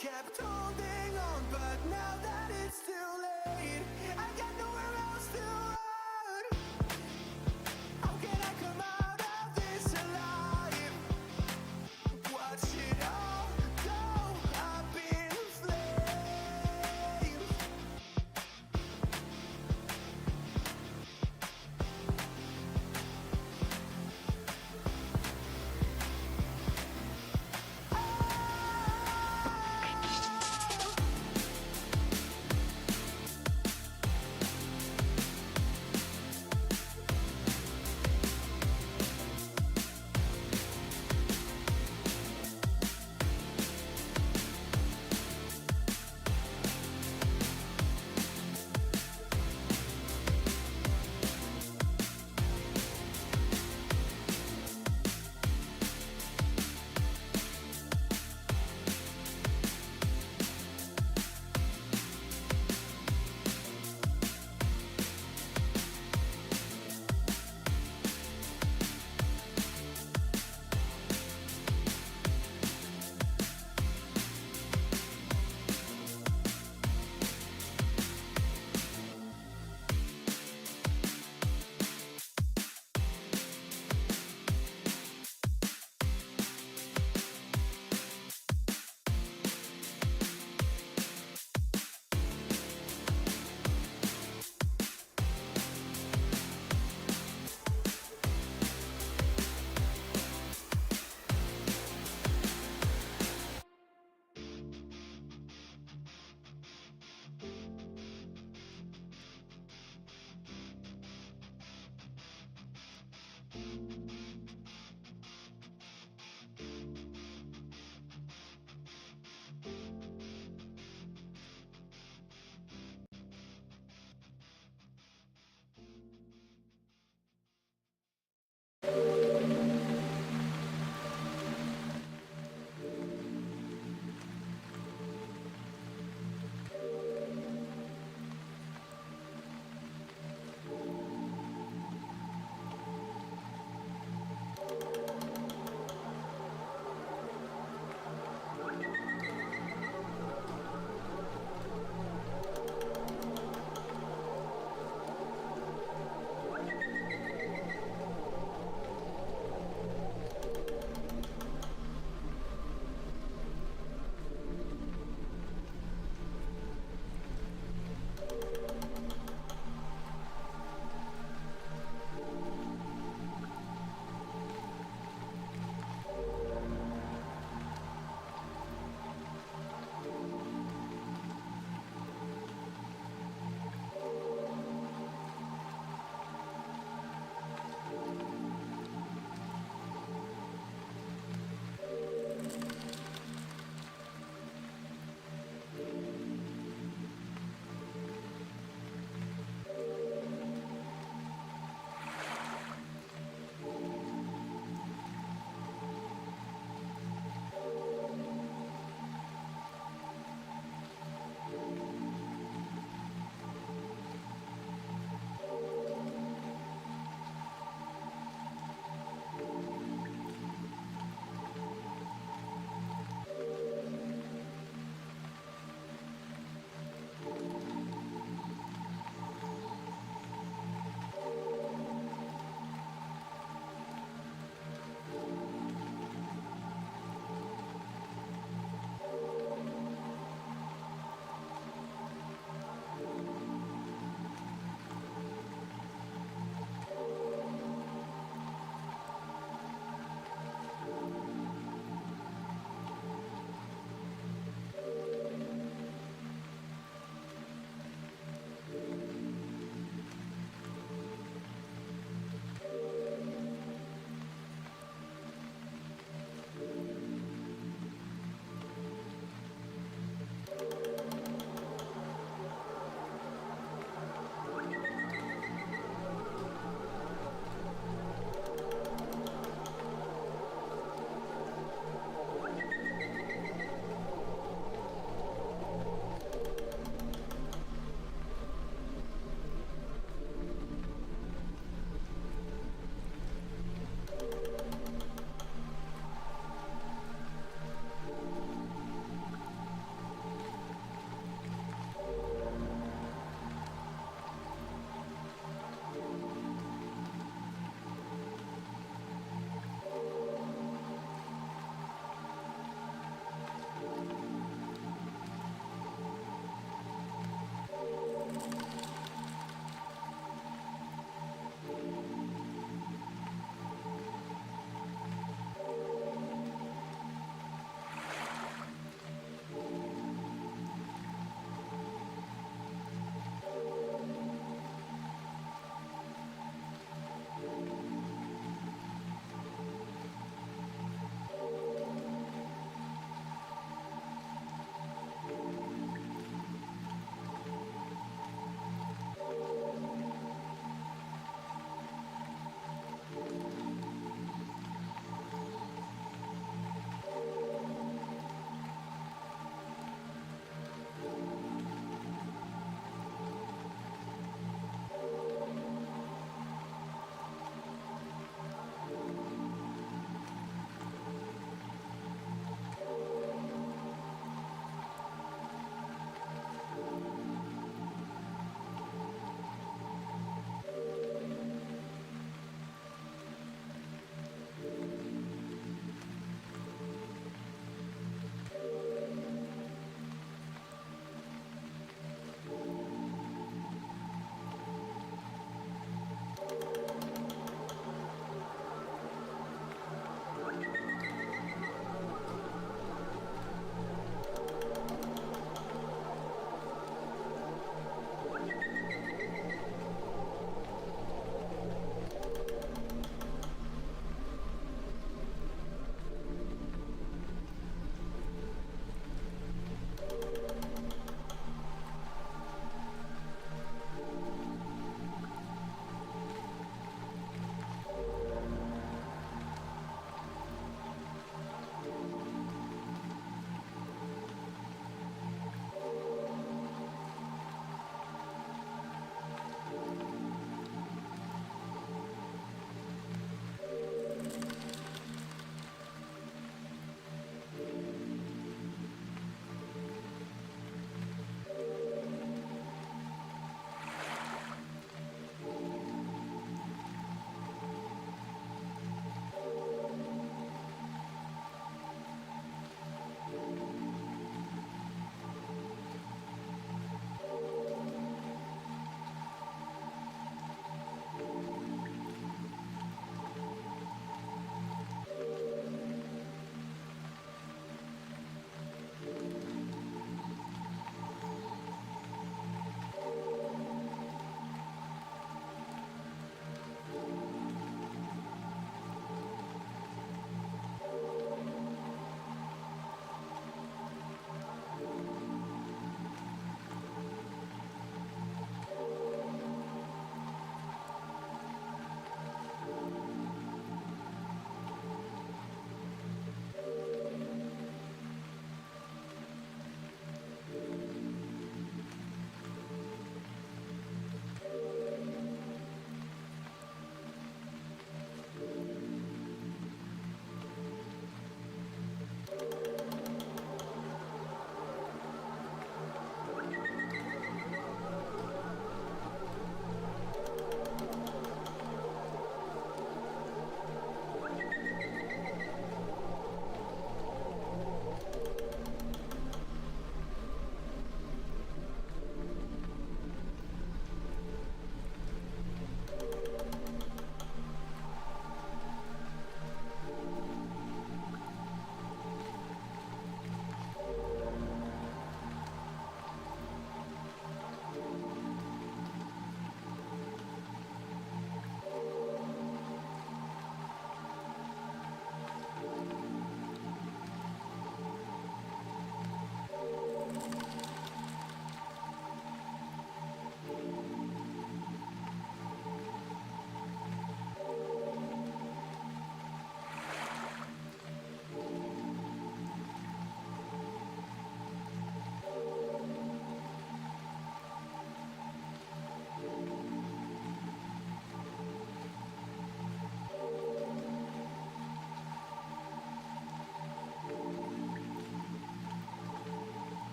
Kept holding on, but now that it's too late, I got nowhere else to run. How can I come out of this alive? Watch it all go up in flames.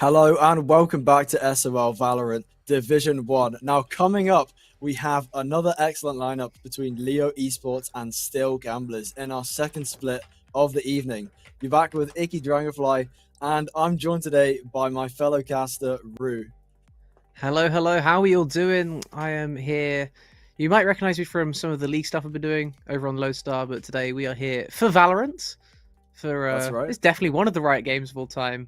Hello and welcome back to SOL Valorant Division 1. Now coming up, we have another excellent lineup between Leo Esports and Still Gamblers in our second split of the evening. You're back with Icky Dragonfly, and I'm joined today by my fellow caster, Rue. Hello, hello. How are you all doing? I am here. You might recognize me from some of the league stuff I've been doing over on Lodestar, but today we are here for Valorant. That's right. It's definitely one of the right games of all time.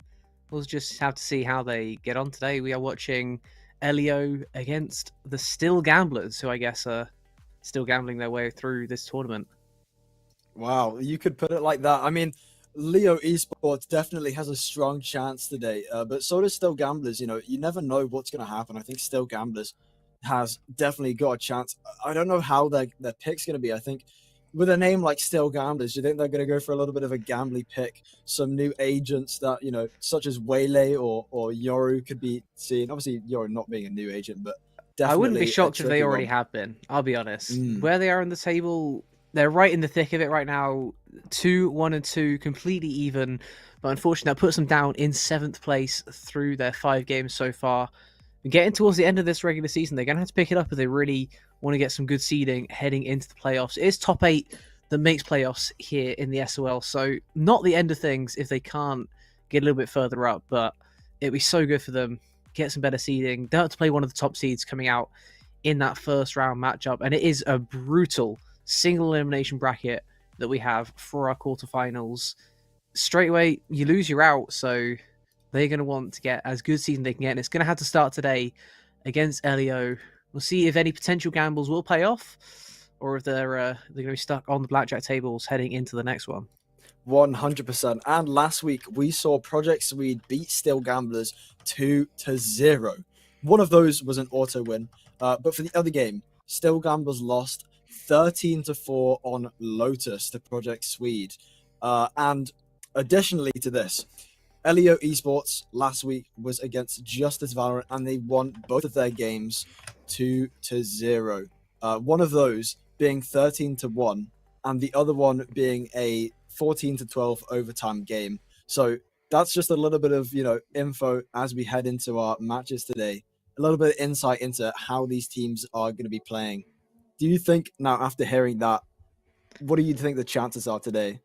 We'll just have to see how they get on today. We are watching Elio against the Still Gamblers, who I guess are still gambling their way through this tournament. Wow, you could put it like that. I mean, Leo Esports definitely has a strong chance today, but so does Still Gamblers. You know, you never know what's going to happen. I think Still Gamblers has definitely got a chance. I don't know how their pick's going to be. I think with a name like Still Gamblers, you think they're going to go for a little bit of a gambly pick, some new agents that, you know, such as Waylay or Yoru could be seen. Obviously, Yoru not being a new agent, but definitely I wouldn't be a shocked if they tricky already one. have been. I'll be honest. Mm. Where they are in the table, they're right in the thick of it right now. 2-1-2, completely even. But unfortunately, that puts them down in 7th place through their 5 games so far. And getting towards the end of this regular season, they're going to have to pick it up if they really want to get some good seeding heading into the playoffs. It is top 8 that makes playoffs here in the SOL. So not the end of things if they can't get a little bit further up. But it'd be so good for them. Get some better seeding. They have to play one of the top seeds coming out in that first round matchup. And it is a brutal single elimination bracket that we have for our quarterfinals. Straight away, you lose, you're out. So they're going to want to get as good season they can get. And it's going to have to start today against Elio. We'll see if any potential gambles will pay off or if they're going to be stuck on the blackjack tables heading into the next one. 100%. And last week, we saw Project Swede beat Still Gamblers 2-0. One of those was an auto win. But for the other game, Still Gamblers lost 13-4 on Lotus to Project Swede. And additionally to this, Elio Esports last week was against Justice Valorant, and they won both of their games 2-0. One of those being 13-1, and the other one being a 14-12 overtime game. So that's just a little bit of, you know, info as we head into our matches today. A little bit of insight into how these teams are going to be playing. Do you think now, after hearing that, what do you think the chances are today?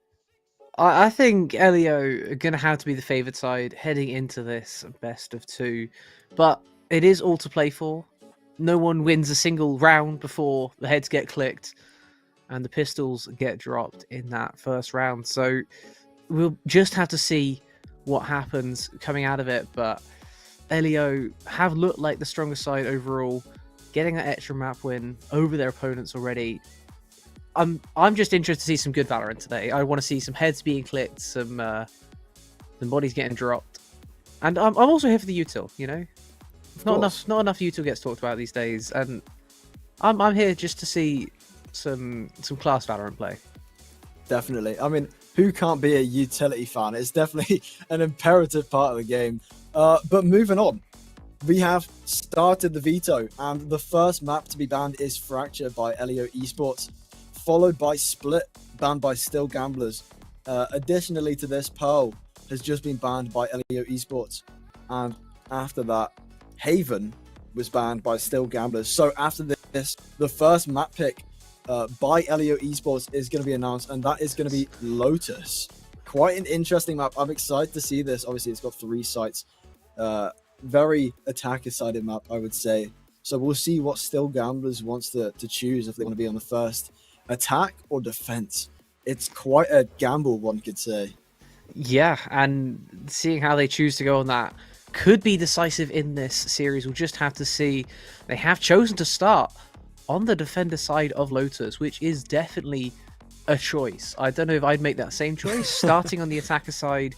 I think Elio are going to have to be the favoured side heading into this best of 2. But it is all to play for. No one wins a single round before the heads get clicked and the pistols get dropped in that first round. So we'll just have to see what happens coming out of it. But Elio have looked like the stronger side overall, getting that extra map win over their opponents already. I'm just interested to see some good Valorant today. I want to see some heads being clicked, some bodies getting dropped, and I'm also here for the util. You know, not enough util gets talked about these days, and I'm here just to see some class Valorant play. Definitely. I mean, who can't be a utility fan? It's definitely an imperative part of the game. But moving on, we have started the veto, and the first map to be banned is Fracture by Elio Esports, followed by Split, banned by Still Gamblers. Additionally to this, Pearl has just been banned by Elio Esports. And after that, Haven was banned by Still Gamblers. So after this, the first map pick by Elio Esports is going to be announced, and that is going to be Lotus. Quite an interesting map. I'm excited to see this. Obviously, it's got 3 sites. Very attacker-sided map, I would say. So we'll see what Still Gamblers wants to choose, if they want to be on the first attack or defense. It's quite a gamble, one could say. Yeah, and seeing how they choose to go on that could be decisive in this series. We'll just have to see. They have chosen to start on the defender side of Lotus, which is definitely a choice. I don't know if I'd make that same choice. Starting on the attacker side,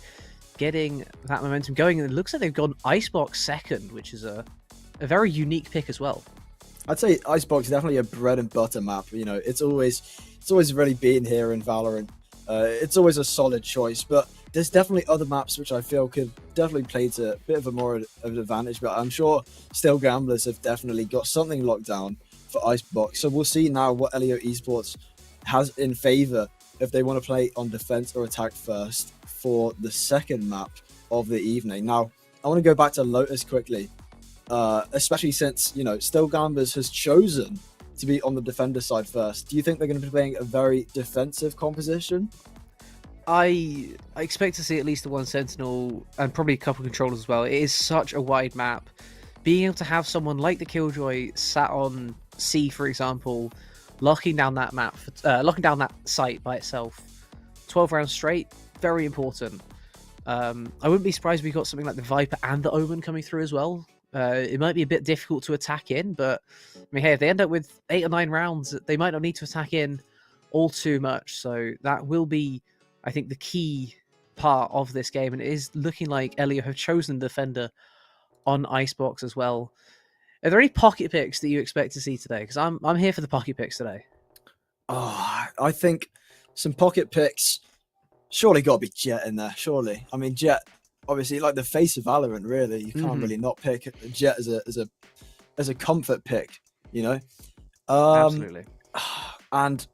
getting that momentum going, and it looks like they've gone Icebox second, which is a very unique pick as well. I'd say Icebox is definitely a bread and butter map. You know, it's always really been here in Valorant. It's always a solid choice, but there's definitely other maps which I feel could definitely play to a bit of a more of an advantage. But I'm sure Still Gamblers have definitely got something locked down for Icebox. So we'll see now what Elio Esports has in favor, if they want to play on defense or attack first for the second map of the evening. Now, I want to go back to Lotus quickly, especially since, you know, Still Gambers has chosen to be on the defender side first. Do you think they're going to be playing a very defensive composition? I expect to see at least the one Sentinel and probably a couple of controllers as well. It is such a wide map. Being able to have someone like the Killjoy sat on C, for example, locking down that map, locking down that site by itself, 12 rounds straight, very important. I wouldn't be surprised if we got something like the Viper and the Omen coming through as well. It might be a bit difficult to attack in, but I mean, hey, if they end up with 8 or 9 rounds, they might not need to attack in all too much. So that will be, I think, the key part of this game, and it is looking like Elio have chosen defender on Icebox as well. Are there any pocket picks that you expect to see today? Because I'm here for the pocket picks today. Oh, I think some pocket picks. Surely got to be Jet in there. Surely, I mean, Jet, obviously, like the face of Valorant. Really, you can't really not pick Jet as a comfort pick. You know, Absolutely. And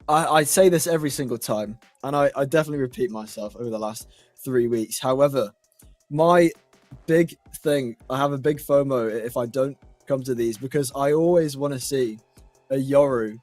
I say this every single time, and I definitely repeat myself over the last 3 weeks. However, my big thing, I have a big FOMO if I don't come to these, because I always want to see a Yoru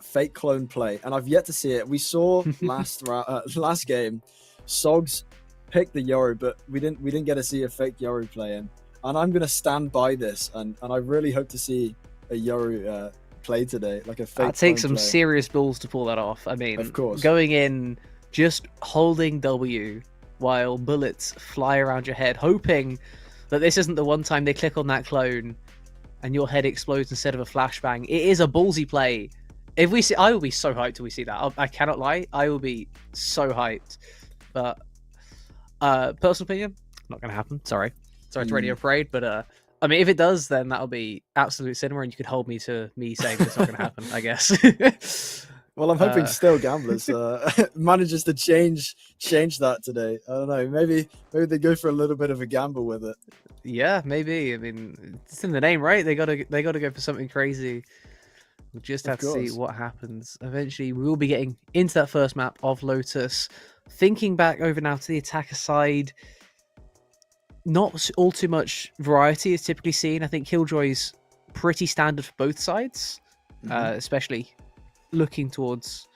fake clone play, and I've yet to see it. We saw last game, Sogs picked the Yoru, but we didn't get to see a fake Yoru play in, and I'm gonna stand by this, and I really hope to see a Yoru play today, like a fake. That takes clone some play. serious balls to pull that off. I mean, Of course. going in, just holding W while bullets fly around your head, hoping that this isn't the one time they click on that clone and your head explodes instead of a flashbang. It is a ballsy play. If we see, I will be so hyped till we see that. I cannot lie, I will be so hyped. But personal opinion, not gonna happen. Sorry to Radio Parade, but I mean, if it does, then that'll be absolute cinema, and you could hold me to me saying it's not gonna happen, I guess. Well, I'm hoping Still Gamblers manages to change that today. I don't know. Maybe they go for a little bit of a gamble with it. Yeah, maybe. I mean, it's in the name, right? They gotta go for something crazy. We'll just have to see what happens. Eventually, we will be getting into that first map of Lotus. Thinking back over now to the attacker side, not all too much variety is typically seen. I think Killjoy's pretty standard for both sides, especially looking towards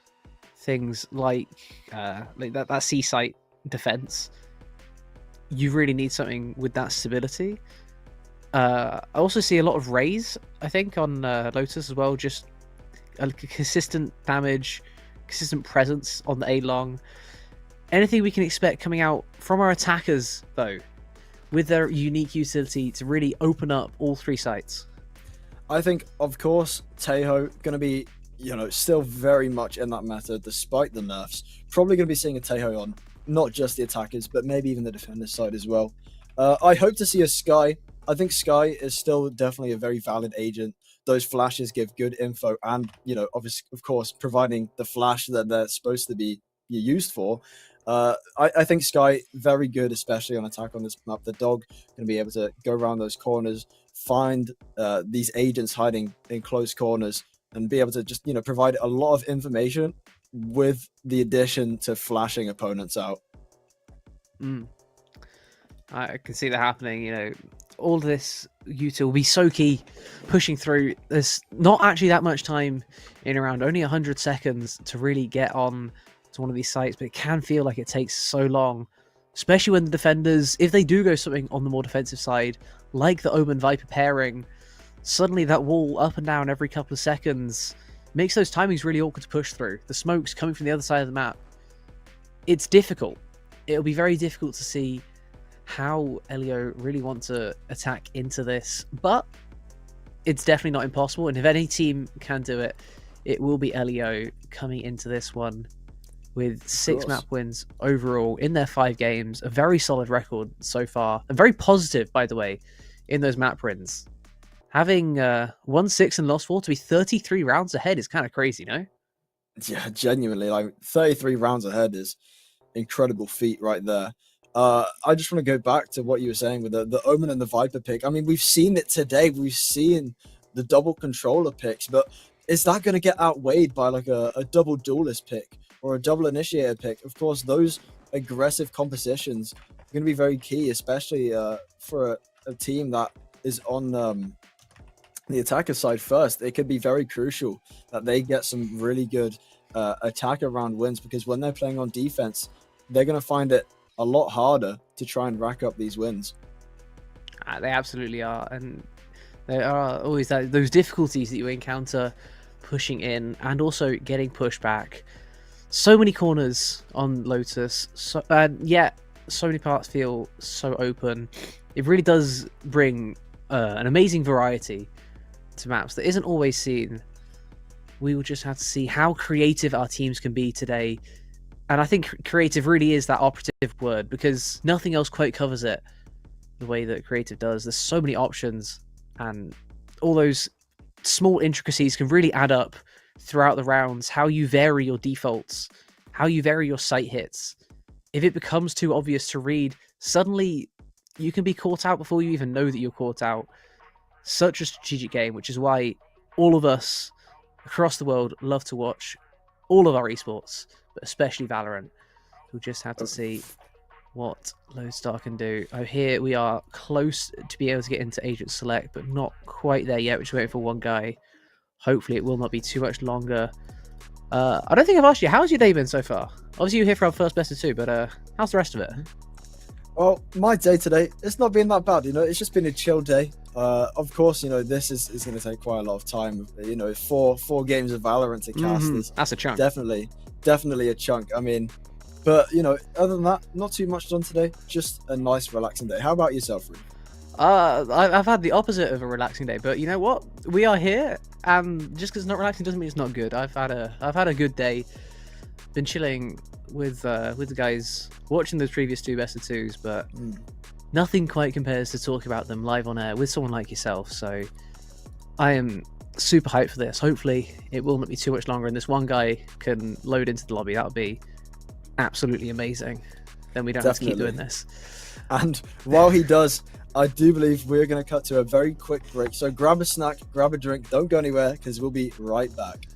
things like that C site defense. You really need something with that stability. I also see a lot of Rays, I think, on Lotus as well. Just a consistent damage, consistent presence on the A-long. Anything we can expect coming out from our attackers, though, with their unique utility to really open up all 3 sites? I think, of course, Tejo going to be, you know, still very much in that meta despite the nerfs. Probably going to be seeing a Tejo on not just the attackers, but maybe even the defender side as well. I hope to see a Skye. I think Skye is still definitely a very valid agent. Those flashes give good info, and, you know, obviously, of course, providing the flash that they're supposed to be used for. I think Skye very good, especially on attack on this map. The dog going to be able to go around those corners, find these agents hiding in close corners, and be able to just, you know, provide a lot of information with the addition to flashing opponents out. I can see that happening. You know, all of this util will be so key pushing through. There's not actually that much time in around, only 100 seconds to really get on to one of these sites, but it can feel like it takes so long, especially when the defenders, if they do go something on the more defensive side, like the Omen Viper pairing, suddenly that wall up and down every couple of seconds makes those timings really awkward to push through. The smoke's coming from the other side of the map. It's difficult. It'll be very difficult to see how Elio really want to attack into this, but it's definitely not impossible, and if any team can do it, it will be Elio coming into this one with 6 map wins overall in their 5 games. A very solid record so far, and very positive, by the way, in those map wins. Having won 6 and lost 4 to be 33 rounds ahead is kind of crazy, no? Yeah, genuinely, like 33 rounds ahead is incredible feat right there. I just want to go back to what you were saying with the Omen and the Viper pick. I mean, we've seen it today. We've seen the double controller picks, but is that going to get outweighed by like a double duelist pick or a double initiator pick? Of course, those aggressive compositions going to be very key, especially for a team that is on the attacker side first. It could be very crucial that they get some really good attacker round wins, because when they're playing on defense, they're going to find it a lot harder to try and rack up these wins. They absolutely are, and there are always those difficulties that you encounter pushing in and also getting pushed back. So many corners on Lotus, yet so many parts feel so open. It really does bring an amazing variety to maps that isn't always seen. We will just have to see how creative our teams can be today. And I think creative really is that operative word, because nothing else quite covers it the way that creative does. There's so many options, and all those small intricacies can really add up throughout the rounds. How you vary your defaults, how you vary your sight hits. If it becomes too obvious to read, suddenly you can be caught out before you even know that you're caught out. Such a strategic game, which is why all of us across the world love to watch all of our esports, but especially Valorant. We'll just have to see what Lodestar can do. Oh, here we are close to be able to get into Agent Select, but not quite there yet. We're just waiting for one guy. Hopefully it will not be too much longer. I don't think I've asked you, how's your day been so far? Obviously you're here for our first best of two, but how's the rest of it? Well, my day today, it's not been that bad, it's just been a chill day. Of course, this is going to take quite a lot of time. Four games of Valorant to cast is That's a chunk. definitely a chunk. I mean, but other than that, not too much done today. Just a nice, relaxing day. How about yourself, Reed? I've had the opposite of a relaxing day, but you know what? We are here, and just because it's not relaxing doesn't mean it's not good. I've had a good day. Been chilling with the guys, watching those previous two best of twos, but nothing quite compares to talk about them live on air with someone like yourself. So I am super hyped for this. Hopefully it will not be too much longer, and this one guy can load into the lobby. That would be absolutely amazing. Then we don't have to keep doing this. And while he does, I do believe we're going to cut to a very quick break. So grab a snack, grab a drink, don't go anywhere, because we'll be right back.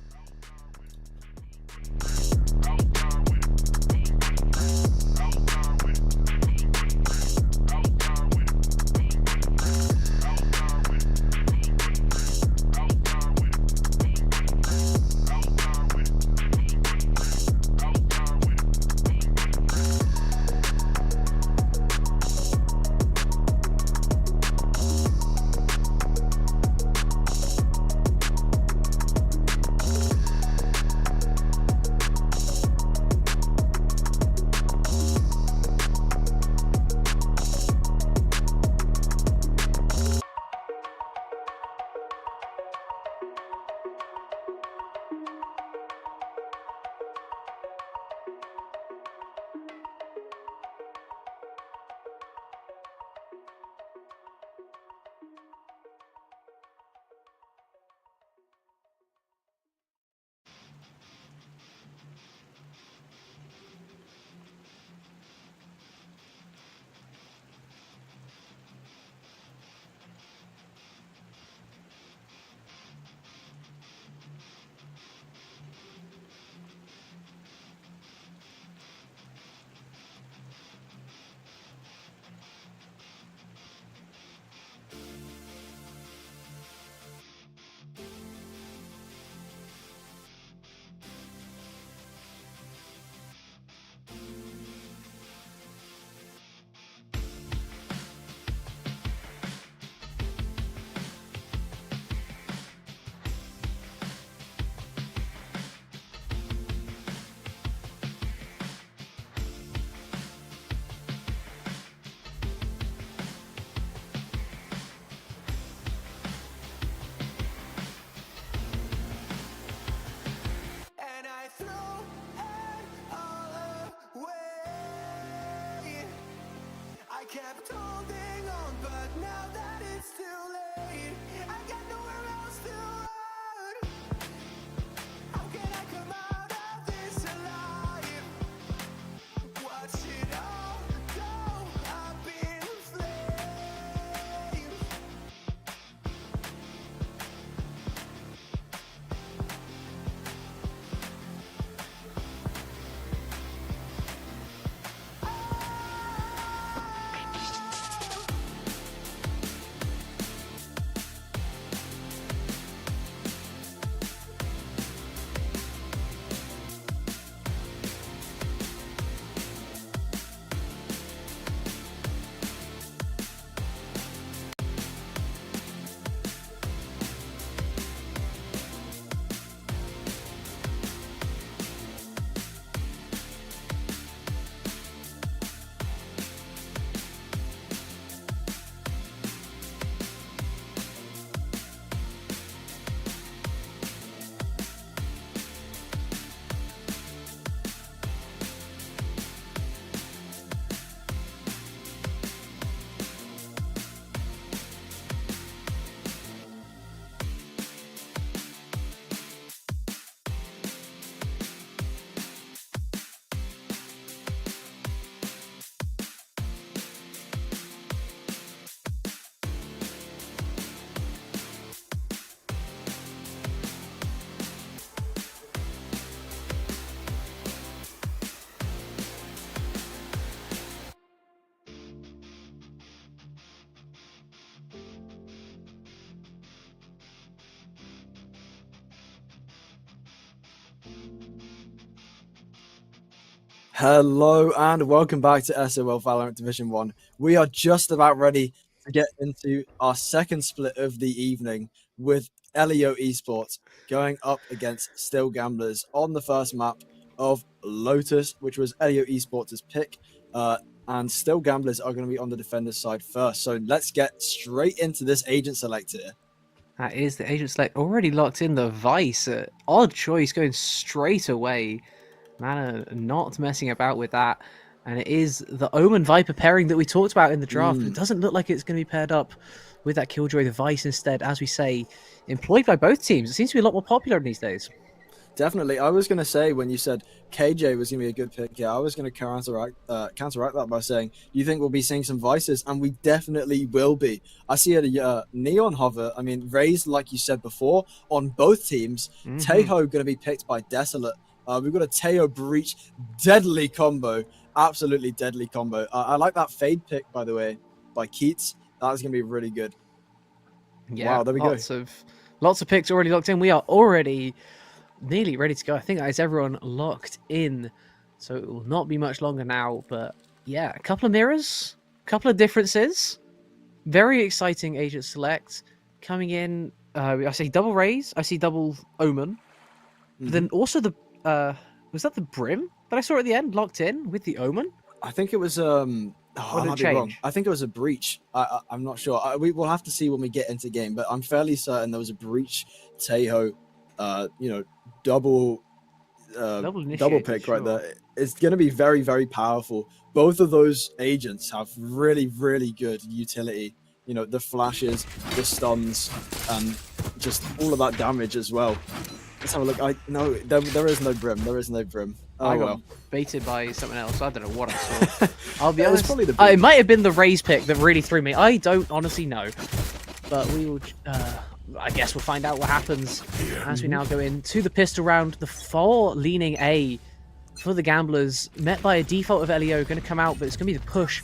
Kept holding on, but now that it's too late, I got nowhere else to run. How can I come out of this alive? Watch it all go up in flames. Hello and welcome back to SOL Valorant Division 1. We are just about ready to get into our second split of the evening with Lodestar Esports going up against Still Gamblers on the first map of Lotus, which was Lodestar Esports' pick. And Still Gamblers are going to be on the defender's side first. So let's get straight into this agent select here. That is the agent select already locked in the Vice. Odd choice going straight away. Man, not messing about with that. And it is the Omen Viper pairing that we talked about in the draft. But it doesn't look like it's going to be paired up with that Killjoy the Vice instead, as we say, employed by both teams. It seems to be a lot more popular these days. Definitely. I was going to say when you said KJ was going to be a good pick, yeah, I was going to counteract that by saying, you think we'll be seeing some Vices? And we definitely will be. I see a Neon Hover, I mean, raised, like you said before, on both teams. Teho going to be picked by Desolate. We've got a Teo Breach, deadly combo, absolutely deadly combo. I like that Fade pick, by the way, by Keats. That was going to be really good. Yeah, wow, there we go. Lots of picks already locked in. We are already nearly ready to go. I think that is everyone locked in, so it will not be much longer now. But yeah, a couple of mirrors, a couple of differences. Very exciting agent select coming in. I see double Raze, I see double Omen. But then also the was that the Brim that I saw at the end locked in with the Omen? I think it was I might be wrong. I think it was a Breach. I'm not sure. We will have to see when we get into game, but I'm fairly certain there was a Breach Teho double pick right there. It's going to be very, very powerful. Both of those agents have really, really good utility. You know, the flashes, the stuns, and just all of that damage as well. Let's have a look. No, there is no Brim. There is no Brim. Oh, I got well. baited by something else. I don't know what I saw. I'll be It was honest. probably the Brim. It might have been the Raze pick that really threw me. I don't honestly know. But we will... I guess we'll find out what happens as we now go into the pistol round. The 4 leaning A for the Gamblers, met by a default of Leo, going to come out, but it's going to be the push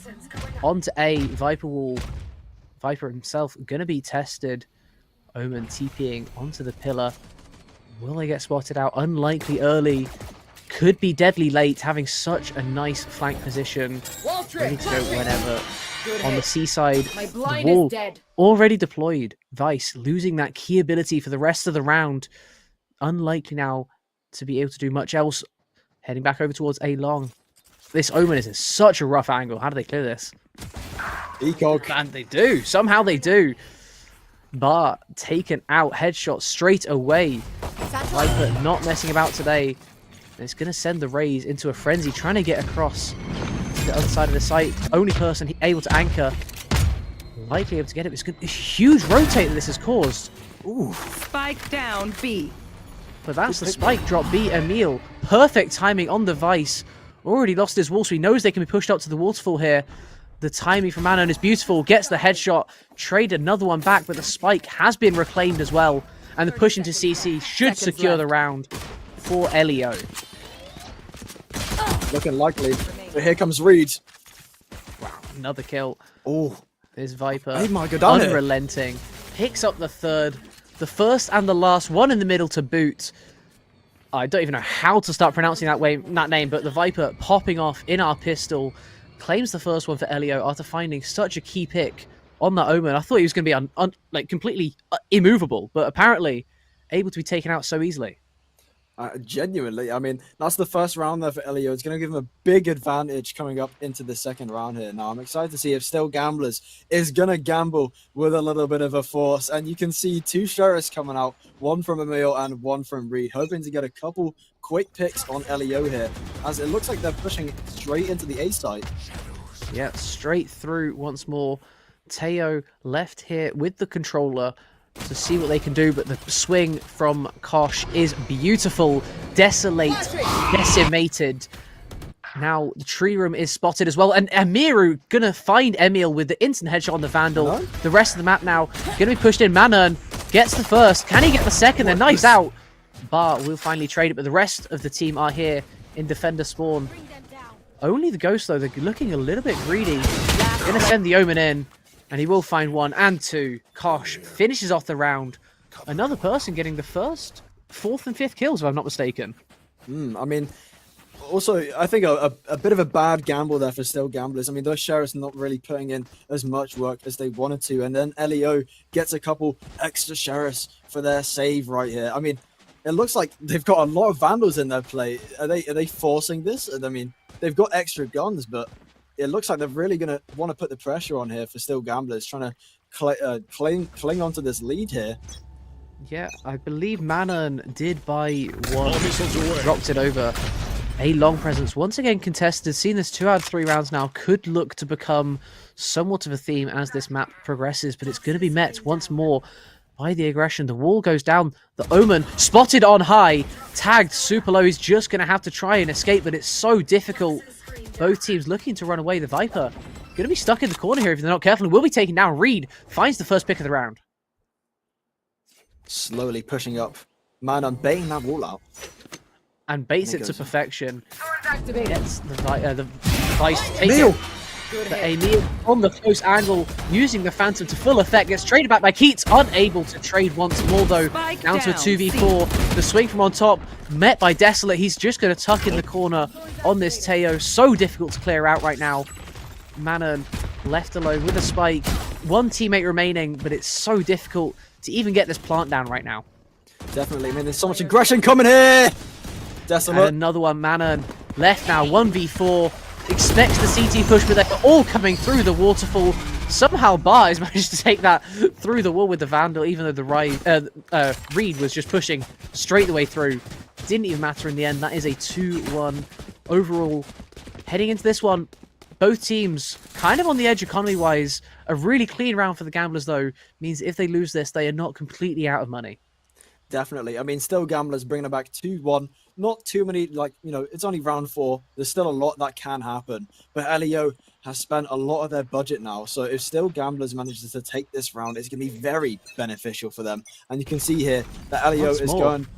onto A. Viper himself going to be tested. Omen TPing onto the pillar. Will they get spotted out? Unlikely early. Could be deadly late, having such a nice flank position. Ready to go whenever. On the seaside, My the blind wall is dead. already deployed. Vice losing that key ability for the rest of the round. Unlikely now to be able to do much else. Heading back over towards A long. This Omen is in such a rough angle. How do they clear this? Ecog. And they do. Somehow they do. But taken out. Headshot straight away. Viper not messing about today. And it's going to send the Raze into a frenzy, trying to get across to the other side of the site. Only person able to anchor. Likely able to get it. It's a huge rotate that this has caused. Ooh. Spike down B. But that's the spike drop B. Emil. Perfect timing on the Vice. Already lost his wall, so he knows they can be pushed up to the waterfall here. The timing from Manon is beautiful. Gets the headshot. Trade another one back, but the spike has been reclaimed as well. And the push into CC should secure the round for Elio. Looking likely. But here comes Reed. Wow, another kill. Oh, This Viper, he might go down here. unrelenting, picks up the third, the first and the last, one in the middle to boot. I don't even know how to start pronouncing that name, but the Viper popping off in our pistol, claims the first one for Elio after finding such a key pick on that Omen. I thought he was going to be like completely immovable, but apparently able to be taken out so easily. Genuinely, I mean, that's the first round there for Elio. It's going to give him a big advantage coming up into the second round here. Now, I'm excited to see if Still Gamblers is going to gamble with a little bit of a force. And you can see 2 sheriffs coming out, one from Emil and one from Reed, hoping to get a couple quick picks on Elio here, as it looks like they're pushing straight into the A site. Yeah, straight through once more. Teo left here with the controller to see what they can do, but the swing from Kosh is beautiful. Desolate, decimated. Now the tree room is spotted as well, and Amiru gonna find Emil with the instant headshot on the Vandal. Hello? The rest of the map now gonna be pushed in. Manon gets the first. Can he get the second? They're knives out. Bar will finally trade it, but the rest of the team are here in defender spawn. Only the Ghost, though, they're looking a little bit greedy. Gonna send the Omen in, and he will find 1 and 2. Kosh finishes off the round. Another person getting the first, 4th and 5th kills, if I'm not mistaken. I mean, Also, I think a bit of a bad gamble there for Still Gamblers. I mean, those sheriffs not really putting in as much work as they wanted to, and then LEO gets a couple extra sheriffs for their save right here. I mean, it looks like they've got a lot of vandals in their play. Are they forcing this? I mean, they've got extra guns, but it looks like they're really gonna want to put the pressure on here for Still Gamblers, trying to cling onto this lead here. Yeah, I believe Manon did buy one, dropped it over. A long presence, once again contested, seen this 2 out of 3 rounds now, could look to become somewhat of a theme as this map progresses, but it's going to be met once more by the aggression. The wall goes down, the Omen spotted on high, tagged super low. He's just going to have to try and escape, but it's so difficult. Both teams looking to run away. The Viper going to be stuck in the corner here if they're not careful, and will be taken down. Reed finds the first pick of the round. Slowly pushing up. Man, I'm baiting that wall out. And baits it to goes. perfection. Gets the Vice to take Neil! it. But Emil on the close angle, using the Phantom to full effect, gets traded back by Keats, unable to trade once more though. Spike Down to a down, 2v4. The swing from on top, met by Desolate. He's just going to tuck in the corner on this Teo. So difficult to clear out right now. Manon left alone with a spike. One teammate remaining, but it's so difficult to even get this plant down right now. Definitely. I mean, there's so much aggression coming here. Desolate. And another one, Manon left now, 1v4. Expects the CT push, but they're all coming through the waterfall. Somehow Bar has managed to take that through the wall with the Vandal, even though the Reed was just pushing straight the way through. Didn't even matter in the end. That is a 2-1 overall. Heading into this one, both teams kind of on the edge economy-wise. A really clean round for the Gamblers, though, means if they lose this, they are not completely out of money. Definitely. I mean, still Gamblers bringing it back 2-1. Not too many, like, you know, it's only round 4. There's still a lot that can happen. But LEO has spent a lot of their budget now. So if still Gamblers manages to take this round, it's going to be very beneficial for them. And you can see here that LEO is going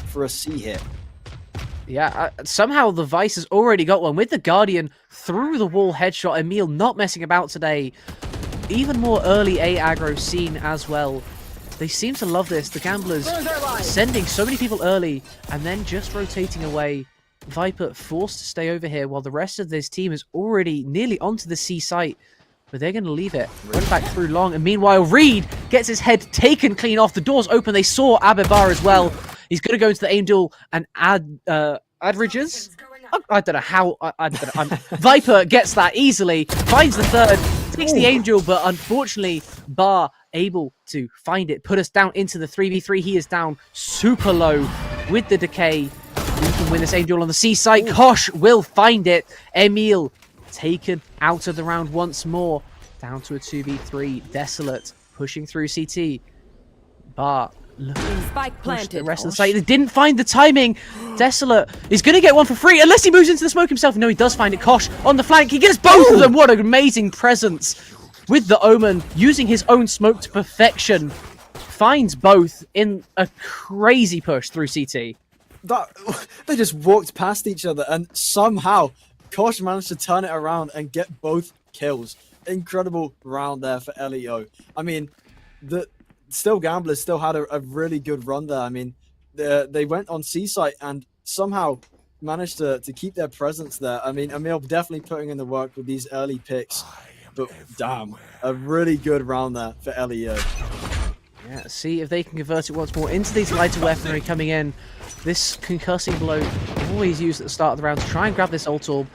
for a C hit. Yeah, somehow the Vice has already got one with the Guardian through the wall headshot. Emil not messing about today. Even more early A aggro seen as well. They seem to love this. The Gamblers sending so many people early and then just rotating away. Viper forced to stay over here while the rest of this team is already nearly onto the C site. But they're going to leave it. Run back through long. And meanwhile, Reed gets his head taken clean off. The door's open. They saw Abebar as well. He's going to go into the aim duel and Adridges. I don't know how. I don't know. Viper gets that easily. Finds the third. Takes the angel, but unfortunately, Bar able to find it. Put us down into the 3v3. He is down super low with the decay. We can win this angel on the C site. Kosh will find it. Emil taken out of the round once more. Down to a 2v3. Desolate pushing through CT. Bar looking Spike push planted. the rest of the site. They didn't find the timing. Desolate is going to get one for free unless he moves into the smoke himself. No, he does find it. Kosh on the flank. He gets both of them. What an amazing presence with the Omen using his own smoke to perfection. Finds both in a crazy push through CT. They just walked past each other and somehow Kosh managed to turn it around and get both kills. Incredible round there for LEO. I mean, the Still Gamblers still had a really good run there. I mean, they went on C site and somehow managed to keep their presence there. I mean, Emil definitely putting in the work with these early picks. But damn, a really good round there for LEO. Yeah, see if they can convert it once more into these lighter weaponry coming in. This concussing blow always used at the start of the round to try and grab this ult orb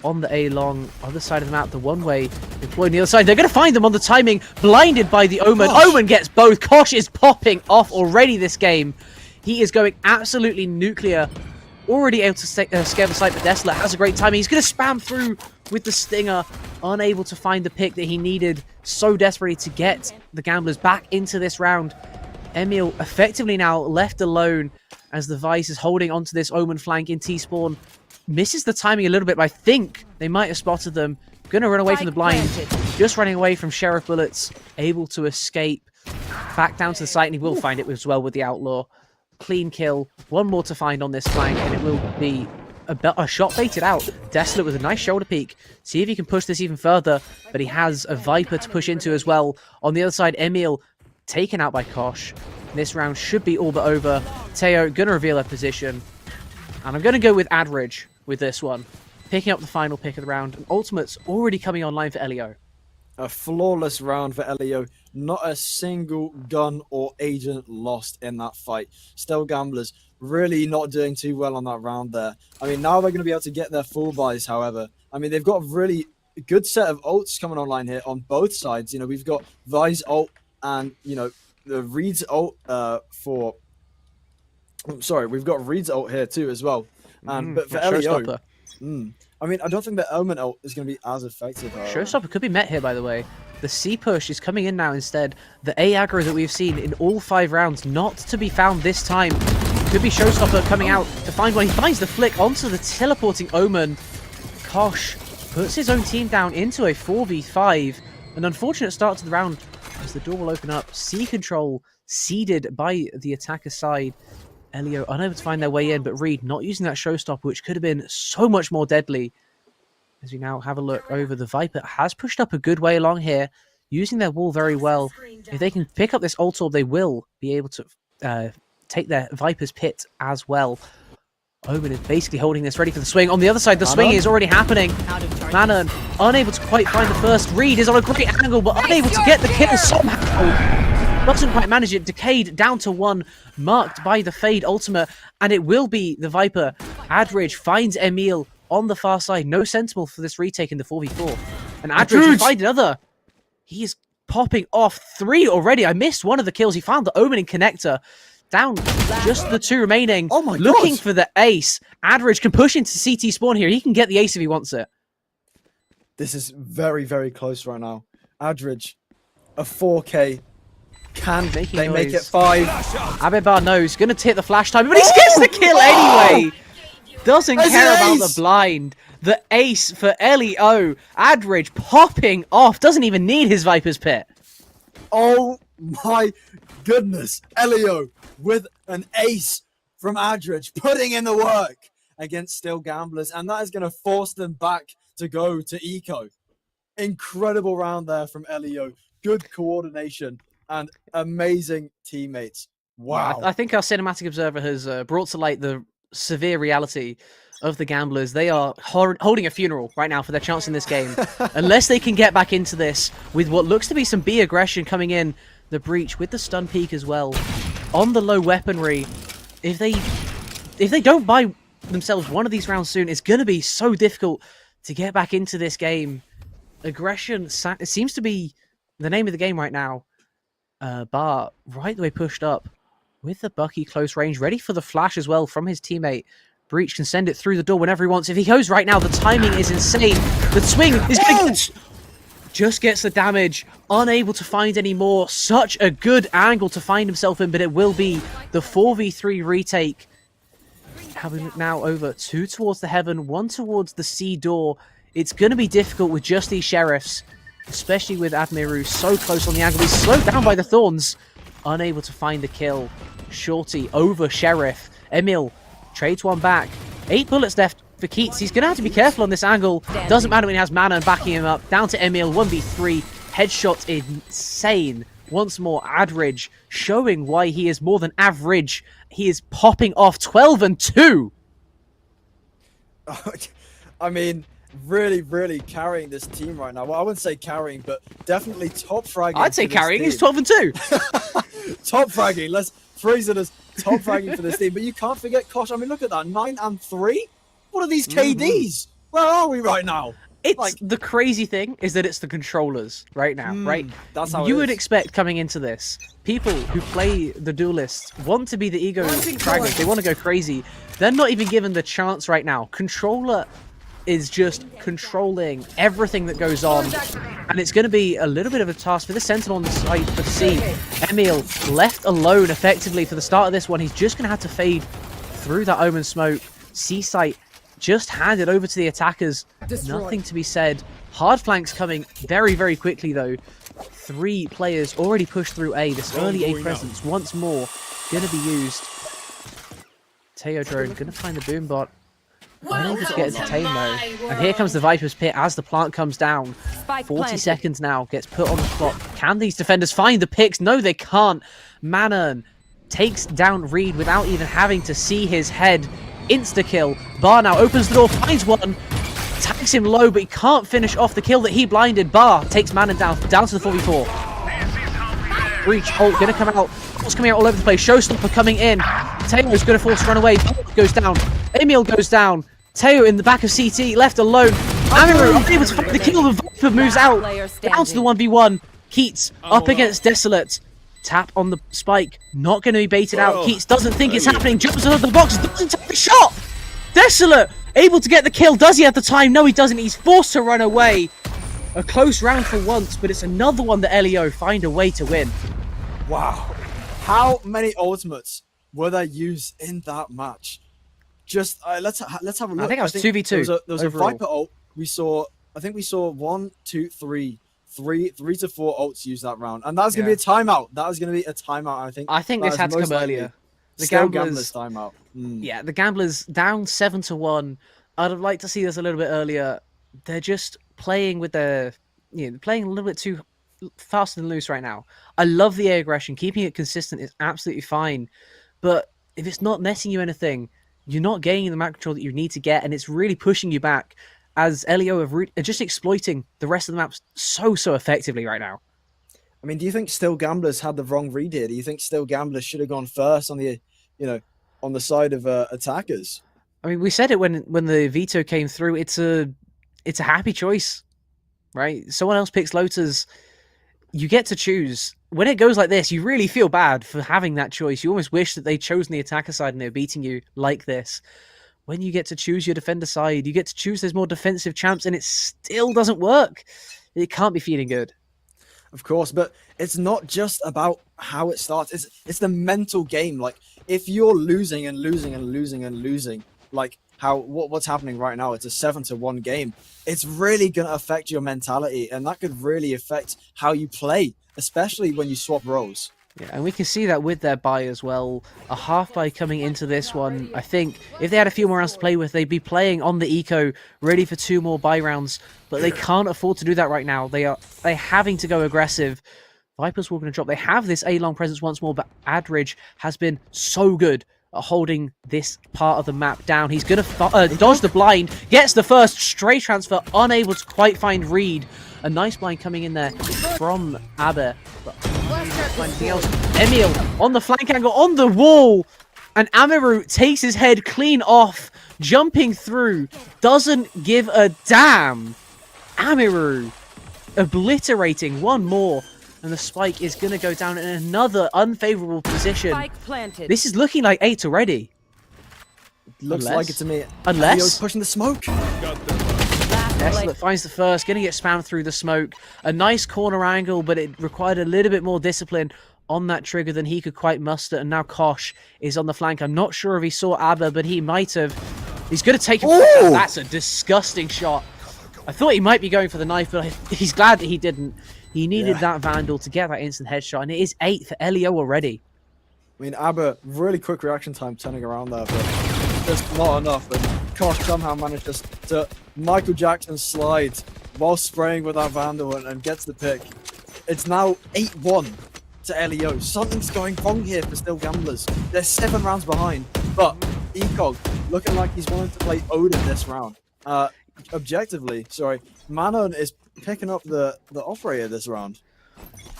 on the A long. Other side of the map, the one way employed on the other side. They're going to find them on the timing, blinded by the Omen. Gosh. Omen gets both. Kosh is popping off already this game. He is going absolutely nuclear. Already able to scare the site, but Desolate has a great timing. He's going to spam through with the Stinger, unable to find the pick that he needed so desperately to get the Gamblers back into this round. Emil effectively now left alone as the Vice is holding onto this Omen flank in T-spawn. Misses the timing a little bit, but I think they might have spotted them. Going to run away from the blind. Just running away from Sheriff bullets. Able to escape. Back down to the site, and he will find it as well with the Outlaw. Clean kill. One more to find on this flank, and it will be a shot baited out. Desolate with a nice shoulder peek. See if he can push this even further, but he has a Viper to push into as well. On the other side, Emil taken out by Kosh. This round should be all but over. Teo going to reveal a position. And I'm going to go with Adridge. with this one. Picking up the final pick of the round. And Ultimate's already coming online for Elio. A flawless round for Elio. Not a single gun or agent lost in that fight. Still Gamblers really not doing too well on that round there. I mean, now they're going to be able to get their full buys, however. I mean, they've got a really good set of ults coming online here on both sides. You know, we've got Vi's ult and, you know, the Reed's ult for... I'm sorry, we've got Reed's ult here too as well. But for Elio... I mean, I don't think the Omen ult is going to be as effective. Showstopper could be met here, by the way. The C push is coming in now instead. The A aggro that we've seen in all 5 rounds, not to be found this time. Could be Showstopper coming out to find one. He finds the flick onto the teleporting Omen. Kosh puts his own team down into a 4v5. An unfortunate start to the round as the door will open up. C control seeded by the attacker side. Elio unable to find their way in, but Reed not using that showstopper, which could have been so much more deadly. As we now have a look over, the Viper has pushed up a good way along here, using their wall very well. If they can pick up this ult orb, they will be able to take their Viper's pit as well. Omen is basically holding this ready for the swing. On the other side, the swing is already happening. Manon unable to quite find the first. Reed is on a great angle, but unable to get the kill somehow. Doesn't quite manage it. Decayed down to 1, marked by the Fade ultimate, and it will be the Viper. Adridge finds Emil on the far side. No Sentinel for this retake in the 4v4. And Adridge will find another. He is popping off 3 already. I missed one of the kills. He found the Omen in connector. Down just the 2 remaining. Oh my god. Looking for the ace. Adridge can push into CT spawn here. He can get the ace if he wants it. This is very, very close right now. Adridge, a 4K. Can they make it 5? Abebar knows. Gonna hit the flash time, but he gets the kill anyway. Doesn't care about the blind. The ace for Elio. Adridge popping off. Doesn't even need his Viper's Pit. Oh my goodness. Elio with an ace from Adridge, putting in the work against Still Gamblers, and that is going to force them back to go to Eco. Incredible round there from Elio. Good coordination and amazing teammates. Wow. I think our cinematic observer has brought to light the severe reality of the Gamblers. They are holding a funeral right now for their chance in this game. Unless they can get back into this with what looks to be some B aggression coming in the breach with the stun peak as well. On the low weaponry, if they don't buy themselves one of these rounds soon, it's going to be so difficult to get back into this game. Aggression it seems to be the name of the game right now. Bar right the way pushed up with the Bucky close range, ready for the flash as well from his teammate. Breach can send it through the door whenever he wants. If he goes right now, the timing is insane. The swing is going to... Just gets the damage, unable to find any more. Such a good angle to find himself in, but it will be the 4v3 retake. Having it now over 2 towards the heaven, 1 towards the C door. It's going to be difficult with just these sheriffs, especially with Admiru so close on the angle. He's slowed down by the thorns, unable to find the kill. Shorty over Sheriff. Emil trades one back. 8 bullets left for Keats. He's going to have to be careful on this angle. Doesn't matter when he has mana and backing him up. Down to Emil, 1v3. Headshot insane. Once more, Adridge showing why he is more than average. He is popping off 12 and 2. I mean, really, really carrying this team right now. Well, I wouldn't say carrying, but definitely top fragging. I'd say carrying. He's 12 and 2. Top fragging. Let's phrase it as top fragging for this team. But you can't forget Kosh. I mean, look at that. 9 and 3. What are these KDs? Where are we right now? It's like, the crazy thing is that it's the controllers right now, right? That's how you would expect coming into this. People who play the duelists want to be the ego dragons. They want to go crazy. They're not even given the chance right now. Controller is just controlling everything that goes on. And it's going to be a little bit of a task for the Sentinel on the side of C. Emil left alone effectively for the start of this one. He's just going to have to fade through that Omen smoke. C-site just handed over to the attackers. Nothing to be said. Hard flanks coming very, very quickly, though. 3 players already pushed through A. This early A presence once more going to be used. Teo drone going to find the boom bot. Unable to get detained, though. And here comes the Viper's Pit as the plant comes down. 40 seconds now. Gets put on the clock. Can these defenders find the picks? No, they can't. Manon takes down Reed without even having to see his head. insta-kill. Bar now opens the door, finds one, tags him low, but he can't finish off the kill that he blinded. Bar takes Manon down to the 4v4. Breach, ult, gonna come out. Ult's coming out all over the place. Showstopper coming in. Taylor's gonna force a run away. Goes down. Emil goes down. Teo in the back of CT, left alone. Amiru unable to find the kill. The Viper moves out. Down to the 1v1. Keats up against Desolate. Tap on the spike. Not going to be baited out. Keats doesn't think it's happening. Jumps out of the box. Doesn't take the shot. Desolate able to get the kill. Does he have the time? No, he doesn't. He's forced to run away. A close round for once, but it's another one that LEO find a way to win. Wow. How many ultimates were there used in that match? Just let's have a look. I think it was 2v2. There was a overall. Viper ult. I think we saw 1, 2, 3 to 4 ults used that round, and that was gonna be a timeout. That was gonna be a timeout. I think. This had to come earlier. The Gamblers timeout. Yeah, the Gamblers down 7-1. I'd have liked to see this a little bit earlier. They're just playing with their, playing a little bit too fast and loose right now. I love the air aggression. Keeping it consistent is absolutely fine, but if it's not netting you anything, you're not gaining the map control that you need to get, and it's really pushing you back. As LEO are just exploiting the rest of the maps so effectively right now. I mean, do you think Still Gamblers had the wrong read here? Do you think Still Gamblers should have gone first on the, on the side of attackers? I mean, we said it when the veto came through. It's a happy choice, right? Someone else picks Lotus. You get to choose. When it goes like this, you really feel bad for having that choice. You almost wish that they'd chosen the attacker side and they're beating you like this. When you get to choose your defender side, you get to choose there's more defensive champs, and it still doesn't work. It can't be feeling good. Of course, but it's not just about how it starts. It's the mental game. Like, if you're losing and losing and losing and losing, like what's happening right now, it's a 7-1 game. It's really gonna affect your mentality, and that could really affect how you play, especially when you swap roles. Yeah, and we can see that with their buy as well. A half buy coming into this one. I think if they had a few more rounds to play with, they'd be playing on the eco, ready for 2 more buy rounds. But they can't afford to do that right now. They're having to go aggressive. Vipers were going to drop. They have this A-long presence once more, but Adridge has been so good at holding this part of the map down. He's going to dodge the blind, gets the first stray transfer, unable to quite find Reed. A nice blind coming in there from Aber. But anything else? Emil on the flank angle, on the wall, and Amiru takes his head clean off, jumping through, doesn't give a damn. Amiru obliterating one more, and the spike is going to go down in another unfavorable position. Spike planted. This is looking like 8 already. Looks like it to me. Unless Leo's pushing the smoke. Desolate finds the first, going to get spammed through the smoke. A nice corner angle, but it required a little bit more discipline on that trigger than he could quite muster. And now Kosh is on the flank. I'm not sure if he saw Abba, but he might have. He's going to take him. That's a disgusting shot. I thought he might be going for the knife, but he's glad that he didn't. He needed that Vandal to get that instant headshot, and it is 8 for LEO already. I mean, Abba, really quick reaction time turning around there, but just not enough. And Kosh somehow managed just to Michael Jackson slide while spraying with that Vandal and gets the pick. It's now 8-1 to LEO. Something's going wrong here for Still Gamblers. They're 7 rounds behind, but Ecog looking like he's wanting to play Odin this round. Objectively, sorry, Manon is picking up the operator this round.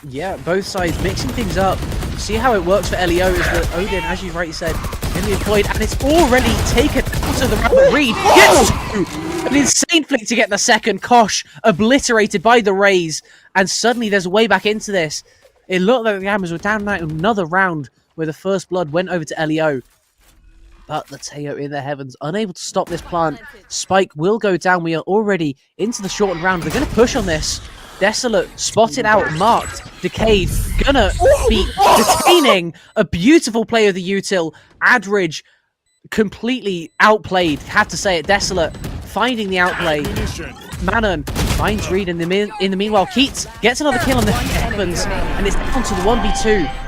Yeah, both sides mixing things up. See how it works for LEO is that Odin, as you rightly said, can be deployed, and it's already taken out of the round. Reed gets an insane flick to get the second. Kosh obliterated by the raise, and suddenly there's a way back into this. It looked like the Gamblers were down another round where the first blood went over to LEO. But the Teo in the heavens, unable to stop this plant. Spike will go down. We are already into the shortened round. They're going to push on this. Desolate, spotted out, marked, decayed. Gonna be detaining a beautiful play of the util. Adridge completely outplayed. Had to say it. Desolate finding the outplay. Manon finds Reed in the meanwhile. Keats gets another kill on the heavens, and it's down to the 1v2.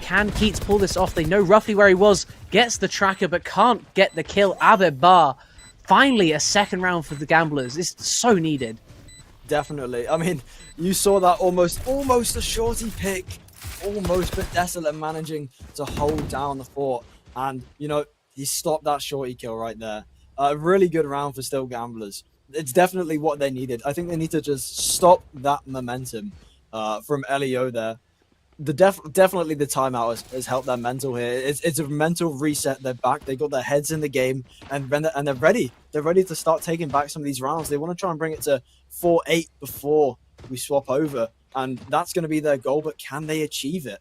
Can Keats pull this off? They know roughly where he was. Gets the tracker, but can't get the kill. Abe Bar. Finally, a second round for the Gamblers. It's so needed. Definitely. I mean, you saw that almost a shorty pick. Almost, but Desolate managing to hold down the fort. And, He stopped that shorty kill right there. A really good round for Still Gamblers. It's definitely what they needed. I think they need to just stop that momentum from Leo there. Definitely the timeout has helped their mental here. It's a mental reset. They're back. They got their heads in the game, and they're ready. They're ready to start taking back some of these rounds. They want to try and bring it to 4-8 before we swap over, and that's going to be their goal. But can they achieve it?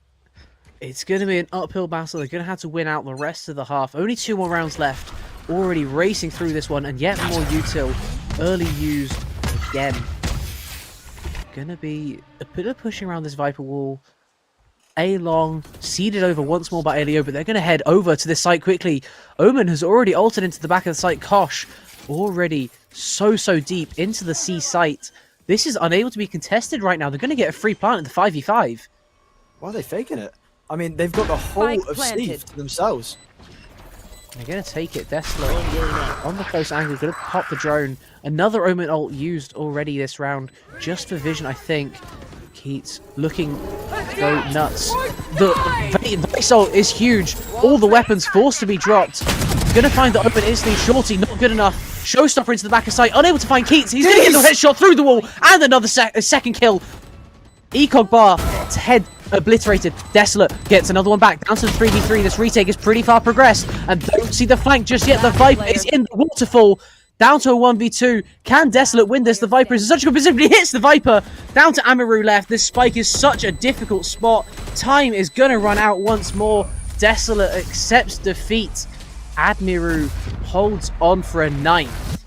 It's going to be an uphill battle. They're going to have to win out the rest of the half. Only 2 more rounds left. Already racing through this one, and yet more util early used again. Gonna be a bit of pushing around this Viper wall. A-Long seeded over once more by Leo, but they're going to head over to this site quickly. Omen has already altered into the back of the site. Kosh already so deep into the C site. This is unable to be contested right now. They're going to get a free plant at the 5v5. Why are they faking it? I mean, they've got the whole Spike of planted. Steve to themselves. They're going to take it. Desolate on the close angle. Going to pop the drone. Another Omen ult used already this round. Just for vision, I think. Keats looking to go nuts. The Vice ult is huge. All the weapons forced to be dropped. Gonna find the Omen instantly. Shorty, not good enough. Showstopper into the back of sight. Unable to find Keats. He's gonna get the headshot through the wall. And another second kill. Ecog bar, head obliterated. Desolate gets another one back. Down to the 3v3. This retake is pretty far progressed. And don't see the flank just yet. The Viper is in the waterfall. Down to a 1v2. Can Desolate win this? The Viper is in such a good position. He hits the Viper. Down to Amaru left. This spike is such a difficult spot. Time is going to run out once more. Desolate accepts defeat. Admiru holds on for a 9th.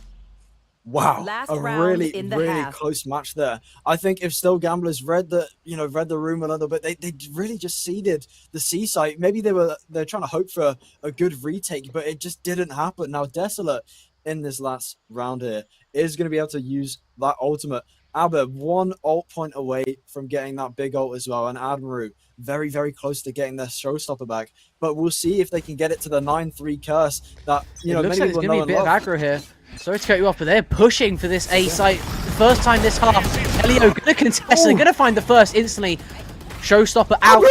Wow, Last a round really, in the really half. close match there. I think if Still Gamblers read the room a little bit, they really just seeded the C site. Maybe they're trying to hope for a good retake, but it just didn't happen. Now Desolate in this last round here is going to be able to use that ultimate. Aber 1 ult point away from getting that big ult as well, and Admiru very, very close to getting their showstopper back. But we'll see if they can get it to the 9-3 curse that It many looks like there's people going to know be a and bit of love. aggro here. Sorry to cut you off, but they're pushing for this A site. First time this half. Elio going to contest. They're going to find the first instantly. Showstopper out.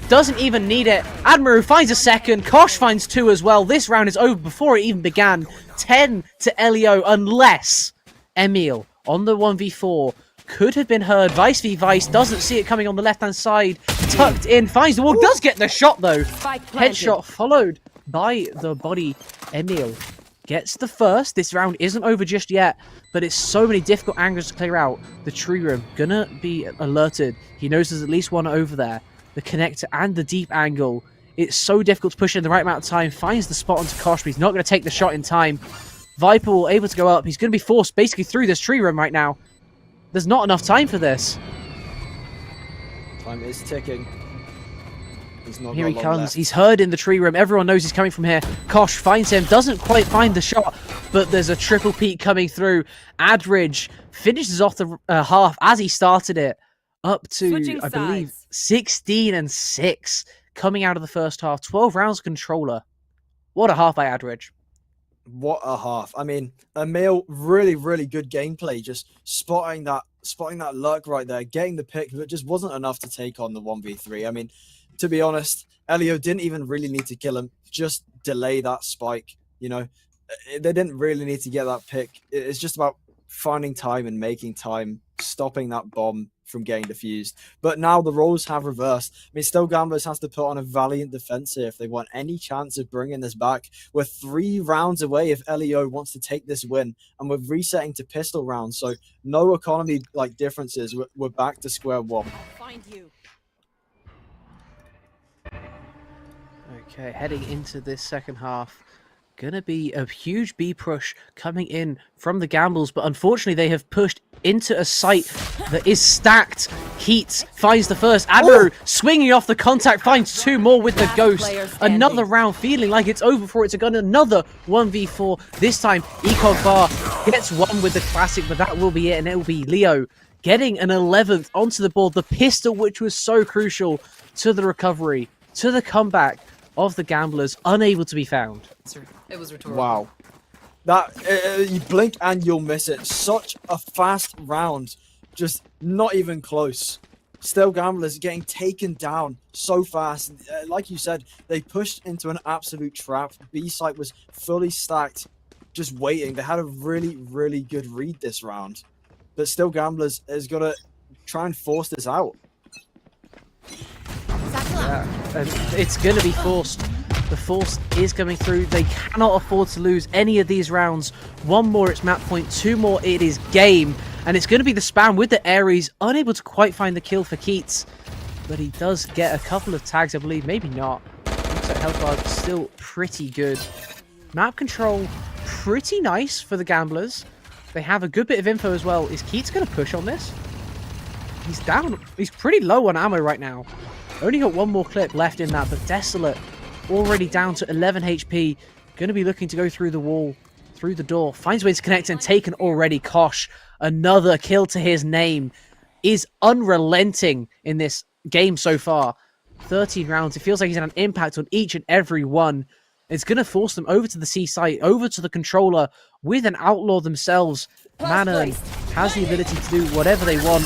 Doesn't even need it. Admiru finds a second. Kosh finds 2 as well. This round is over before it even began. 10 to Elio, unless Emil on the 1v4 could have been heard. Vice v Vice doesn't see it coming on the left-hand side. Tucked in, finds the wall. Does get the shot though. Spike planted. Headshot followed by the body. Emil gets the first. This round isn't over just yet, but it's so many difficult angles to clear out. The tree room gonna be alerted. He knows there's at least one over there. The connector and the deep angle. It's so difficult to push in the right amount of time. Finds the spot onto Kosh, but he's not going to take the shot in time. Viper will able to go up. He's going to be forced basically through this tree room right now. There's not enough time for this. Time is ticking. He's not Here got he long comes. left. He's heard in the tree room. Everyone knows he's coming from here. Kosh finds him. Doesn't quite find the shot, but there's a triple peak coming through. Adridge finishes off the half as he started it. Up to, Switching I believe, sides. 16 and 6 coming out of the first half. 12 rounds controller. What a half by Adridge. What a half. I mean, Emil, really, really good gameplay. Just spotting that lurk right there, getting the pick, but it just wasn't enough to take on the 1v3. I mean, to be honest, Elio didn't even really need to kill him. Just delay that spike. They didn't really need to get that pick. It's just about finding time and making time, stopping that bomb from getting defused. But now the roles have reversed. I mean, Still Gamblers has to put on a valiant defense here if they want any chance of bringing this back. We're 3 rounds away if Elio wants to take this win, and we're resetting to pistol rounds, so no economy differences. We're back to square one. Find you. Okay, heading into this second half. Gonna be a huge B push coming in from the Gambles, but unfortunately they have pushed into a site that is stacked. Keats finds the first. Admiru swinging off the contact, finds 2 more with the Last ghost. player standing. Another round feeling like it's over for it to go. Another 1v4. This time, Ecog Bar gets 1 with the classic, but that will be it, and it will be Leo getting an 11th onto the board. The pistol, which was so crucial to the recovery, to the comeback of the Gamblers, unable to be found. It was rhetorical. Wow. That you blink and you'll miss it. Such a fast round. Just not even close. Still Gamblers getting taken down so fast. Like you said, they pushed into an absolute trap. B site was fully stacked, just waiting. They had a really, really good read this round. But Still Gamblers has got to try and force this out. And it's going to be forced. The force is coming through. They cannot afford to lose any of these rounds. One more, it's map point. Two more, it is game. And it's going to be the spam with the Ares, unable to quite find the kill for Keats. But he does get a couple of tags, I believe. Maybe not. Looks like health bar still pretty good. Map control, pretty nice for the Gamblers. They have a good bit of info as well. Is Keats going to push on this? He's down. He's pretty low on ammo right now. Only got one more clip left in that, but Desolate already down to 11 HP. Going to be looking to go through the wall, through the door. Finds ways to connect and taken already. Kosh, another kill to his name, is unrelenting in this game so far. 13 rounds. It feels like he's had an impact on each and every one. It's going to force them over to the C site, over to the controller with an outlaw themselves. Manon has the ability to do whatever they want.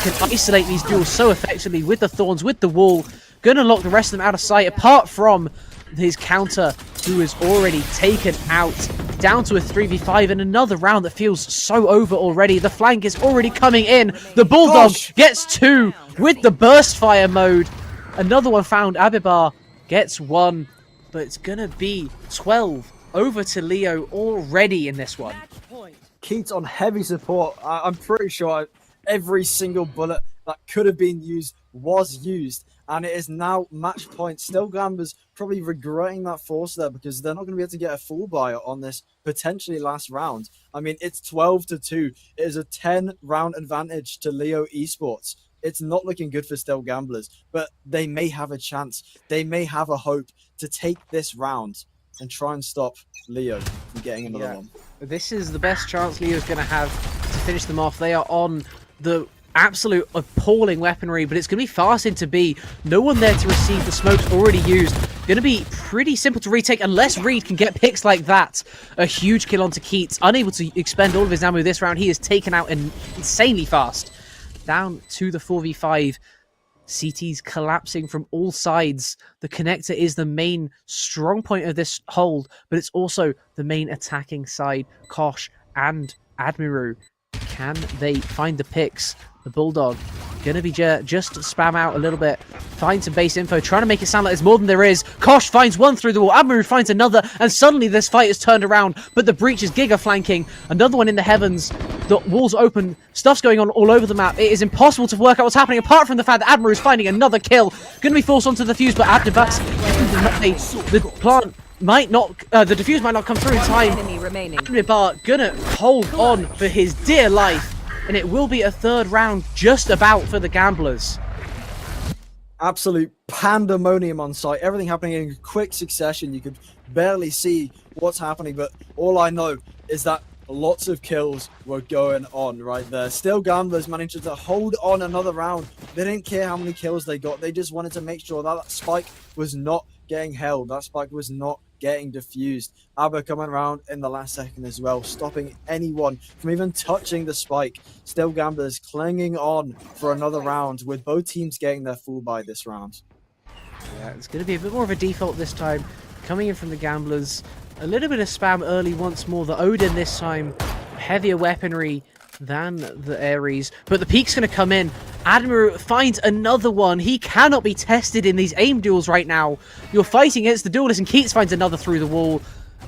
Can isolate these duels so effectively with the thorns, with the wall. Going to lock the rest of them out of sight, apart from his counter, who is already taken out. Down to a 3v5 and another round that feels so over already. The flank is already coming in. The Bulldog gets 2 with the burst fire mode. Another one found. Abibar gets 1. But it's going to be 12 over to Leo already in this one. Keats on heavy support. I'm pretty sure every single bullet that could have been used was used. And it is now match point. Still Gamblers probably regretting that force there because they're not going to be able to get a full buy on this potentially last round. I mean, it's 12-2. It is a 10-round advantage to Leo Esports. It's not looking good for Still Gamblers, but they may have a chance. They may have a hope to take this round and try and stop Leo from getting another one. This is the best chance Leo's going to have to finish them off. They are on the absolute appalling weaponry, but it's going to be fast into B. No one there to receive. The smoke's already used. Going to be pretty simple to retake unless Reed can get picks like that. A huge kill onto Keats. Unable to expend all of his ammo this round. He is taken out insanely fast. Down to the 4v5. CT's collapsing from all sides. The connector is the main strong point of this hold, but it's also the main attacking side. Kosh and Admiru. Can they find the picks? The Bulldog gonna be just spam out a little bit. Find some base info, trying to make it sound like there's more than there is. Kosh finds one through the wall. Admiru finds another, and suddenly this fight is turned around, but the breach is giga flanking. Another one in the heavens. The wall's open. Stuff's going on all over the map. It is impossible to work out what's happening, apart from the fact that Admiru is finding another kill. Gonna be forced onto the fuse, but Abdibats, the plant might not, the defuse might not come through in time. Enemy remaining. Admibar gonna hold on for his dear life, and it will be a third round just about for the Gamblers. Absolute pandemonium on site. Everything happening in quick succession. You could barely see what's happening, but all I know is that lots of kills were going on right there. Still Gamblers managed to hold on another round. They didn't care how many kills they got. They just wanted to make sure that, that spike was not getting held. That spike was not getting diffused. Aber coming around in the last second as well, stopping anyone from even touching the spike. Still Gamblers clinging on for another round, with both teams getting their full buy this round. Yeah, it's going to be a bit more of a default this time. Coming in from the Gamblers. A little bit of spam early once more. The Odin this time, heavier weaponry than the Ares. But the peak's going to come in. Admiral finds another one. He cannot be tested in these aim duels right now. You're fighting against the duelist, and Keats finds another through the wall.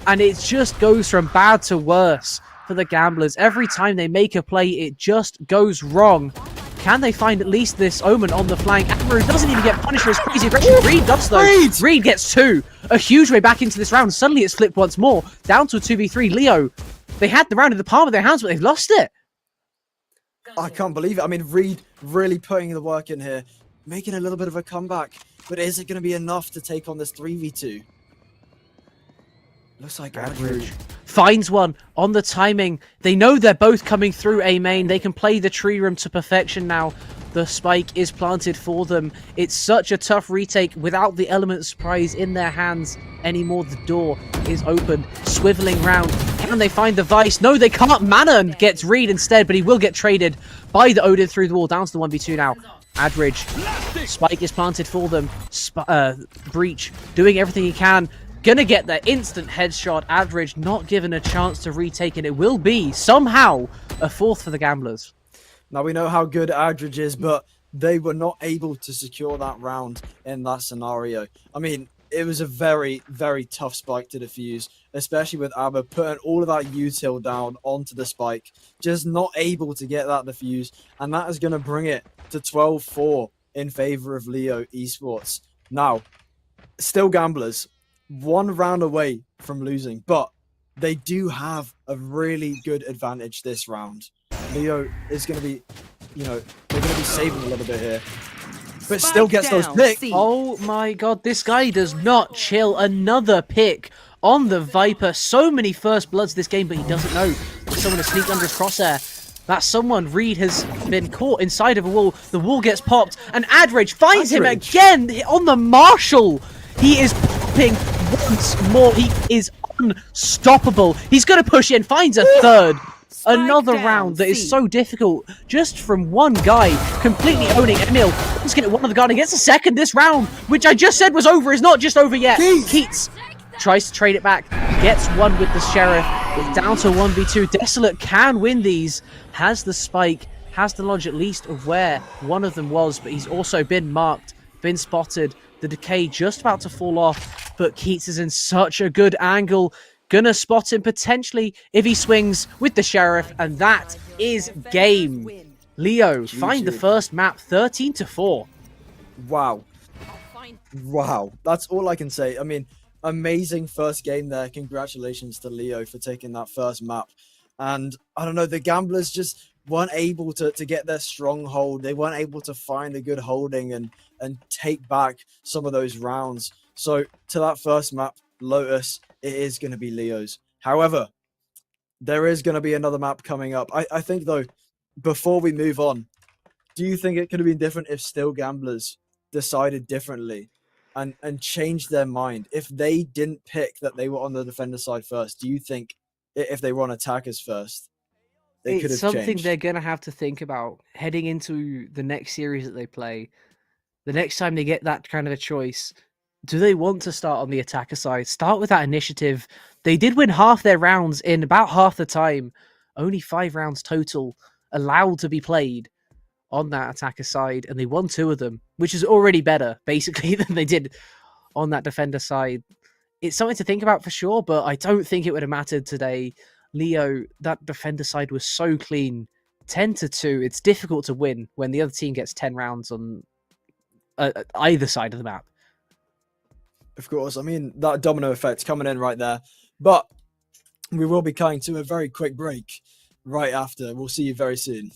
And it just goes from bad to worse for the Gamblers. Every time they make a play, it just goes wrong. Can they find at least this Omen on the flank? Admiral doesn't even get punished for his crazy aggression. Reed does though. Reed gets 2. A huge way back into this round. Suddenly it's flipped once more. Down to a 2v3. Leo, they had the round in the palm of their hands, but they've lost it. I can't believe it. I mean, Reed really putting the work in here, making a little bit of a comeback. But is it going to be enough to take on this 3v2? Looks like Admiral Finds one on the timing. They know they're both coming through A main. They can play the tree room to perfection now. The spike is planted for them. It's such a tough retake without the element of surprise in their hands anymore. The door is open, swiveling round. Can they find the Vice? No, they can't. Manon gets Reed instead, but he will get traded by the Odin through the wall. Down to the 1v2 now. Adridge, spike is planted for them. Breach doing everything he can. Gonna get the instant headshot. Adridge not given a chance to retake it. It will be somehow a fourth for the Gamblers. Now we know how good Aldridge is, but they were not able to secure that round in that scenario. I mean, it was a very, very tough spike to defuse, especially with ABBA putting all of that util down onto the spike, just not able to get that defuse, and that is going to bring it to 12-4 in favor of Leo Esports. Now, still Gamblers, one round away from losing, but they do have a really good advantage this round. Leo is going to be, they're going to be saving a little bit here, but still Spike gets those down, picks. C. Oh my god, this guy does not chill. Another pick on the Viper. So many first bloods this game, but he doesn't know there's someone to sneak under his crosshair. That someone, Reed, has been caught inside of a wall. The wall gets popped, and Adridge finds him again on the Marshall. He is popping once more. He is unstoppable. He's going to push in, finds a third. Another down, round that is C. so difficult just from one guy completely owning Emil. He's going to one of the guard and gets a second this round, which I just said was over, is not just over yet. Keats tries to trade it back, gets one with the Sheriff. It's down to 1v2. Desolate can win these, has the spike, has the knowledge at least of where one of them was, but he's also been marked, been spotted. The decay just about to fall off, but Keats is in such a good angle. Gonna spot him potentially if he swings with the Sheriff, and that is game. Leo find the first map 13-4. Wow. Wow. That's all I can say. I mean, amazing first game there. Congratulations to Leo for taking that first map. And I don't know, the Gamblers just weren't able to get their stronghold. They weren't able to find a good holding and take back some of those rounds. So to that first map, Lotus, it is going to be Leo's. However, there is going to be another map coming up. I think, though, before we move on, do you think it could have been different if Still Gamblers decided differently and changed their mind? If they didn't pick that they were on the defender side first, do you think if they were on attackers first, they could have It's something changed? they're going to have to think about heading into the next series that they play. The next time they get that kind of a choice, do they want to start on the attacker side? Start with that initiative. They did win half their rounds in about half the time. Only 5 rounds total allowed to be played on that attacker side, and they won 2 of them, which is already better, basically, than they did on that defender side. It's something to think about for sure, but I don't think it would have mattered today. Leo, that defender side was so clean. 10-2. It's difficult to win when the other team gets 10 rounds on either side of the map. Of course, I mean, that domino effect coming in right there. But we will be coming to a very quick break right after. We'll see you very soon.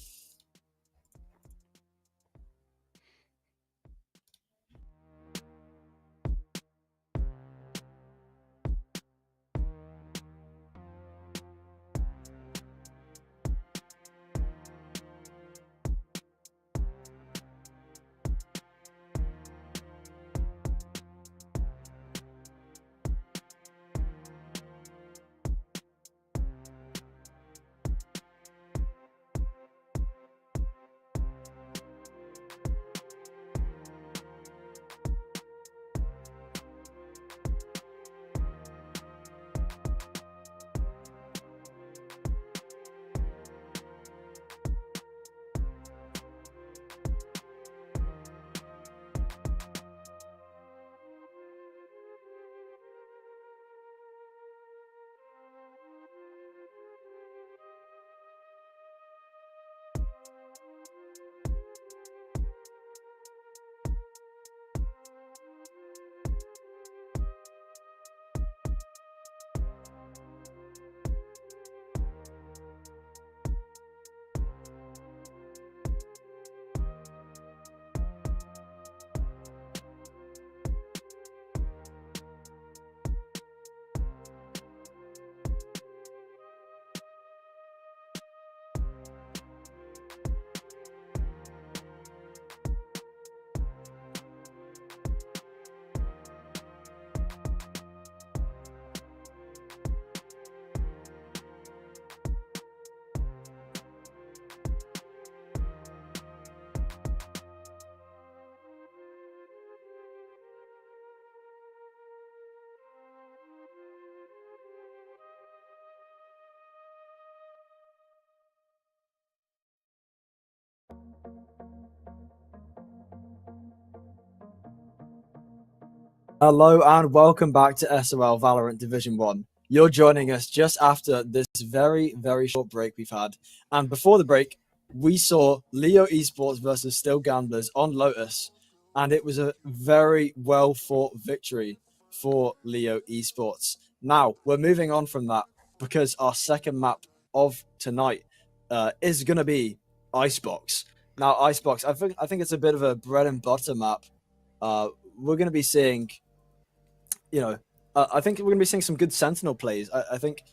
Hello and welcome back to SOL Valorant Division 1. You're joining us just after this very, very short break we've had. And before the break, we saw Leo Esports versus Still Gamblers on Lotus. And it was a very well fought victory for Leo Esports. Now, we're moving on from that because our second map of tonight is going to be Icebox. Now, Icebox, I think it's a bit of a bread and butter map. We're going to be seeing, I think we're going to be seeing some good Sentinel plays. I think,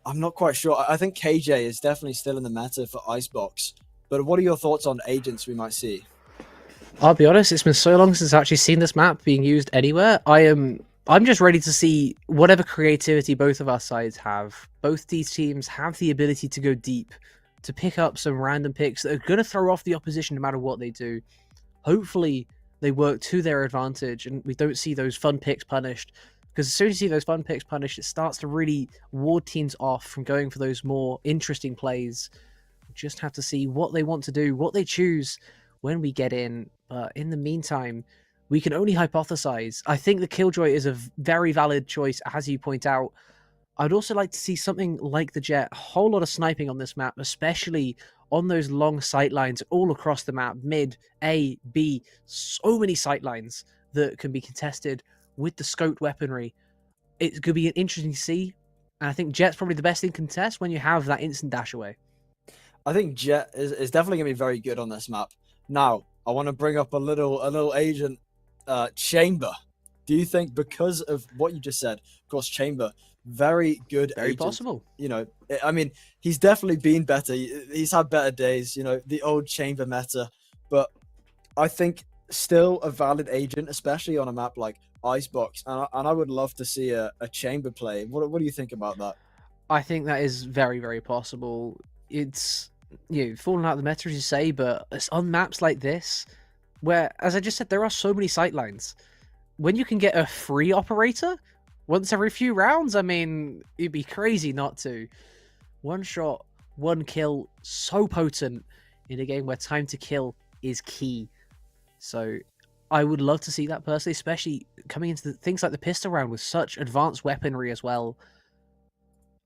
I'm not quite sure. I think KJ is definitely still in the meta for Icebox. But what are your thoughts on agents we might see? I'll be honest, it's been so long since I've actually seen this map being used anywhere. I'm just ready to see whatever creativity both of our sides have. Both these teams have the ability to go deep, to pick up some random picks that are going to throw off the opposition no matter what they do. Hopefully, they work to their advantage and we don't see those fun picks punished. Because as soon as you see those fun picks punished, it starts to really ward teams off from going for those more interesting plays. We just have to see what they want to do, what they choose when we get in. But in the meantime, we can only hypothesize. I think the Killjoy is a very valid choice, as you point out. I'd also like to see something like the Jet, a whole lot of sniping on this map, especially on those long sight lines all across the map, mid, A, B, so many sight lines that can be contested with the scoped weaponry. It could be interesting to see, and I think Jet's probably the best thing to contest when you have that instant dash away. I think Jet is definitely going to be very good on this map. Now, I want to bring up a little agent, Chamber. Do you think because of what you just said, of course, Chamber, very good Very agent. possible. I mean, he's definitely been better. He's had better days, the old Chamber meta. But I think still a valid agent, especially on a map like Icebox. And I would love to see a Chamber play. What do you think about that? I think that is very, very possible. It's falling out of the meta, as you say, but it's on maps like this, where, as I just said, there are so many sightlines. When you can get a free operator once every few rounds, I mean, it'd be crazy not to. One shot, one kill, so potent in a game where time to kill is key. So I would love to see that personally, especially coming into things like the pistol round with such advanced weaponry as well.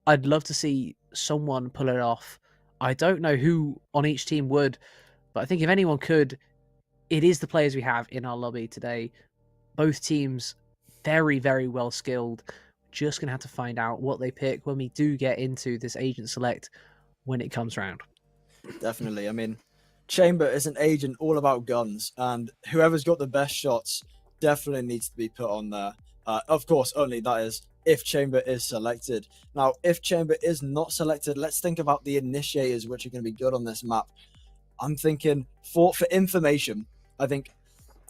I'd love to see someone pull it off. I don't know who on each team would, but I think if anyone could, it is the players we have in our lobby today. Both teams very, very well skilled. Just going to have to find out what they pick when we do get into this agent select when it comes round. Definitely. I mean, Chamber is an agent all about guns, and whoever's got the best shots definitely needs to be put on there. Of course, only that is if Chamber is selected. Now, if Chamber is not selected, let's think about the initiators which are going to be good on this map. I'm thinking for information, I think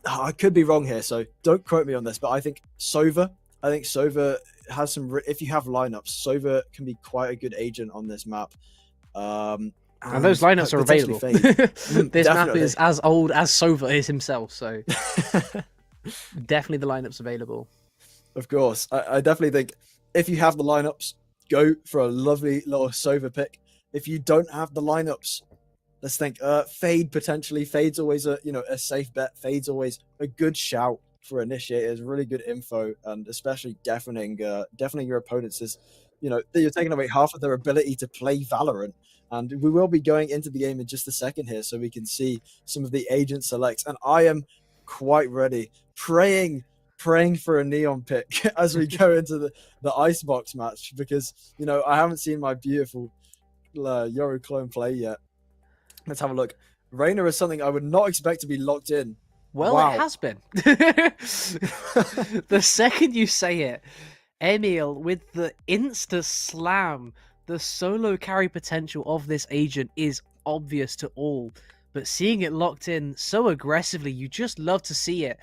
I could be wrong here, so don't quote me on this, but I think Sova has some. If you have lineups, Sova can be quite a good agent on this map. And those lineups are available. This map is as old as Sova is himself, so definitely the lineups available. Of course, I definitely think if you have the lineups, go for a lovely little Sova pick. If you don't have the lineups, let's think Fade potentially. Fade's always a safe bet. Fade's always a good shout for initiators. Really good info, and especially deafening your opponents is, that you're taking away half of their ability to play Valorant. And we will be going into the game in just a second here, so we can see some of the agent selects. And I am quite ready, praying for a neon pick as we go into the Icebox match, because I haven't seen my beautiful Yoru clone play yet. Let's have a look. Reyna is something I would not expect to be locked in. Well, Wow. It has been. The second you say it, Emil with the insta slam, the solo carry potential of this agent is obvious to all. But seeing it locked in so aggressively, you just love to see it.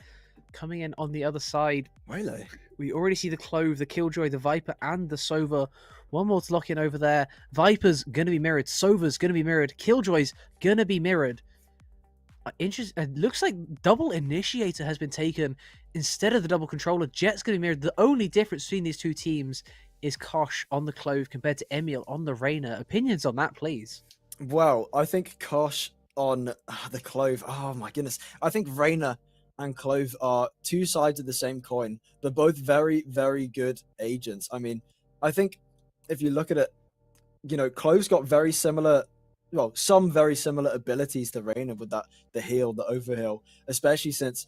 Coming in on the other side, Really? we already see the Clove, the Killjoy, the Viper, and the Sova. One more to lock in over there. Viper's going to be mirrored. Sova's going to be mirrored. Killjoy's going to be mirrored. It looks like double initiator has been taken instead of the double controller. Jet's going to be mirrored. The only difference between these two teams is Kosh on the Clove compared to Emil on the Reyna. Opinions on that, please? Well, I think Kosh on the Clove. Oh my goodness. I think Reyna and Clove are two sides of the same coin. They're both very, very good agents. I mean, I think if you look at it, you know, Clove's got very similar, well, some very similar abilities to Reyna with that, the heal, the overheal, especially since,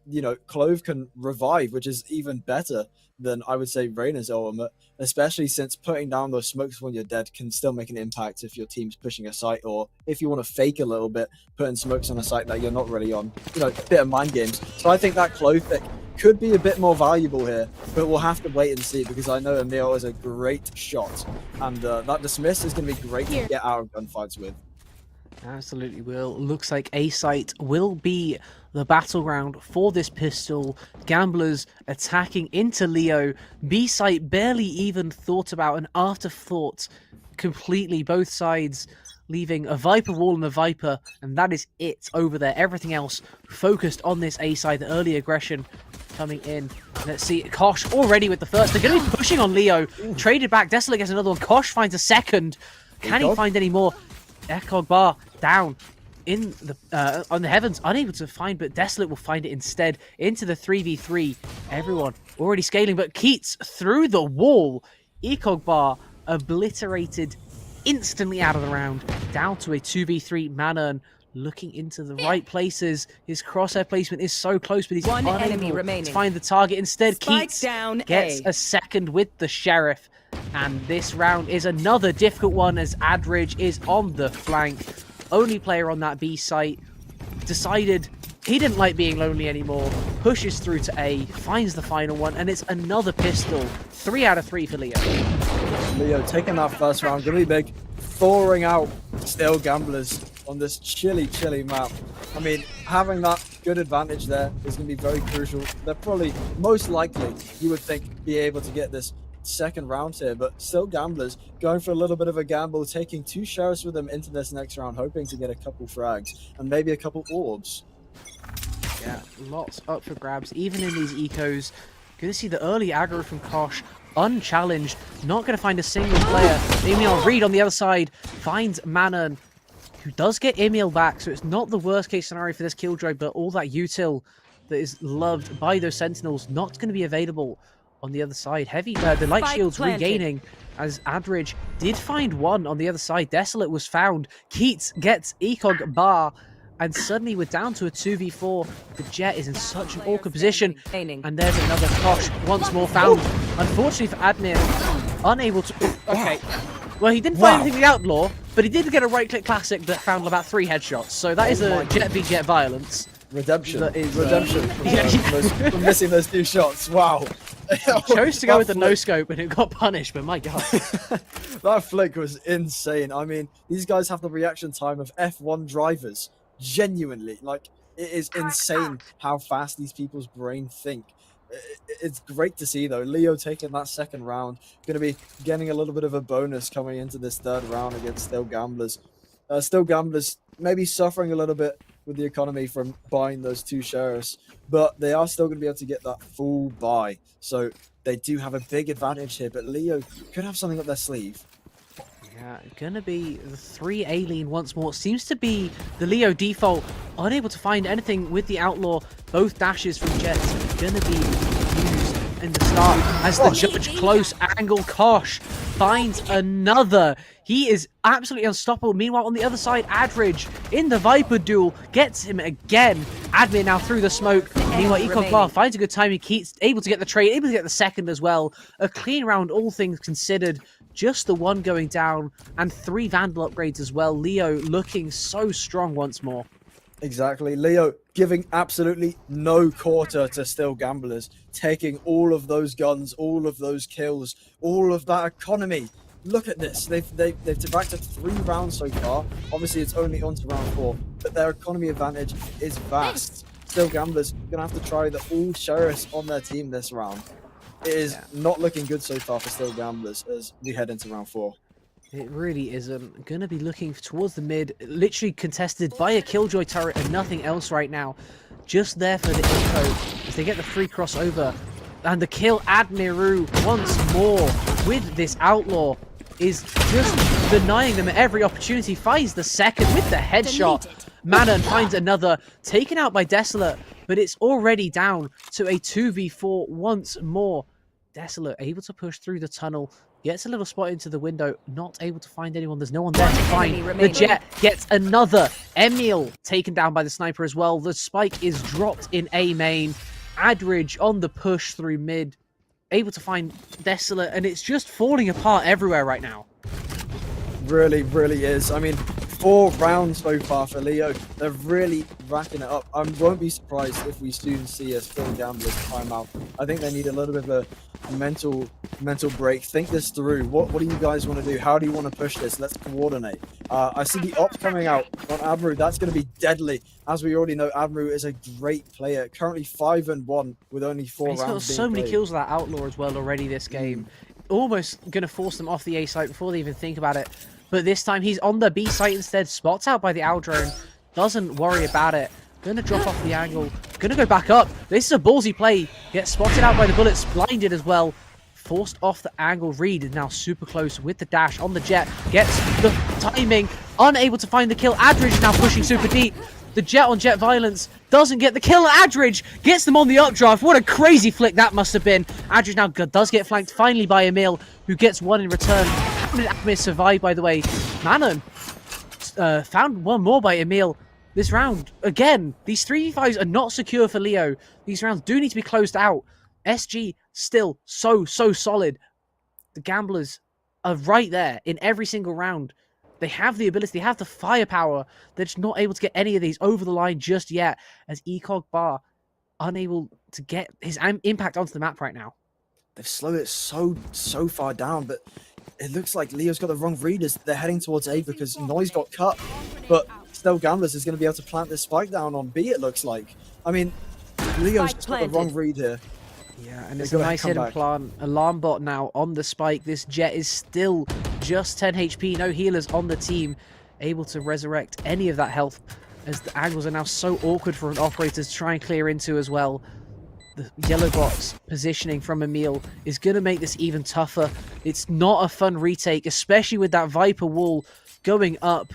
you know, Clove can revive, which is even better than I would say Reyna's ultimate, especially since putting down those smokes when you're dead can still make an impact if your team's pushing a site, or if you want to fake a little bit, putting smokes on a site that you're not really on, you know, a bit of mind games. So I think that Clove pick could be a bit more valuable here, but we'll have to wait and see, because I know Emil is a great shot, and that dismiss is going to be great to get out of gunfights with. Absolutely will. Looks like A site will be the battleground for this pistol. Gamblers attacking into Leo. B site barely even thought about, an afterthought completely. Both sides leaving a Viper wall and a Viper, and that is it over there. Everything else focused on this A side. The early aggression coming in. Let's see, Kosh already with the first. They're going to be pushing on Leo. Traded back. Desolate gets another one. Kosh finds a second. Can he find any more? Ekog Bar down in the on the heavens, unable to find, but Desolate will find it instead. Into the 3v3. Everyone already scaling, but Keats through the wall. Ekog Bar obliterated instantly out of the round. Down to a 2v3. Manon looking into the right places. His crosshair placement is so close, but he's One enemy unable remaining. to find the target. Instead, Spike Keats down gets A. a second with the Sheriff. And this round is another difficult one as Adridge is on the flank. Only player on that B site. Decided he didn't like being lonely anymore. Pushes through to A. Finds the final one. And it's another pistol. 3 out of 3 for Leo. Leo taking that first round, gonna be big. Thawing out still Gamblers on this chilly map. I mean, having that good advantage there is gonna be very crucial. They're probably, most likely, you would think, be able to get this second round here, but still Gamblers going for a little bit of a gamble, taking 2 sheriffs with them into this next round, hoping to get a couple frags and maybe a couple orbs. Yeah, lots up for grabs, even in these ecos. Gonna see the early aggro from Kosh, unchallenged, not gonna find a single player. Emil Reed on the other side finds Manon, who does get Emil back, so it's not the worst case scenario for this killjoy, but all that util that is loved by those sentinels not gonna be available on the other side. Heavy, the light Spike shield's planted. regaining as Adridge did find one on the other side. Desolate was found. Keats gets Ekog Bar, and suddenly we're down to a 2v4. The Jet is in such an awkward position, and there's another Kosh once more found. Unfortunately for Admir, unable to... Okay. Well, he didn't find anything with the Outlaw, but he did get a right-click classic that found about 3 headshots. So that is a Jet v Jet violence. Redemption. That is, Redemption. From missing those 2 shots. Wow. Chose to go with the That no-scope, and it got punished, but my god. That flick was insane. I mean, these guys have the reaction time of F1 drivers. Genuinely. Like, it is insane how fast these people's brain think. It's great to see, though. Leo taking that second round. Going to be getting a little bit of a bonus coming into this third round against Still Gamblers. Still Gamblers maybe suffering a little bit with the economy from buying those 2 sheriffs, but they are still going to be able to get that full buy. So they do have a big advantage here, but Leo could have something up their sleeve. Yeah, gonna be the 3 Alien once more. Seems to be the Leo default. Unable to find anything with the Outlaw. Both dashes from Jets gonna be used in the start as the judge close angle. Kosh finds another. He is absolutely unstoppable. Meanwhile, on the other side, Adridge in the Viper duel gets him again. Admir now through the smoke. Meanwhile, Ekog Bar finds a good timing. Keats able to get the trade, able to get the second as well. A clean round, all things considered. Just the one going down, and 3 Vandal upgrades as well. Leo looking so strong once more. Exactly. Leo giving absolutely no quarter to Still Gamblers, taking all of those guns, all of those kills, all of that economy. Look at this. They've backed to 3 rounds so far. Obviously, it's only on to round 4, but their economy advantage is vast. Still Gamblers gonna have to try the all sheriffs on their team this round. It is not looking good so far for Still Gamblers as we head into round 4. It really isn't. Gonna be looking towards the mid, literally contested by a Killjoy turret and nothing else right now. Just there for the info as they get the free crossover. And the kill Admiru once more with this Outlaw is just denying them every opportunity. Finds the second with the headshot. Manon finds another, taken out by Desolate. but it's already down to a 2v4 once more. Desolate able to push through the tunnel, gets a little spot into the window, not able to find anyone. There's no one there to find. enemy The remaining. Jet gets another. Emil taken down by the sniper as well. The spike is dropped in A main. Adridge on the push through mid, able to find Desolate, and it's just falling apart everywhere right now. Really, really is. I mean, 4 rounds so far for Leo. They're really racking it up. I won't be surprised if we soon see a Still Gamblers timeout. I think they need a little bit of a mental break. Think this through. What do you guys want to do? How do you want to push this? Let's coordinate. I see the ops coming out on Admiral. That's going to be deadly. As we already know, Admiral is a great player. Currently 5-1 with only 4 He's rounds. got so many kills with that Outlaw as well already this game. Almost going to force them off the A site before they even think about it. But this time he's on the B site instead. Spots out by the Owl drone. Doesn't worry about it. Gonna drop off the angle. Gonna go back up. This is a ballsy play. Gets spotted out by the bullets. Blinded as well. Forced off the angle. Reed is now super close with the dash on the Jet. Gets the timing. Unable to find the kill. Adridge is now pushing super deep. The Jet on Jet Violence doesn't get the kill. Adridge gets them on the updraft. What a crazy flick that must have been. Adridge now does get flanked finally by Emil, who gets one in return. How did Admir survive, by the way? Manon found one more by Emil this round. Again, these 3v5s are not secure for Leo. These rounds do need to be closed out. SG still so solid. The Gamblers are right there in every single round. They have the ability, they have the firepower. They're just not able to get any of these over the line just yet, as Ecog Bar unable to get his impact onto the map right now. They've slowed it so far down, but it looks like Leo's got the wrong readers. They're heading towards A because Noise got cut, but Still Gamblers is going to be able to plant this spike down on B, it looks like. I mean, Leo's just got the wrong read here. Yeah, and it's a They're gonna nice come hidden back. plan. Alarm bot now on the spike. This Jet is still just 10 HP. No healers on the team. Able to resurrect any of that health, as the angles are now so awkward for an operator to try and clear into as well. The yellow box positioning from Emil is going to make this even tougher. It's not a fun retake, especially with that Viper wall going up.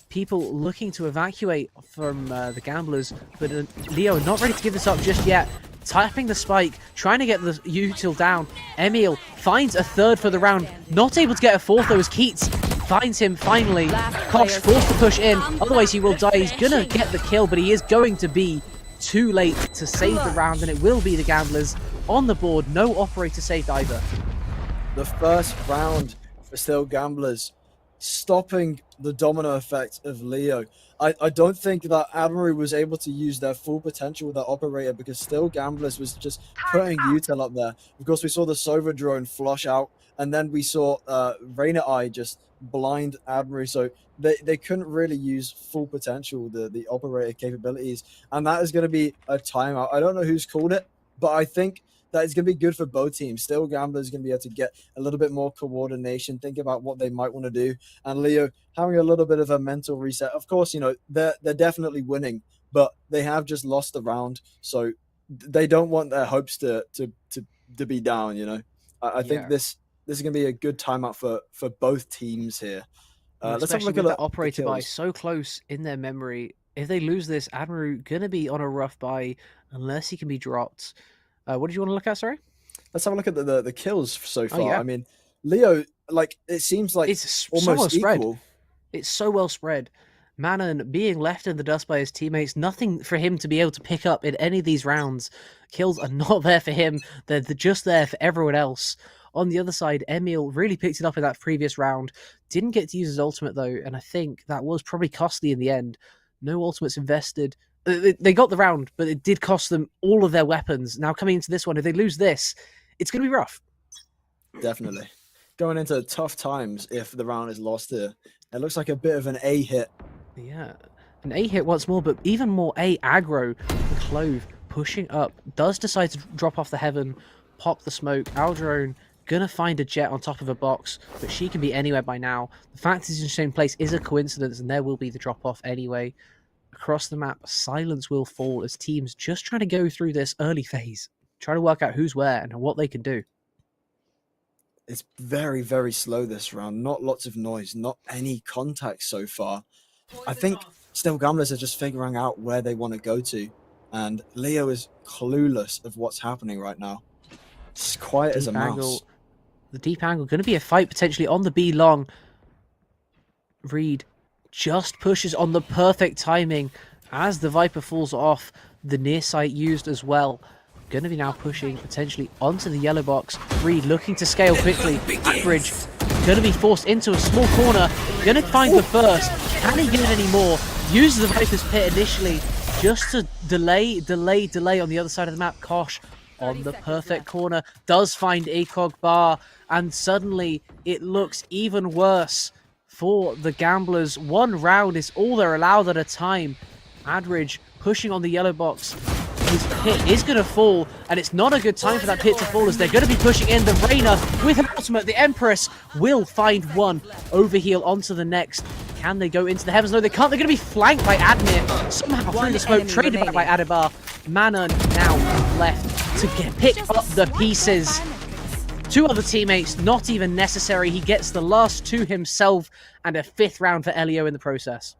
People looking to evacuate from the Gamblers, but Leo not ready to give this up just yet. Tapping the spike, trying to get the util down. Emil finds a third for the round, not able to get a fourth though, as Keats finds him finally. Kosh forced to push in, otherwise he will die. He's gonna get the kill, but he is going to be too late to save the round, and it will be the Gamblers on the board. No operator saved either. The first round for Still Gamblers, stopping the domino effect of Leo. I don't think that Admiral was able to use their full potential with that operator, because Still Gamblers was just putting util up there. Of course, we saw the Sova drone flush out, and then we saw Rainer Eye just blind Admiral, so they couldn't really use full potential, the operator capabilities, and that is going to be a timeout. I don't know who's called it, but I think that it's going to be good for both teams. Still Gamblers going to be able to get a little bit more coordination, think about what they might want to do, and Leo having a little bit of a mental reset. Of course, you know, they're definitely winning, but they have just lost the round, so they don't want their hopes to be down, you know. I think this is going to be a good timeout for both teams here. Let's have a look at that the operator buy kills. so close in their memory. If they lose this, Admiral gonna be on a rough buy unless he can be dropped. What did you want to look at? Sorry. Let's have a look at the kills so far. yeah. I mean, Leo, like, it seems like It's so almost well spread. equal. It's so well spread. Manon being left in the dust by his teammates, nothing for him to be able to pick up in any of these rounds. Kills are not there for him. They're just there for everyone else. On the other side, Emil really picked it up in that previous round. Didn't get to use his ultimate though, and I think that was probably costly in the end. No ultimates invested. They got the round, but it did cost them all of their weapons. Now coming into this one, if they lose this, it's going to be rough. Definitely. Going into tough times if the round is lost here. It looks like a bit of an A hit. Yeah, an A hit once more, but even more A aggro. The Clove pushing up, does decide to drop off the heaven, pop the smoke. Aldrone gonna find a Jet on top of a box, but she can be anywhere by now. The fact it's in the same place is a coincidence, and there will be the drop off anyway. Across the map, silence will fall as teams just trying to go through this early phase, trying to work out who's where and what they can do. It's very slow this round. Not lots of noise, not any contact so far. I think Still Gamblers are just figuring out where they want to go to. and Leo is clueless of what's happening right now. It's quiet as a Deep mouse. angle. The deep angle going to be a fight potentially on the B long. Reed just pushes on the perfect timing as the Viper falls off. The near sight used as well. Going to be now pushing potentially onto the yellow box. Reed looking to scale quickly. Average going to be forced into a small corner. Going to find the first. Can he get any more? Uses the Viper's pit initially just to delay on the other side of the map. Kosh on the perfect corner does find ACOG bar, and suddenly it looks even worse for the Gamblers. One round is all they're allowed at a time. Adridge pushing on the yellow box. His pit is going to fall, and it's not a good time for that pit to fall as they're going to be pushing in. The Reyna with an ultimate. The Empress will find one. Overheal onto the next. Can they go into the heavens? No, they can't. They're going to be flanked by Admir. Somehow through the smoke, traded back by Adibar. Manon now left to pick up the pieces. Two other teammates, not even necessary. He gets the last two himself, and a 5th round for Elio in the process.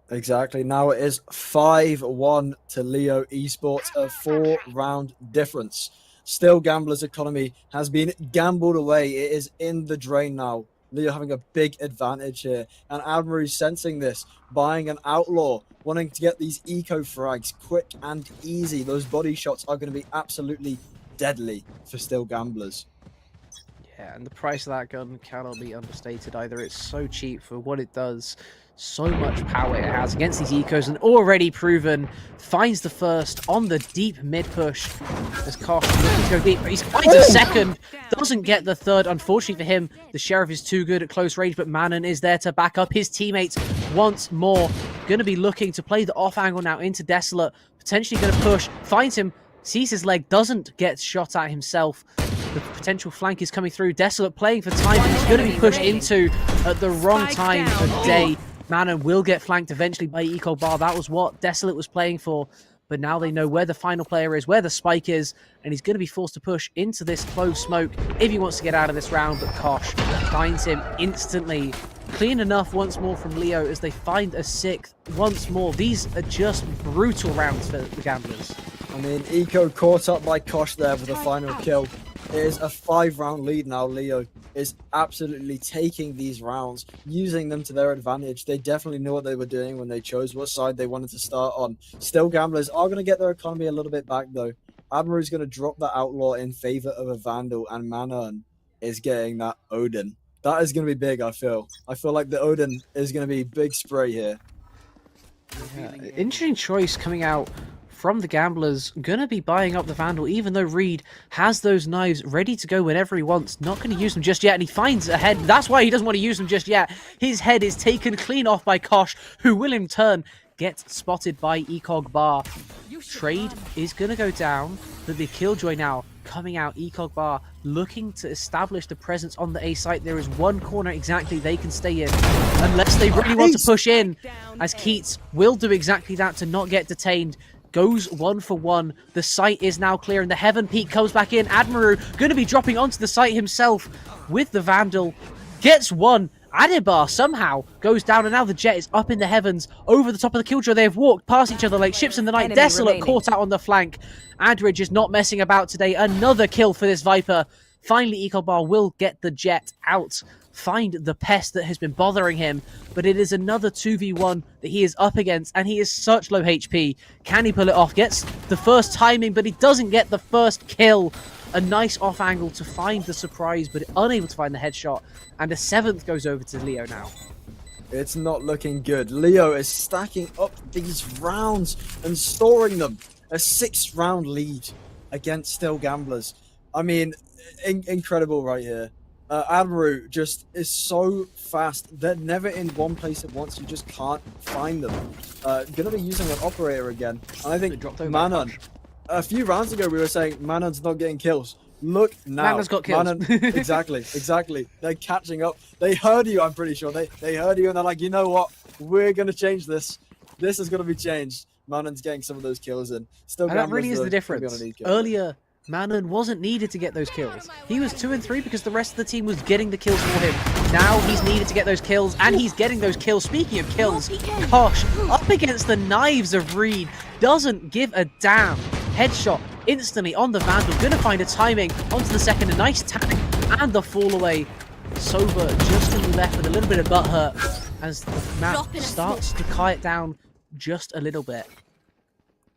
Exactly. Now it is 5-1 to Leo Esports, a 4-round difference. Still, Gambler's economy has been gambled away. It is in the drain now. Leo having a big advantage here. And Admiral sensing this, buying an Outlaw, wanting to get these eco frags quick and easy. Those body shots are going to be absolutely deadly for Still Gamblers. Yeah, and the price of that gun cannot be understated either. It's so cheap for what it does. So much power it has against these ecos, and already proven. Finds the first on the deep mid push as Kosh looking to go deep. He finds a second, doesn't get the third. Unfortunately for him, the Sheriff is too good at close range, but Manon is there to back up his teammates once more. Going to be looking to play the off angle now into Desolate. Potentially going to push, finds him, sees his leg, doesn't get shot at himself. The potential flank is coming through. Desolate playing for time, but he's going to be pushed into at the wrong time of day. Manon will get flanked eventually by Eco Bar. That was what Desolate was playing for. But now they know where the final player is, where the spike is, and he's going to be forced to push into this closed smoke if he wants to get out of this round. But Kosh finds him instantly. Clean enough once more from Leo as they find a 6th once more. These are just brutal rounds for the Gamblers. I mean, Eco caught up by Kosh there with the final kill. It is a 5-round lead now. Leo is absolutely taking these rounds, using them to their advantage. They definitely knew what they were doing when they chose what side they wanted to start on. Still, Gamblers are going to get their economy a little bit back, though. Admiral is going to drop the Outlaw in favor of a Vandal, and Manon is getting that Odin. That is going to be big, I feel. I feel like the Odin is going to be big spray here. Yeah, interesting choice coming out from the Gamblers. Gonna be buying up the Vandal, even though Reed has those knives ready to go whenever he wants. Not going to use them just yet, and he finds a head. That's why he doesn't want to use them just yet. His head is taken clean off by Kosh, who will in turn get spotted by Ecog Bar. Trade is going to go down, but the Killjoy now coming out. Ecog Bar looking to establish the presence on the A site. There is one corner exactly they can stay in, unless they really want to push in, as Keats will do exactly that to not get detained. Goes 1 for 1. The site is now clear, and the Heaven Peak comes back in. Admiral going to be dropping onto the site himself with the Vandal. Gets one. Adibar somehow goes down, and now the Jet is up in the heavens over the top of the Killjoy. They have walked past each other like ships in the night. Enemy Desolate remaining. caught out on the flank. Adridge is not messing about today. Another kill for this Viper. Finally, Ecobar will get the Jet out. Find the pest that has been bothering him, but it is another 2v1 that he is up against, and he is such low HP. Can he pull it off? Gets the first timing, but he doesn't get the first kill. A nice off angle to find the surprise, but unable to find the headshot, and a 7th goes over to Leo now. It's not looking good. Leo is stacking up these rounds and storing them. A 6-round lead against Still Gamblers. I mean, incredible right here. Admiral just is so fast. They're never in one place at once. You just can't find them. Gonna be using an operator again. And I think Manon, a few rounds ago we were saying Manon's not getting kills. Look now. Manon's got kills. Manon, exactly. They're catching up. They heard you, I'm pretty sure. They heard you and they're like, you know what? We're gonna change this. This is gonna be changed. Manon's getting some of those kills in. Still, And that really is the difference. Earlier, Manon wasn't needed to get those kills. He was 2 and 3 because the rest of the team was getting the kills for him. Now he's needed to get those kills, and he's getting those kills. Speaking of kills, Kosh up against the knives of Reed, doesn't give a damn. Headshot instantly on the Vandal, gonna find a timing onto the second, a nice tag, and the fall away. Sova just gonna be left with a little bit of butt hurt as the map starts to quiet down just a little bit.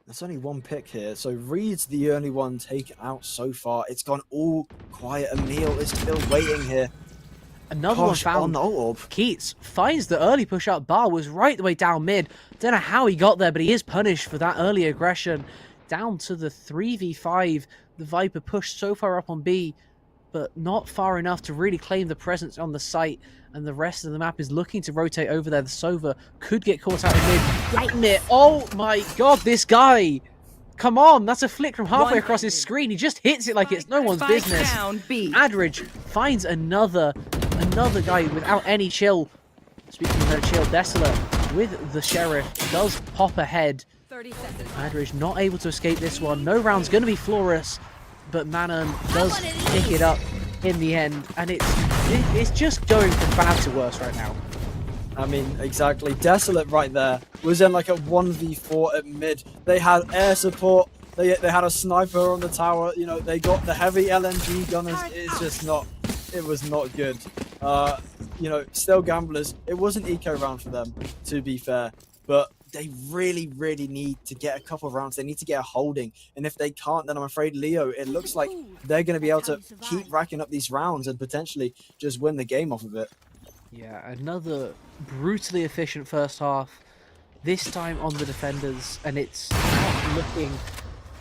There's only one pick here, so Reed's the only one taken out so far. It's gone all quiet. Emil is still waiting here. Another Kosh one found. on the orb. Keats finds the early push-up. Bar was right the way down mid. Don't know how he got there, but he is punished for that early aggression. Down to the 3v5. The Viper pushed so far up on B, but not far enough to really claim the presence on the site. And the rest of the map is looking to rotate over there. The Sova could get caught out in mid. Right mid. Oh my god, this guy! Come on, that's a flick from halfway across his screen. He just hits it like it's no one's Spike business. down B. Adridge finds another guy without any chill. Speaking of no chill, Desolate with the Sheriff does pop ahead. 30 seconds. Adridge not able to escape this one. No round's going to be flawless, but Manon does pick it up in the end, and it's just going from bad to worse right now. I mean, exactly. Desolate right there was in like a 1v4 at mid. They had air support. They had a sniper on the tower. You know, they got the heavy LMG gunners. It's just not. It was not good. You know, still gamblers. It was an eco round for them, to be fair, but they really, really need to get a couple of rounds. They need to get a holding, and if they can't, then I'm afraid Leo. It looks like they're going to be able to keep racking up these rounds and potentially just win the game off of it. Yeah, another brutally efficient first half. This time on the defenders, and it's not looking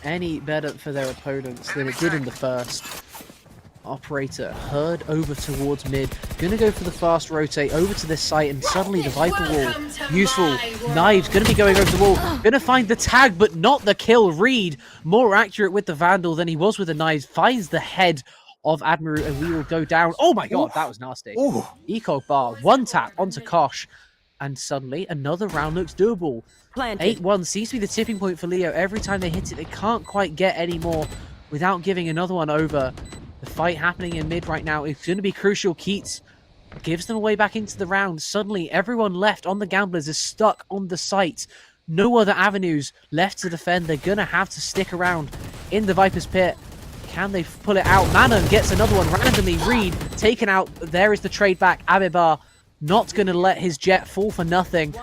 any better for their opponents than it did in the first. Operator heard over towards mid, gonna go for the fast rotate over to this site, and suddenly the Viper wall, useful. Knives gonna be going over the wall, gonna find the tag but not the kill. Reed more accurate with the Vandal than he was with the knives, finds the head of Admiral, and we will go down. Oh my god, that was nasty. Ecog bar, one tap onto Kosh, and suddenly another round looks doable. 8-1 seems to be the tipping point for Leo. Every time they hit it, they can't quite get any more without giving another one over. The fight happening in mid right now is going to be crucial. Keats gives them a way back into the round. Suddenly, everyone left on the Gamblers is stuck on the site. No other avenues left to defend. They're going to have to stick around in the Viper's pit. Can they pull it out? Manon gets another one randomly. Reed taken out. There is the trade back. Abibar not going to let his jet fall for nothing.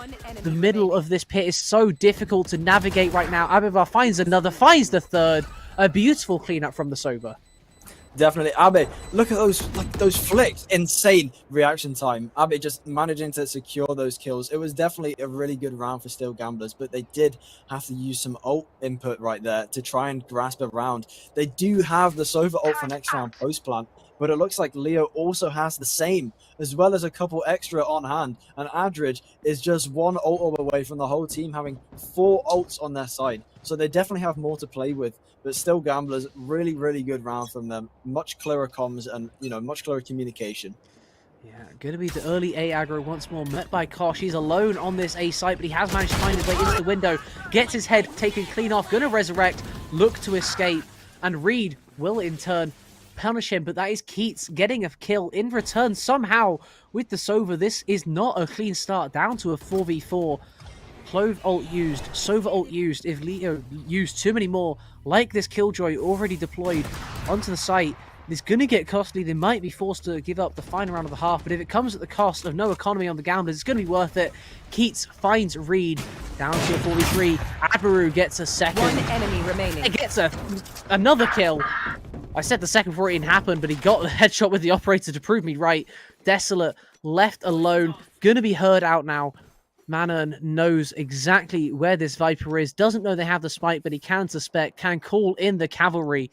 The middle of this pit is so difficult to navigate right now. Abibar finds another, finds the third. A beautiful cleanup from the Sova. Definitely, Abe. Look at those flicks. Insane reaction time. Abe just managing to secure those kills. It was definitely a really good round for Still Gamblers, but they did have to use some ult input right there to try and grasp a round. They do have the Sova ult for next round post plant, but it looks like Leo also has the same, as well as a couple extra on hand. And Adridge is just one ult away from the whole team having 4 ults on their side. So they definitely have more to play with. But Still Gamblers, really, really good round from them. Much clearer comms and, you know, much clearer communication. Yeah, going to be the early A aggro once more, met by Kosh. He's alone on this A site, but he has managed to find his way into the window. Gets his head taken clean off, going to resurrect, look to escape. And Reed will in turn punish him, but that is Keats getting a kill in return somehow with the Sova. This is not a clean start, down to a 4v4. Clove ult used, Sova ult used. If Leo used too many more, like this Killjoy already deployed onto the site, it's going to get costly. They might be forced to give up the final round of the half, but if it comes at the cost of no economy on the Gamblers, it's going to be worth it. Keats finds Reed down to a 43. Admiru gets a second. One enemy remaining. He gets another kill. I said the second before it even happened, but he got the headshot with the operator to prove me right. Desolate left alone, going to be heard out now. Manon knows exactly where this Viper is, doesn't know they have the spike, but he can suspect, can call in the cavalry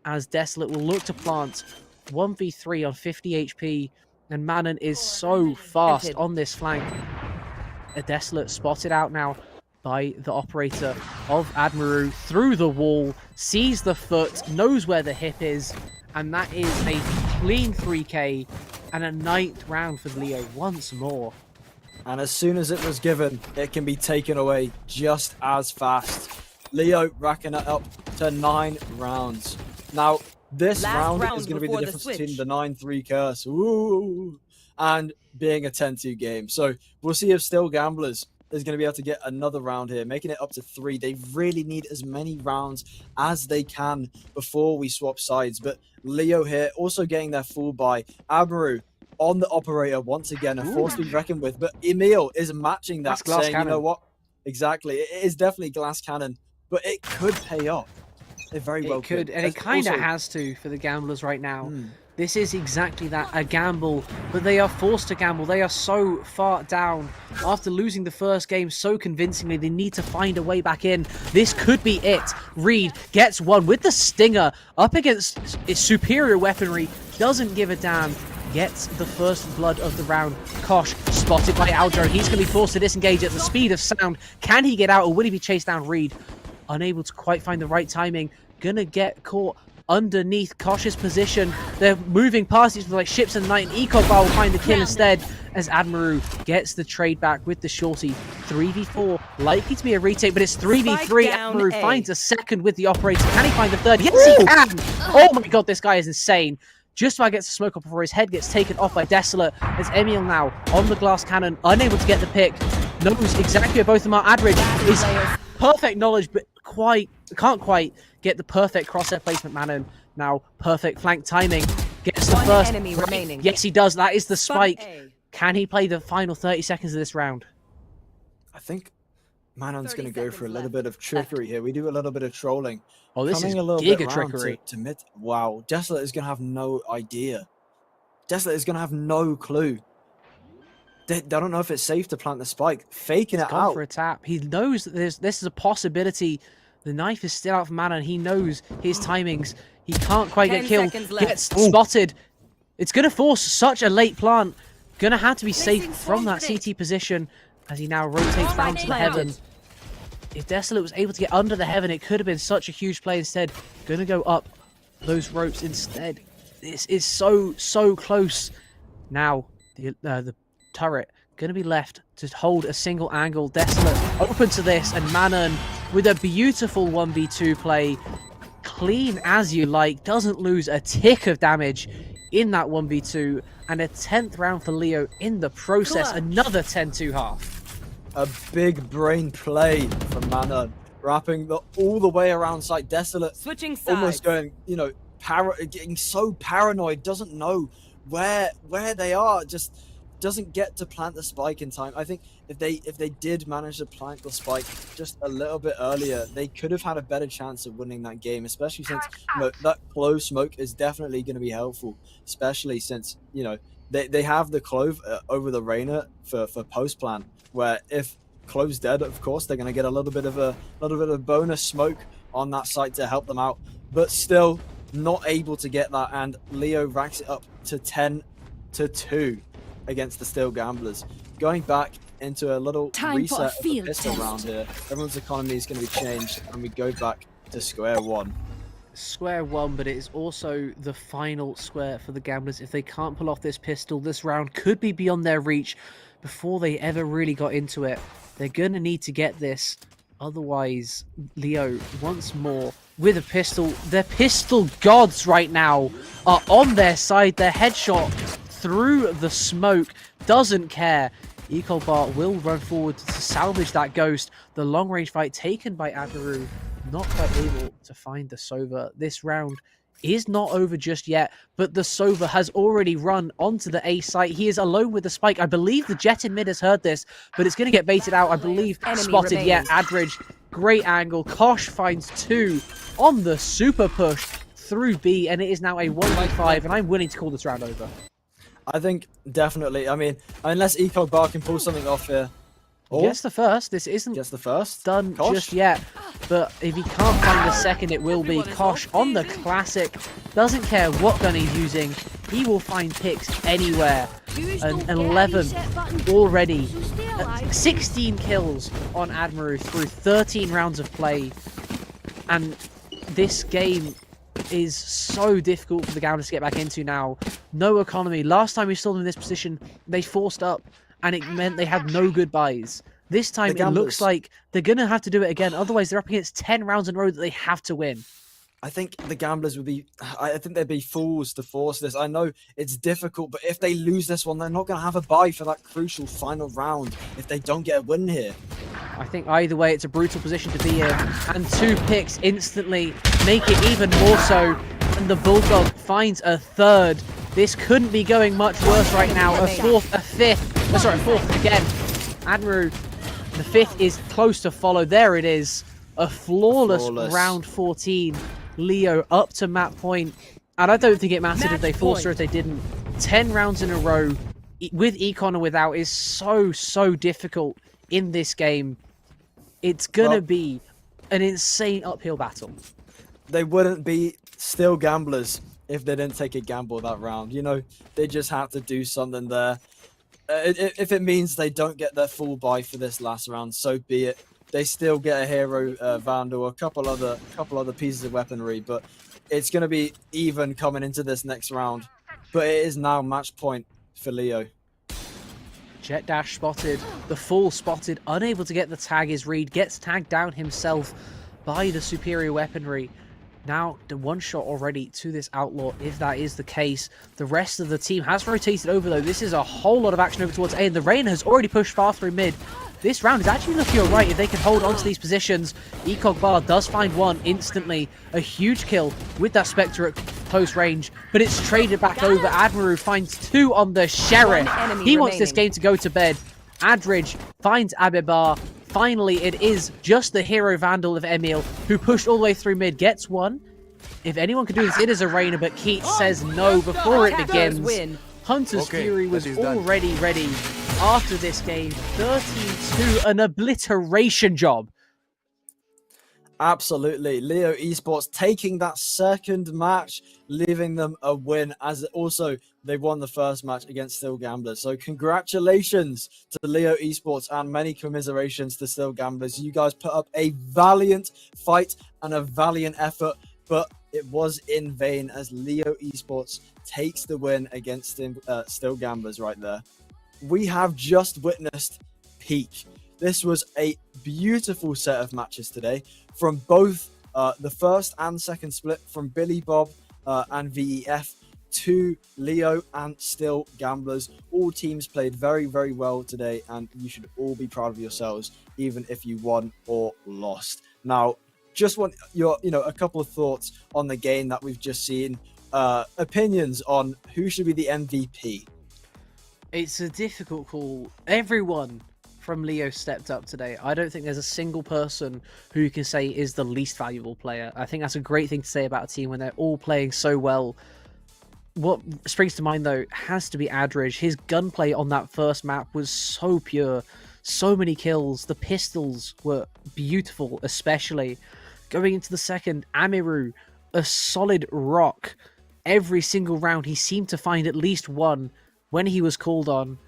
as Desolate will look to plant 1v3 on 50 HP, and Manon is so fast on this flank. A Desolate spotted out now by the operator of Admiru through the wall, sees the foot, knows where the hip is, and that is a clean 3k and a 9th round for Leo once more. And as soon as it was given, it can be taken away just as fast. Leo racking it up to 9 rounds. Now, this Last round round is going to be the before the difference between switch. the 9-3 curse and being a 10-2 game. So we'll see if Still Gamblers is going to be able to get another round here, making it up to 3. They really need as many rounds as they can before we swap sides. But Leo here also getting their full buy. Amaru on the operator once again, a force to be reckoned with. But Emil is matching that, That's glass saying, you know cannon. what? Exactly. It is definitely glass cannon, but it could pay off. It very well It could, and it There's kind of also- has to for the gamblers right now. Hmm. This is exactly that, a gamble, but they are forced to gamble. They are so far down after losing the first game so convincingly. They need to find a way back in. This could be it. Reed gets one with the Stinger up against his superior weaponry. Doesn't give a damn. Gets the first blood of the round. Kosh spotted by Aljo. He's going to be forced to disengage at the speed of sound. Can he get out, or will he be chased down? Reed unable to quite find the right timing. Gonna get caught underneath Kosh's position. They're moving past each other like ships in the night, and Ecobal will find the kill instead as Admiru gets the trade back with the shorty. 3v4, likely to be a retake, but it's 3v3. Spike down Admiru A. finds a second with the operator. Can he find the third? Yes, he can! Oh my god, this guy is insane. Just about gets the smoke up before his head gets taken off by Desolate. As Emil now on the glass cannon, unable to get the pick. Knows exactly where both of them are. Adridge is perfect knowledge, but can't quite get the perfect crosshair placement. Manon now perfect flank timing. Gets the One first. enemy remaining. Yes, he does. That is the spike. A. Can he play the final 30 seconds of this round? I think Manon's 30 going to go for a seconds little left. bit of trickery here. We do a little bit of trolling. Oh, this Coming is a little bit giga round trickery. to mid. Wow, Desolate is going to have no idea. Desolate is going to have no clue. They don't know if it's safe to plant the spike. Faking it Gone out. for a tap. He knows that this is a possibility. The knife is still out for Manon. He knows his timings. He can't quite 10 get killed. seconds left. Gets spotted. It's going to force such a late plant. Going to have to be safe from that CT position as he now rotates round to the heaven. If Desolate was able to get under the heaven, it could have been such a huge play. Instead, going to go up those ropes instead. This is so close. Now, the turret going to be left to hold a single angle. Desolate open to this, and Manon with a beautiful 1v2 play. Clean as you like. Doesn't lose a tick of damage in that 1v2. And a 10th round for Leo in the process. Another 10-2 half. A big brain play from Manon. Wrapping all the way around site. Desolate Switching sides. almost going, getting so paranoid, doesn't know where they are, just doesn't get to plant the spike in time. I think if they did manage to plant the spike just a little bit earlier, they could have had a better chance of winning that game, especially since that clove smoke is definitely going to be helpful, especially since they have the clove over the Reyna for post plan, where if clove's dead, of course they're going to get a little bit of bonus smoke on that site to help them out, but still not able to get that, and Leo racks it up to 10-2 against the Still Gamblers. Going back into a little Time for a reset of the field pistol test. round here. Everyone's economy is going to be changed, and we go back to square one. Square one, but it is also the final square for the Gamblers. If they can't pull off this pistol, this round could be beyond their reach before they ever really got into it. They're going to need to get this. Otherwise, Leo, once more, with a pistol. Their pistol gods right now are on their side. Their headshot through the smoke doesn't care. Ecolbar will run forward to salvage that ghost. The long-range fight taken by Admiru, not quite able to find the Sova. This round is not over just yet, but the Sova has already run onto the A site. He is alone with the spike. I believe the Jet in mid has heard this, but it's going to get baited out. I believe Enemy spotted. remaining. Yeah, Adridge, great angle. Kosh finds 2 on the super push through B, and it is now a 1v5, and I'm willing to call this round over. I think definitely. I mean, unless Eco Bar can pull something off here. He gets the first. This isn't Gets the first. done Kosh? just yet, but if he can't find the second, it will be. Kosh on the classic. Doesn't care what gun he's using. He will find picks anywhere. An 11 already. 16 kills on Admiru through 13 rounds of play. And this game is so difficult for the Gamblers to get back into now. No economy. Last time we saw them in this position, they forced up, and it meant they had no goodbyes. This time, The it looks Gamblers. like they're going to have to do it again. Otherwise, they're up against 10 rounds in a row that they have to win. I think the Gamblers would be. I think they'd be fools to force this. I know it's difficult, but if they lose this one, they're not going to have a bye for that crucial final round if they don't get a win here. I think either way, it's a brutal position to be in, and 2 picks instantly make it even more so. And the Bulldog finds a 3rd. This couldn't be going much worse right now. A 4th, a 5th. Sorry, a 4th again. Admiral, the 5th is close to follow. There it is. A flawless round 14. Leo up to map point. And I don't think it mattered if they forced or if they didn't. 10 rounds in a row with Econ or without is so difficult in this game. It's going to be an insane uphill battle. They wouldn't be still Gamblers if they didn't take a gamble that round. You know, they just had to do something there. If it means they don't get their full buy for this last round, so be it. They still get a hero Vandal, a couple other pieces of weaponry, but it's going to be even coming into this next round. But it is now match point for Leo. Jet Dash spotted, the Fool spotted, unable to get the tag is Reed, gets tagged down himself by the superior weaponry. Now, the 1 shot already to this Outlaw, if that is the case. The rest of the team has rotated over, though. This is a whole lot of action over towards A, and the Rain has already pushed far through mid. This round is actually looking alright if they can hold on to these positions. Ecog Bar does find 1 instantly. A huge kill with that Spectre at close range, but it's traded back over. Admiral finds 2 on the Sheriff. He wants this game to go to bed. Adridge finds Abibar. Finally, it is just the hero Vandal of Emil who pushed all the way through mid, gets 1. If anyone can do this, it is Arena, but Keats says no before it begins. Hunter's Fury was already ready after this game. 13-2, an obliteration job. Absolutely. Leo Esports taking that second match, leaving them a win, as also they won the first match against Still Gamblers. So congratulations to Leo Esports and many commiserations to Still Gamblers. You guys put up a valiant fight and a valiant effort, but it was in vain as Leo Esports takes the win against Still Gamblers right there. We have just witnessed peak. This was a beautiful set of matches today from both the first and second split, from Billy Bob and VEF to Leo and Still Gamblers. All teams played very, very well today, and you should all be proud of yourselves, even if you won or lost. Now, just want your, a couple of thoughts on the game that we've just seen. Opinions on who should be the MVP. It's a difficult call. Everyone from Leo stepped up today. I don't think there's a single person who you can say is the least valuable player. I think that's a great thing to say about a team when they're all playing so well. What springs to mind, though, has to be Adridge. His gunplay on that first map was so pure. So many kills. The pistols were beautiful, especially. Going into the second, Amiru, a solid rock. Every single round, he seemed to find at least 1 when he was called on.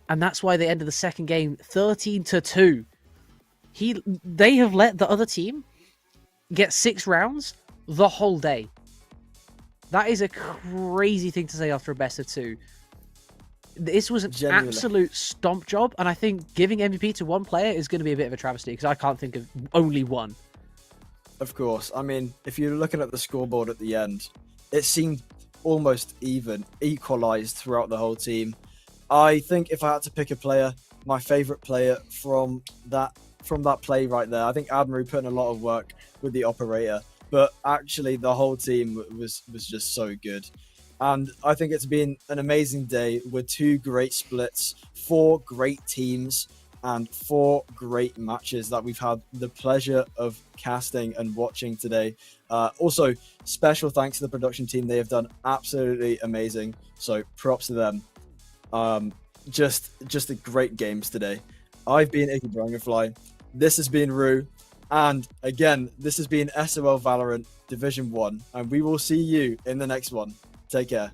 And that's why they ended the second game 13-2. They have let the other team get 6 rounds the whole day. That is a crazy thing to say after a best of 2. This was an absolute stomp job, and I think giving MVP to 1 player is going to be a bit of a travesty, because I can't think of only 1. Of course. I mean, if you're looking at the scoreboard at the end, it seemed almost even, equalized throughout the whole team. I think if I had to pick a player, my favorite player from that play right there, I think Admiral put in a lot of work with the operator, but actually the whole team was just so good. And I think it's been an amazing day with 2 great splits, 4 great teams, and 4 great matches that we've had the pleasure of casting and watching today. Also, special thanks to the production team. They have done absolutely amazing. So props to them. Just a great games today. I've been Icky Dragonfly. This has been Rue. And again, this has been SOL Valorant Division 1. And we will see you in the next one. Take care.